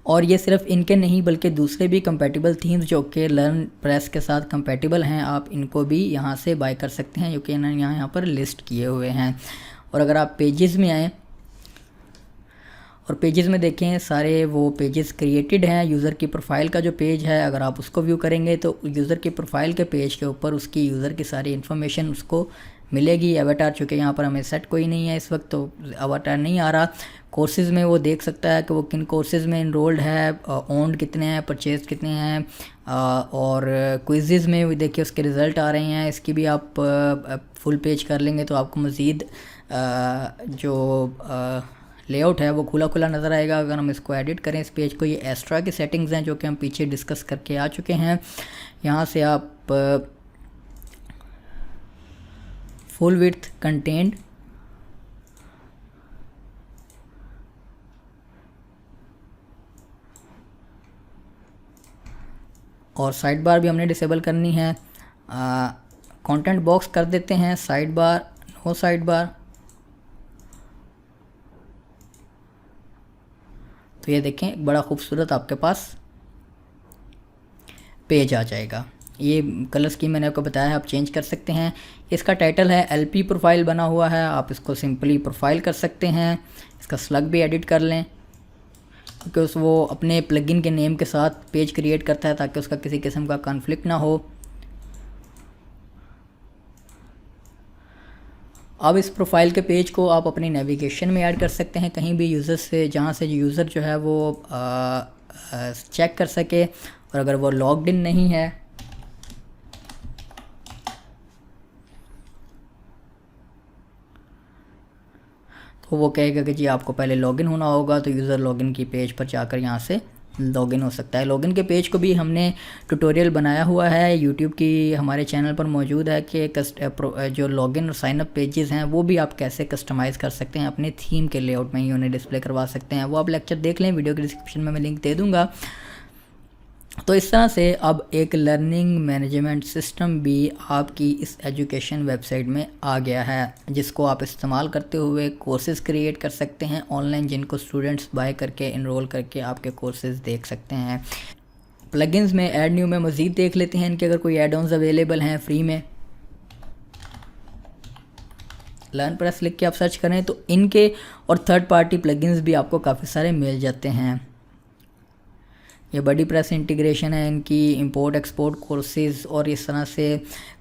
और ये सिर्फ इनके नहीं बल्कि दूसरे भी कंपैटिबल थीम्स जो कि लर्न प्रेस के साथ कंपैटिबल हैं, आप इनको भी यहाँ से बाय कर सकते हैं, जो कि इन्होंने यहाँ पर लिस्ट किए हुए हैं। और अगर आप पेजेस में आएँ और पेजेस में देखें, सारे वो पेजेस क्रिएटेड हैं। यूज़र की प्रोफाइल का जो पेज है अगर आप उसको व्यू करेंगे तो यूज़र की प्रोफाइल के पेज के ऊपर उसकी यूज़र की सारी इन्फॉर्मेशन उसको मिलेगी। एवाटार, चूँकि यहाँ पर हमें सेट कोई नहीं है इस वक्त तो एवाटार नहीं आ रहा। कोर्सेज़ में वो देख सकता है कि वो किन कोर्सेज़ में इनरोल्ड है, ओन्ड कितने हैं, परचेज कितने हैं। और क्विज़ेज़ में भी देखिए उसके रिज़ल्ट आ रहे हैं। इसकी भी आप फुल पेज कर लेंगे तो आपको मज़ीद जो लेआउट है वो खुला खुला नज़र आएगा। अगर हम इसको एडिट करें इस पेज को, ये एक्स्ट्रा की सेटिंग्स हैं जो कि हम पीछे डिस्कस करके आ चुके हैं। यहाँ से आप फुल विड्थ कंटेंट, और साइड बार भी हमने डिसेबल करनी है। कंटेंट बॉक्स कर देते हैं side bar, no side bar. तो ये देखें एक बड़ा खूबसूरत आपके पास पेज आ जाएगा। ये कलर स्कीम मैंने आपको बताया है, आप चेंज कर सकते हैं। इसका टाइटल है एलपी प्रोफाइल बना हुआ है, आप इसको सिंपली प्रोफाइल कर सकते हैं। इसका स्लग भी एडिट कर लें क्योंकि वो अपने प्लगइन के नेम के साथ पेज क्रिएट करता है ताकि उसका किसी किस्म का कॉन्फ्लिक्ट ना हो। अब इस प्रोफाइल के पेज को आप अपनी नेविगेशन में ऐड कर सकते हैं, कहीं भी यूज़र से जहाँ से यूज़र जो है वो चेक कर सके। और अगर वो लॉग्ड इन नहीं है तो वो कहेगा कि जी आपको पहले लॉगिन होना होगा, तो यूज़र लॉगिन की पेज पर जाकर यहाँ से लॉगिन हो सकता है। लॉगिन के पेज को भी हमने ट्यूटोरियल बनाया हुआ है, यूट्यूब की हमारे चैनल पर मौजूद है कि जो लॉगिन और साइनअप पेजेस हैं वो भी आप कैसे कस्टमाइज़ कर सकते हैं, अपने थीम के लेआउट में ही उन्हें डिस्प्ले करवा सकते हैं। वो आप लेक्चर देख लें, वीडियो के डिस्क्रिप्शन में मैं लिंक दे दूँगा। तो इस तरह से अब एक लर्निंग मैनेजमेंट सिस्टम भी आपकी इस एजुकेशन वेबसाइट में आ गया है, जिसको आप इस्तेमाल करते हुए कोर्सेज़ क्रिएट कर सकते हैं ऑनलाइन, जिनको स्टूडेंट्स बाय करके इनरोल करके आपके कोर्सेज़ देख सकते हैं। प्लगइन्स में ऐड न्यू में मज़ीद देख लेते हैं इनके अगर कोई एड ऑन्स अवेलेबल हैं फ्री में। लर्न प्रेस लिख के आप सर्च करें तो इनके और थर्ड पार्टी प्लगइन्स भी आपको काफ़ी सारे मिल जाते हैं। ये बड़ी प्रेस इंटीग्रेशन है इनकी, इंपोर्ट एक्सपोर्ट कोर्सेज़ और इस तरह से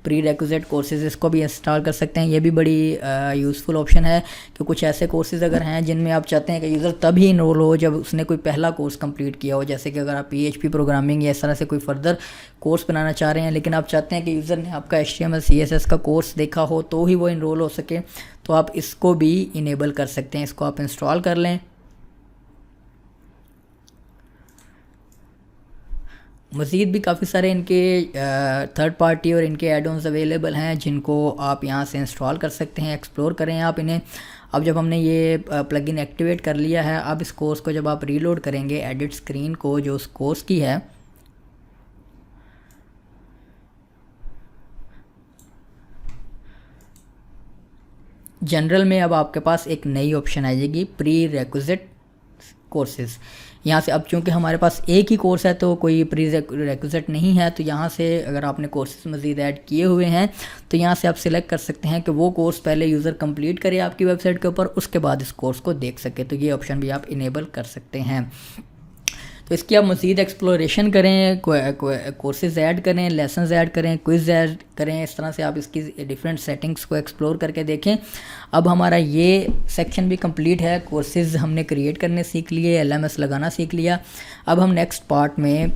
प्री रिक्विजिट कोर्सेज़ इसको भी इंस्टॉल कर सकते हैं। ये भी बड़ी यूज़फुल ऑप्शन है कि कुछ ऐसे कोर्सेज़ अगर हैं जिनमें आप चाहते हैं कि यूज़र तभी इनरोल हो जब उसने कोई पहला कोर्स कंप्लीट किया हो, जैसे कि अगर आप PHP प्रोग्रामिंग या इस तरह से कोई फर्दर कोर्स बनाना चाह रहे हैं लेकिन आप चाहते हैं कि यूज़र ने आपका HTML CSS का कोर्स देखा हो तो ही वो इनरोल हो सके, तो आप इसको भी इनेबल कर सकते हैं। इसको आप इंस्टॉल कर लें। मज़ीद भी काफ़ी सारे इनके थर्ड पार्टी और इनके एड ऑन्स अवेलेबल हैं जिनको आप यहाँ से इंस्टॉल कर सकते हैं, एक्सप्लोर करें आप इन्हें। अब जब हमने ये प्लगइन एक्टिवेट कर लिया है, अब इस कोर्स को जब आप रीलोड करेंगे एडिट स्क्रीन को जो उस कोर्स की है, जनरल में अब आपके पास एक नई ऑप्शन आ जाएगी प्री रिक्विजिट कोर्सेज़। यहाँ से अब चूँकि हमारे पास एक ही कोर्स है तो कोई प्री रिक्विजिट नहीं है, तो यहाँ से अगर आपने कोर्सेज मज़ीद ऐड किए हुए हैं तो यहाँ से आप सिलेक्ट कर सकते हैं कि वो कोर्स पहले यूज़र कंप्लीट करे आपकी वेबसाइट के ऊपर, उसके बाद इस कोर्स को देख सके। तो ये ऑप्शन भी आप इनेबल कर सकते हैं। तो इसकी आप मज़ीद एक्सप्लोरेशन करें, कोर्सेज़ ऐड करें, लेसन्स ऐड करें, क्विज़ ऐड करें, इस तरह से आप इसकी डिफरेंट सेटिंग्स को एक्सप्लोर करके देखें। अब हमारा ये सेक्शन भी कंप्लीट है, कोर्सेज़ हमने क्रिएट करने सीख लिए, LMS लगाना सीख लिया। अब हम नेक्स्ट पार्ट में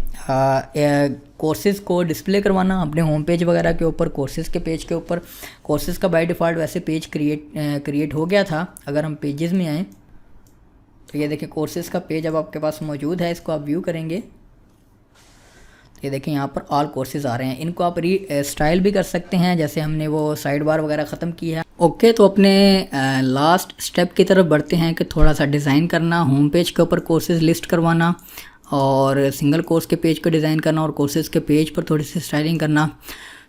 कोर्सेज़ को डिस्प्ले करवाना अपने होम पेज वगैरह के ऊपर, कोर्सेज़ के पेज के ऊपर। कोर्सेज़ का बाय डिफ़ॉल्ट वैसे पेज क्रिएट हो गया था। अगर हम पेजेस में आएँ तो ये देखिए कोर्सेज़ का पेज अब आपके पास मौजूद है, इसको आप व्यू करेंगे तो ये देखिए यहाँ पर ऑल कोर्सेज़ आ रहे हैं। इनको आप स्टाइल भी कर सकते हैं, जैसे हमने वो साइड बार वगैरह ख़त्म की है। ओके, तो अपने लास्ट स्टेप की तरफ बढ़ते हैं कि थोड़ा सा डिज़ाइन करना, होम पेज के ऊपर कोर्सेज़ लिस्ट करवाना और सिंगल कोर्स के पेज को डिज़ाइन करना और कोर्सेज़ के पेज पर थोड़ी सी स्टाइलिंग करना।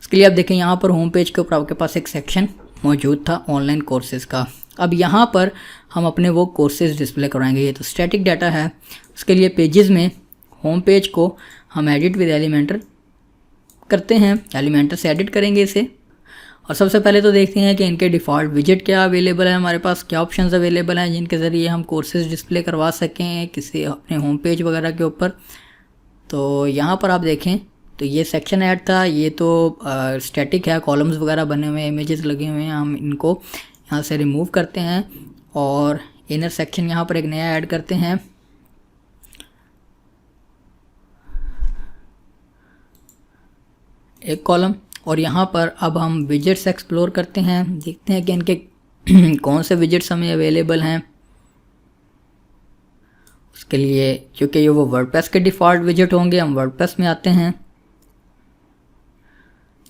उसके लिए आप देखें यहाँ पर होम पेज के ऊपर आपके पास एक सेक्शन मौजूद था ऑनलाइन कोर्सेज़ का। अब यहाँ पर हम अपने वो कोर्सेज़ डिस्प्ले करवाएंगे। ये तो स्टैटिक डाटा है, उसके लिए पेजेस में होम पेज को हम एडिट विद एलिमेंटर करते हैं, एलिमेंटर से एडिट करेंगे इसे। और सबसे पहले तो देखते हैं कि इनके डिफ़ॉल्ट विजेट क्या अवेलेबल है, हमारे पास क्या ऑप्शंस अवेलेबल हैं जिनके ज़रिए हम कोर्सेज़ डिस्प्ले करवा सकें किसी अपने होम पेज वगैरह के ऊपर। तो यहाँ पर आप देखें तो ये सेक्शन ऐड था, ये तो स्टैटिक है, कॉलम्स वगैरह बने हुए हैं, इमेजेस लगे हुए हैं, हम इनको यहाँ से रिमूव करते हैं और इनर सेक्शन यहाँ पर एक नया ऐड करते हैं। एक कॉलम, और यहाँ पर अब हम विजेट्स एक्सप्लोर करते हैं, देखते हैं कि इनके कौन से विजेट्स हमें अवेलेबल हैं। उसके लिए क्योंकि ये वो वर्डप्रेस के डिफ़ॉल्ट विजेट होंगे, हम वर्डप्रेस में आते हैं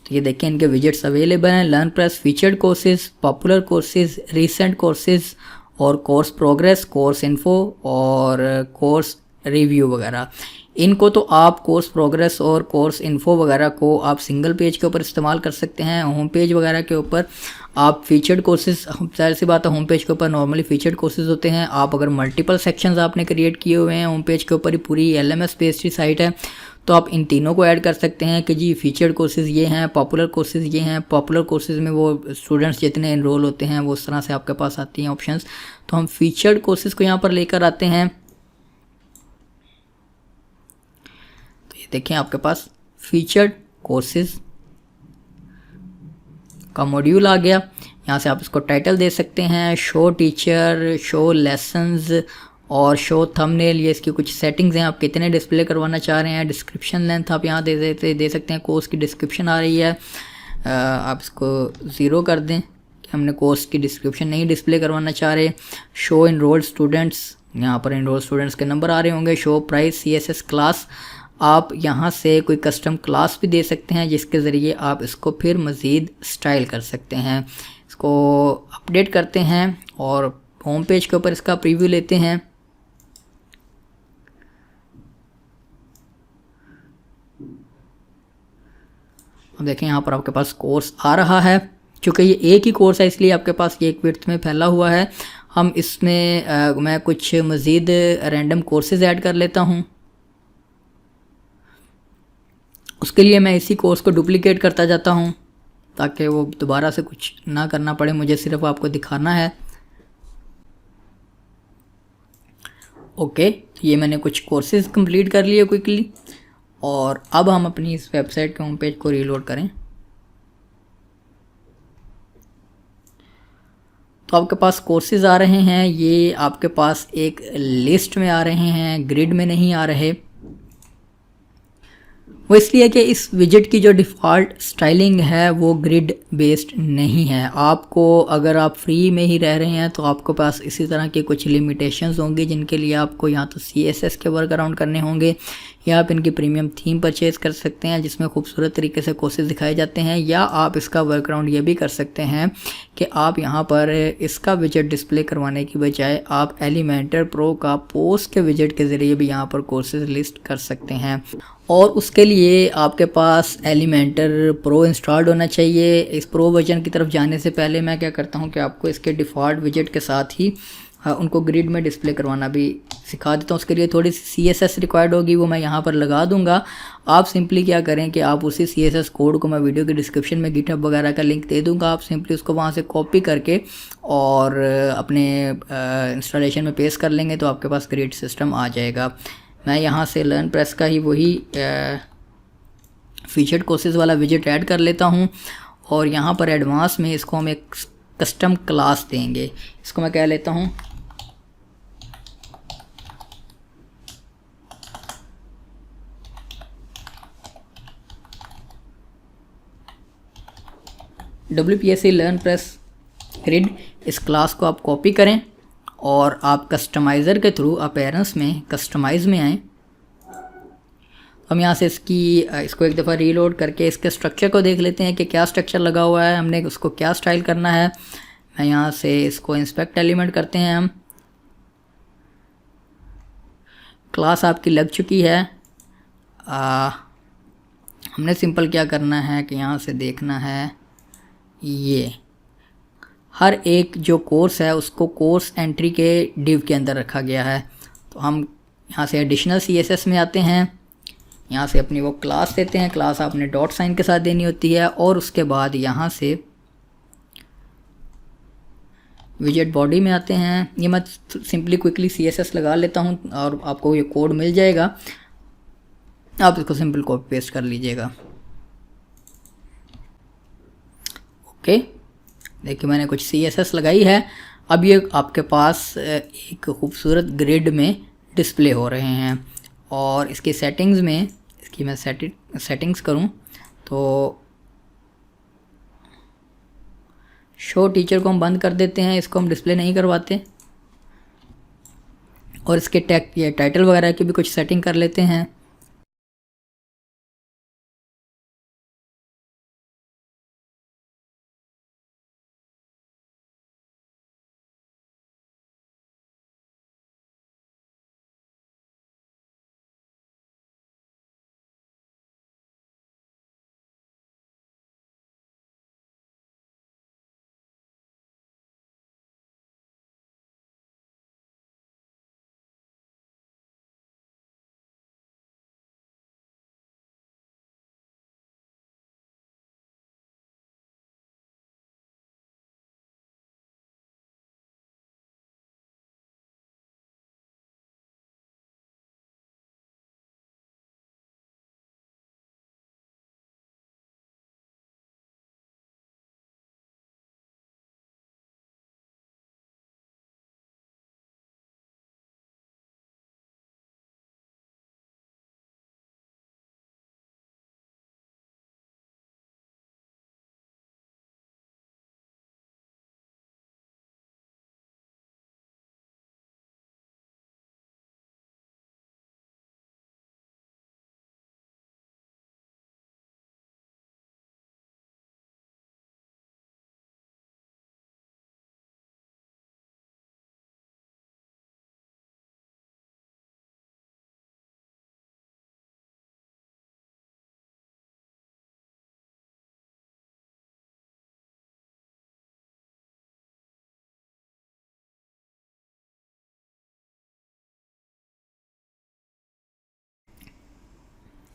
तो ये देखिए इनके विजेट्स अवेलेबल हैं। Learn press, featured courses, popular courses, recent courses और कोर्स प्रोग्रेस, कोर्स इन्फो और कोर्स रिव्यू वगैरह। इनको तो आप कोर्स प्रोग्रेस और कोर्स इन्फो वगैरह को आप सिंगल पेज के ऊपर इस्तेमाल कर सकते हैं। होम पेज वगैरह के ऊपर आप फीचर्ड कोर्सेज, जाहिर सी बात है होम पेज के ऊपर नॉर्मली फीचर्ड कोर्सेज होते हैं। आप अगर मल्टीपल सेक्शंस आपने क्रिएट किए हुए हैं होम पेज के ऊपर, ही पूरी LMS बेस्ड साइट है, तो आप इन तीनों को ऐड कर सकते हैं कि जी फीचर्ड कोर्सेज ये हैं, पॉपुलर कोर्सेज ये हैं। पॉपुलर कोर्सेज में वो स्टूडेंट्स जितने इनरोल होते हैं वो उस तरह से आपके पास आती हैं ऑप्शंस। तो हम फीचर्ड कोर्सेज को यहाँ पर लेकर आते हैं। तो ये देखें आपके पास फीचर्ड कोर्सेज का मॉड्यूल आ गया। यहाँ से आप इसको टाइटल दे सकते हैं, शो टीचर, शो लेसन्स और शो थंबनेल। ये इसकी कुछ सेटिंग्स हैं, आप कितने डिस्प्ले करवाना चाह रहे हैं। डिस्क्रिप्शन लेंथ आप यहाँ दे सकते हैं, कोर्स की डिस्क्रिप्शन आ रही है, आप इसको 0 कर दें कि हमने कोर्स की डिस्क्रिप्शन नहीं डिस्प्ले करवाना चाह रहे। शो इनरोल्ड स्टूडेंट्स, यहाँ पर इनरोल्ड स्टूडेंट्स के नंबर आ रहे होंगे। शो प्राइस CSS क्लास, आप यहाँ से कोई कस्टम क्लास भी दे सकते हैं जिसके ज़रिए आप इसको फिर मज़ीद स्टाइल कर सकते हैं। इसको अपडेट करते हैं और होम पेज के ऊपर इसका प्रीव्यू लेते हैं। अब देखें यहाँ पर आपके पास कोर्स आ रहा है। चूँकि ये एक ही कोर्स है इसलिए आपके पास ये एक विड्थ में फैला हुआ है। हम इसमें मैं कुछ मज़ीद रैंडम कोर्सेज ऐड कर लेता हूँ। उसके लिए मैं इसी कोर्स को डुप्लीकेट करता जाता हूँ ताकि वो दोबारा से कुछ ना करना पड़े, मुझे सिर्फ आपको दिखाना है। ओके, ये मैंने कुछ कोर्सेज कंप्लीट कर लिए क्विकली, और अब हम अपनी इस वेबसाइट के होम पेज को रीलोड करें तो आपके पास कोर्सेज आ रहे हैं। ये आपके पास एक लिस्ट में आ रहे हैं, ग्रिड में नहीं आ रहे। वो इसलिए कि इस विजेट की जो डिफ़ॉल्ट स्टाइलिंग है वो ग्रिड बेस्ड नहीं है। आपको अगर आप फ्री में ही रह रहे हैं तो आपके पास इसी तरह के कुछ लिमिटेशंस होंगी जिनके लिए आपको यहाँ तो CSS के वर्क अराउंड करने होंगे, या आप इनकी प्रीमियम थीम परचेज़ कर सकते हैं जिसमें खूबसूरत तरीके से कोर्सेज दिखाए जाते हैं, या आप इसका वर्क अराउंड ये भी कर सकते हैं कि आप यहाँ पर इसका विजेट डिस्प्ले करवाने की बजाय आप एलिमेंटर प्रो का पोस्ट के विजेट के ज़रिए भी यहाँ पर कोर्सेज लिस्ट कर सकते हैं। और उसके लिए आपके पास एलिमेंटर प्रो इंस्टॉल्ड होना चाहिए। इस प्रो वर्जन की तरफ जाने से पहले मैं क्या करता हूँ कि आपको इसके डिफ़ॉल्ट विजेट के साथ ही उनको ग्रिड में डिस्प्ले करवाना भी सिखा देता हूँ। उसके लिए थोड़ी सी CSS रिक्वायर्ड होगी, वो मैं यहाँ पर लगा दूँगा। आप सिंपली क्या करें कि आप उसी CSS कोड को मैं वीडियो के डिस्क्रिप्शन में गिटहब वगैरह का लिंक दे दूँगा, आप सिंपली उसको वहाँ से कॉपी करके और अपने इंस्टॉलेशन में पेस्ट कर लेंगे तो आपके पास ग्रिड सिस्टम आ जाएगा। मैं यहाँ से लर्न प्रेस का ही वही फीचर्ड कोर्सेज वाला विजेट ऐड कर लेता हूँ, और यहाँ पर एडवांस में इसको हम एक कस्टम क्लास देंगे। इसको मैं कह लेता हूँ WPSC लर्न प्रेस ग्रिड। इस क्लास को आप कॉपी करें और आप कस्टमाइज़र के थ्रू अपीयरेंस में कस्टमाइज़ में आएँ। हम यहाँ से इसको एक दफ़ा रीलोड करके इसके स्ट्रक्चर को देख लेते हैं कि क्या स्ट्रक्चर लगा हुआ है, हमने उसको क्या स्टाइल करना है। मैं यहाँ से इसको इंस्पेक्ट एलिमेंट करते हैं। हम क्लास आपकी लग चुकी है। हमने सिंपल क्या करना है कि यहाँ से देखना है, ये हर एक जो कोर्स है उसको कोर्स एंट्री के डिव के अंदर रखा गया है। तो हम यहाँ से एडिशनल CSS में आते हैं, यहाँ से अपनी वो क्लास देते हैं। क्लास आपने डॉट साइन के साथ देनी होती है, और उसके बाद यहाँ से विजेट बॉडी में आते हैं। ये मैं सिंपली क्विकली CSS लगा लेता हूँ और आपको ये कोड मिल जाएगा, आप इसको सिंपल कॉपी पेस्ट कर लीजिएगा। ओके, देखिए मैंने कुछ CSS लगाई है। अब ये आपके पास एक खूबसूरत ग्रिड में डिस्प्ले हो रहे हैं, और इसकी सेटिंग्स में इसकी मैं सेटिंग्स करूं तो शो टीचर को हम बंद कर देते हैं, इसको हम डिस्प्ले नहीं करवाते, और इसके टाइटल वगैरह की भी कुछ सेटिंग कर लेते हैं।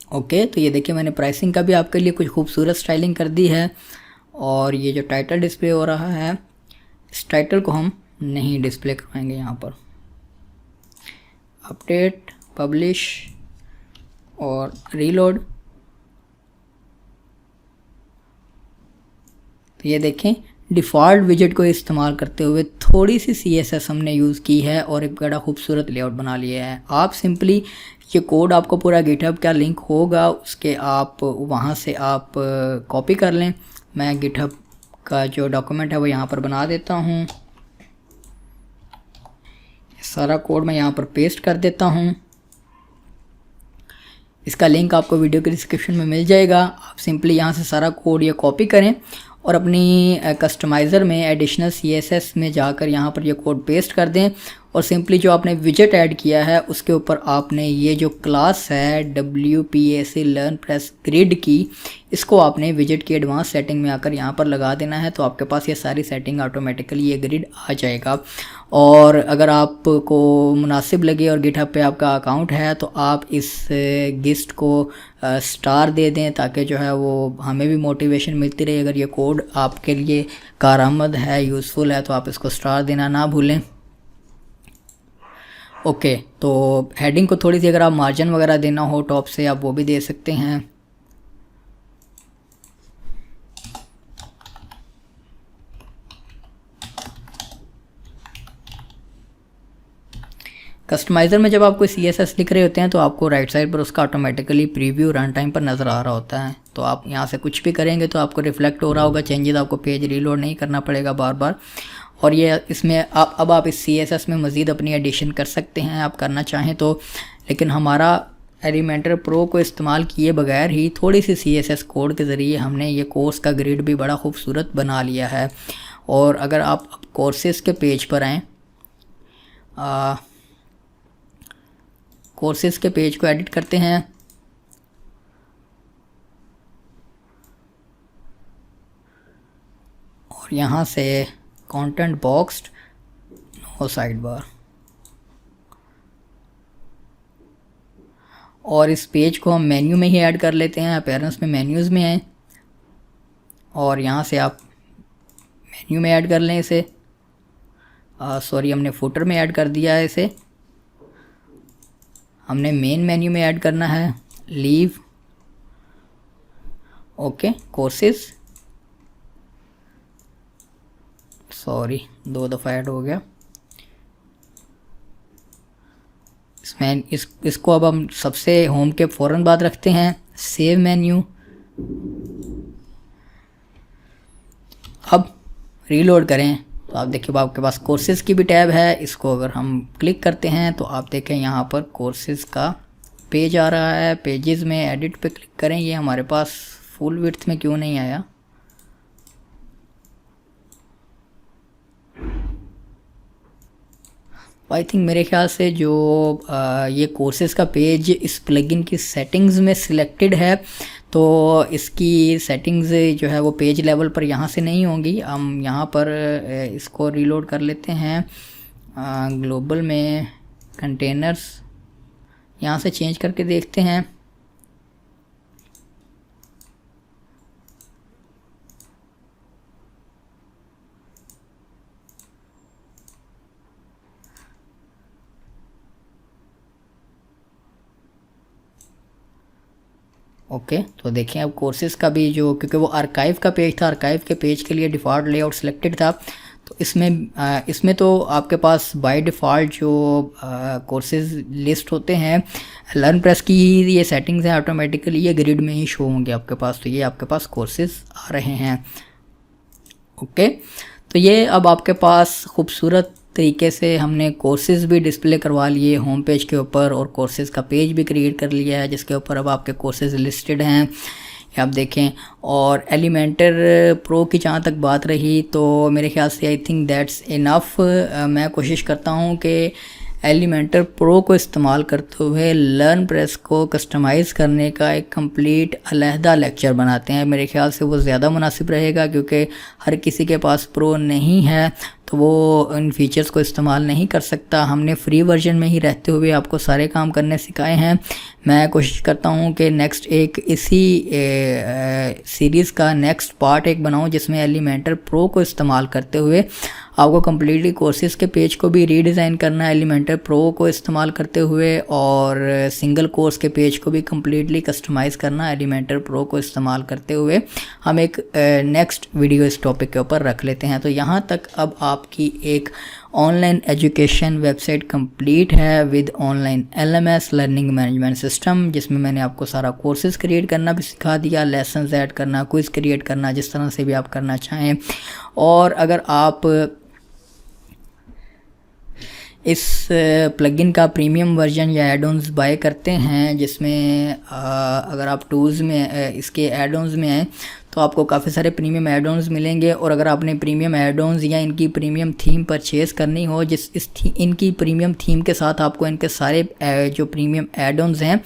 ओके, तो ये देखिए मैंने प्राइसिंग का भी आपके लिए कुछ खूबसूरत स्टाइलिंग कर दी है। और ये जो टाइटल डिस्प्ले हो रहा है, इस टाइटल को हम नहीं डिस्प्ले करवाएंगे यहाँ पर। अपडेट, पब्लिश और रीलोड। तो ये देखें, डिफ़ॉल्ट विजेट को इस्तेमाल करते हुए थोड़ी सी CSS हमने यूज़ की है और एक बड़ा खूबसूरत लेआउट बना लिया है। आप सिंपली ये कोड आपको पूरा गिटहब का लिंक होगा, उसके आप वहाँ से आप कॉपी कर लें। मैं गिटहब का जो डॉक्यूमेंट है वो यहाँ पर बना देता हूँ। सारा कोड मैं यहाँ पर पेस्ट कर देता हूँ। इसका लिंक आपको वीडियो के डिस्क्रिप्शन में मिल जाएगा। आप सिंपली यहाँ से सारा कोड ये कॉपी करें और अपनी कस्टमाइज़र में एडिशनल CSS में जाकर यहाँ पर ये कोड पेस्ट कर दें और सिंपली जो आपने विजेट ऐड किया है उसके ऊपर आपने ये जो क्लास है WPAC लर्न प्रेस ग्रिड की, इसको आपने विजेट की एडवांस सेटिंग में आकर यहाँ पर लगा देना है। तो आपके पास ये सारी सेटिंग ऑटोमेटिकली ये ग्रिड आ जाएगा। और अगर आपको मुनासिब लगे और गिटहब पे आपका अकाउंट है तो आप इस गिस्ट को स्टार दे दें, ताकि जो है वो हमें भी मोटिवेशन मिलती रहे। अगर ये कोड आपके लिए कारआमद है, यूज़फुल है, तो आप इसको स्टार देना ना भूलें। ओके, तो हेडिंग को थोड़ी सी अगर आप मार्जिन वगैरह देना हो टॉप से, आप वो भी दे सकते हैं। कस्टमाइज़र में जब आप कोई CSS लिख रहे होते हैं तो आपको राइट साइड पर उसका ऑटोमेटिकली प्रीव्यू रन टाइम पर नज़र आ रहा होता है। तो आप यहाँ से कुछ भी करेंगे तो आपको रिफ्लेक्ट हो रहा होगा चेंजेस, आपको पेज रीलोड नहीं करना पड़ेगा बार बार। और ये इसमें अब आप इस CSS में मज़ीद अपनी एडिशन कर सकते हैं, आप करना चाहें तो। लेकिन हमारा एलिमेंटर प्रो को इस्तेमाल किए बगैर ही थोड़ी सी CSS कोड के ज़रिए हमने ये कोर्स का ग्रिड भी बड़ा खूबसूरत बना लिया है। और अगर आप कोर्सेज़ के पेज पर आएँ, कोर्सेज़ के पेज को एडिट करते हैं और यहाँ से content boxed, no side bar, और इस पेज को हम मेन्यू में ही ऐड कर लेते हैं। अपीयरेंस में मेन्यूज़ में आए और यहाँ से आप मेन्यू में ऐड कर लें इसे। सॉरी, हमने फुटर में ऐड कर दिया है इसे, हमने मेन मेन्यू में ऐड करना है। लीव, ओके, कोर्सेज, सॉरी 2 दफ़ा ऐड हो गया इसमें। इसको अब हम सबसे होम के फ़ौरन बाद रखते हैं। सेव मेन्यू, अब रीलोड करें तो आप देखिए आपके पास कोर्सेज़ की भी टैब है। इसको अगर हम क्लिक करते हैं तो आप देखें यहाँ पर कोर्सेज़ का पेज आ रहा है। पेजेस में एडिट पे क्लिक करें, ये हमारे पास फुल विड्थ में क्यों नहीं आया? आई थिंक मेरे ख्याल से जो ये कोर्सेज़ का पेज इस प्लगइन की सेटिंग्स में सिलेक्टेड है, तो इसकी सेटिंग्स जो है वो पेज लेवल पर यहाँ से नहीं होंगी। हम यहाँ पर इसको रीलोड कर लेते हैं। ग्लोबल में कंटेनर्स यहाँ से चेंज करके देखते हैं। ओके, तो देखें अब कोर्सेज़ का भी जो, क्योंकि वो आर्काइव का पेज था, आर्काइव के पेज के लिए डिफ़ॉल्ट लेआउट सिलेक्टेड था, तो इसमें तो आपके पास बाय डिफ़ॉल्ट जो कोर्सेज़ लिस्ट होते हैं लर्न प्रेस की ये सेटिंग्स हैं, ऑटोमेटिकली ये ग्रिड में ही शो होंगे आपके पास। तो ये आपके पास कोर्सेज़ आ रहे हैं। ओके, तो ये अब आपके पास खूबसूरत तरीके से हमने कोर्सेज़ भी डिस्प्ले करवा लिए होम पेज के ऊपर और कोर्सेज़ का पेज भी क्रिएट कर लिया है जिसके ऊपर अब आपके कोर्सेज़ लिस्टेड हैं, ये आप देखें। और एलिमेंटर प्रो की जहाँ तक बात रही तो मेरे ख्याल से आई थिंक दैट्स इनफ। मैं कोशिश करता हूँ कि एलिमेंटर प्रो को इस्तेमाल करते हुए लर्न प्रेस को कस्टमाइज़ करने का एक कंप्लीट अलहदा लेक्चर बनाते हैं। मेरे ख्याल से वो ज़्यादा मुनासिब रहेगा, क्योंकि हर किसी के पास प्रो नहीं है। तो वो इन फीचर्स को इस्तेमाल नहीं कर सकता। हमने फ्री वर्जन में ही रहते हुए आपको सारे काम करने सिखाए हैं। मैं कोशिश करता हूँ कि नेक्स्ट एक इसी सीरीज़ का नेक्स्ट पार्ट एक बनाऊँ जिसमें एलिमेंटर प्रो को इस्तेमाल करते हुए आपको कम्प्लीटली कोर्सेज़ के पेज को भी रीडिज़ाइन करना है एलिमेंटर प्रो को इस्तेमाल करते हुए, और सिंगल कोर्स के पेज को भी कम्प्लीटली कस्टमाइज़ करना एलिमेंटर प्रो को इस्तेमाल करते हुए। हम एक नेक्स्ट वीडियो इस टॉपिक के ऊपर रख लेते हैं। तो यहाँ तक अब आपकी एक ऑनलाइन एजुकेशन वेबसाइट कंप्लीट है with online LMS learning management system, जिसमें मैंने आपको सारा कोर्सेज़ क्रिएट करना भी सिखा दिया, लेसन्स ऐड करना, क्विज़ क्रिएट करना, जिस तरह से भी आप करना चाहें। और अगर आप इस प्लगइन का प्रीमियम वर्जन या एड-ऑन्स बाय करते हैं, जिसमें अगर आप टूल्स में इसके एड-ऑन्स में आए तो आपको काफ़ी सारे प्रीमियम एड-ऑन्स मिलेंगे। और अगर आपने प्रीमियम एड-ऑन्स या इनकी प्रीमियम थीम परचेज़ करनी हो, इनकी प्रीमियम थीम के साथ आपको इनके सारे जो प्रीमियम एड-ऑन्स हैं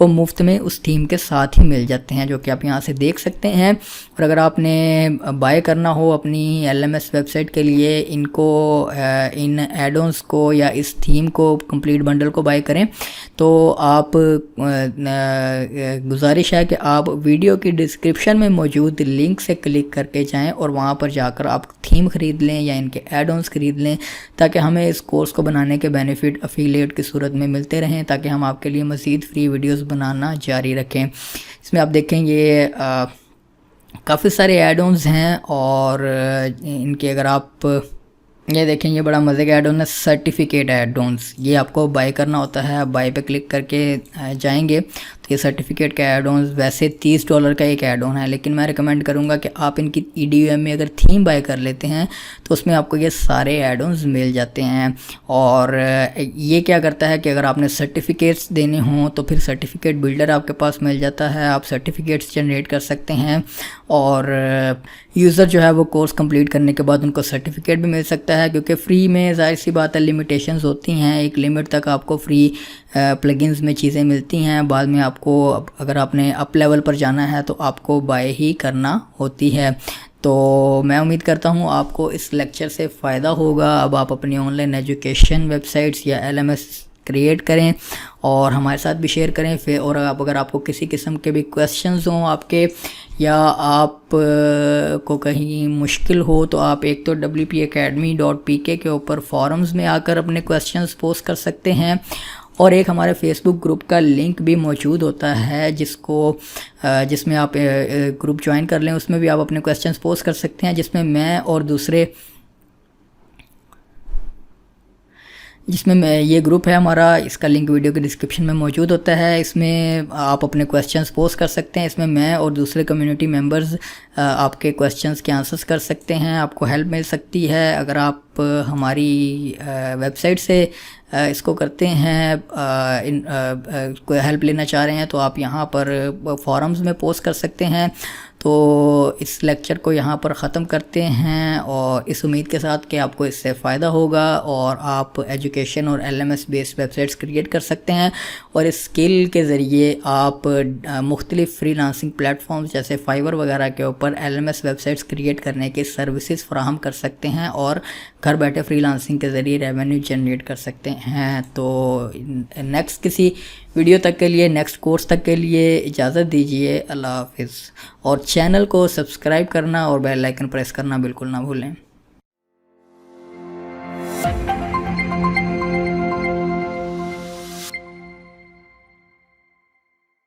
वो मुफ्त में उस थीम के साथ ही मिल जाते हैं, जो कि आप यहाँ से देख सकते हैं। और अगर आपने बाय करना हो अपनी LMS वेबसाइट के लिए इन एड-ऑन्स को या इस थीम को, कंप्लीट बंडल को बाय करें, तो आप गुजारिश है कि आप वीडियो की डिस्क्रिप्शन में मौजूद लिंक से क्लिक करके जाएं और वहां पर जाकर आप थीम ख़रीद लें या इनके एड-ऑन्स ख़रीद लें, ताकि हमें इस कोर्स को बनाने के बेनिफिट अफिलिएट की सूरत में मिलते रहें, ताकि हम आपके लिए मज़ीद फ्री वीडियोस बनाना जारी रखें। इसमें आप देखें ये काफ़ी सारे एड-ऑन्स हैं, और इनके अगर आप ये देखें, ये बड़ा मज़े का एड-ऑन है, सर्टिफिकेट एड-ऑन्स। ये आपको बाय करना होता है, आप बाय पे क्लिक करके जाएंगे तो ये सर्टिफिकेट का एड-ऑन्स वैसे $30 का एक एड-ऑन है, लेकिन मैं रिकमेंड करूँगा कि आप इनकी EDUM में अगर थीम बाय कर लेते हैं तो उसमें आपको ये सारे एड-ऑन्स मिल जाते हैं। और ये क्या करता है कि अगर आपने सर्टिफिकेट्स देने हों तो फिर सर्टिफिकेट बिल्डर आपके पास मिल जाता है, आप सर्टिफिकेट्स जनरेट कर सकते हैं, और यूज़र जो है वो कोर्स कंप्लीट करने के बाद उनको सर्टिफिकेट भी मिल सकता है, क्योंकि फ्री में ज़ाहिर सी बात है लिमिटेशंस होती हैं। एक लिमिट तक आपको फ्री प्लगइन्स में चीज़ें मिलती हैं, बाद में आपको अगर आपने अप लेवल पर जाना है तो आपको बाय ही करना होती है। तो मैं उम्मीद करता हूँ आपको इस लेक्चर से फ़ायदा होगा। अब आप अपनी ऑनलाइन एजुकेशन वेबसाइट्स या LMS क्रिएट करें और हमारे साथ भी शेयर करें। फिर और अगर आपको किसी किस्म के भी क्वेश्चंस हों आपके, या आप को कहीं मुश्किल हो, तो आप एक तो wpacademy.pk के ऊपर फॉरम्स में आकर अपने क्वेश्चंस पोस्ट कर सकते हैं, और एक हमारे फेसबुक ग्रुप का लिंक भी मौजूद होता है जिसमें आप ग्रुप ज्वाइन कर लें, उसमें भी आप अपने क्वेश्चंस पोस्ट कर सकते हैं, जिसमें ये ग्रुप है हमारा, इसका लिंक वीडियो के डिस्क्रिप्शन में मौजूद होता है। इसमें आप अपने क्वेश्चंस पोस्ट कर सकते हैं, इसमें मैं और दूसरे कम्युनिटी मेंबर्स आपके क्वेश्चंस के आंसर्स कर सकते हैं, आपको हेल्प मिल सकती है। अगर आप हमारी वेबसाइट से इसको करते हैं, कोई हेल्प लेना चाह रहे हैं, तो आप यहाँ पर फॉरम्स में पोस्ट कर सकते हैं। तो इस लेक्चर को यहाँ पर ख़त्म करते हैं, और इस उम्मीद के साथ कि आपको इससे फ़ायदा होगा और आप एजुकेशन और LMS बेस्ड वेबसाइट्स क्रिएट कर सकते हैं, और इस स्किल के ज़रिए आप मुख्तलिफ़ फ्रीलांसिंग प्लेटफॉर्म्स जैसे फाइवर वगैरह के ऊपर LMS वेबसाइट्स क्रिएट करने की सर्विसेज फराहम कर सकते हैं, और घर बैठे फ्रीलांसिंग के ज़रिए रेवेन्यू जनरेट कर सकते हैं। तो नेक्स्ट किसी वीडियो तक के लिए, नेक्स्ट कोर्स तक के लिए इजाज़त दीजिए। अल्लाह हाफिज़। और चैनल को सब्सक्राइब करना और बेल आइकन प्रेस करना बिल्कुल ना भूलें।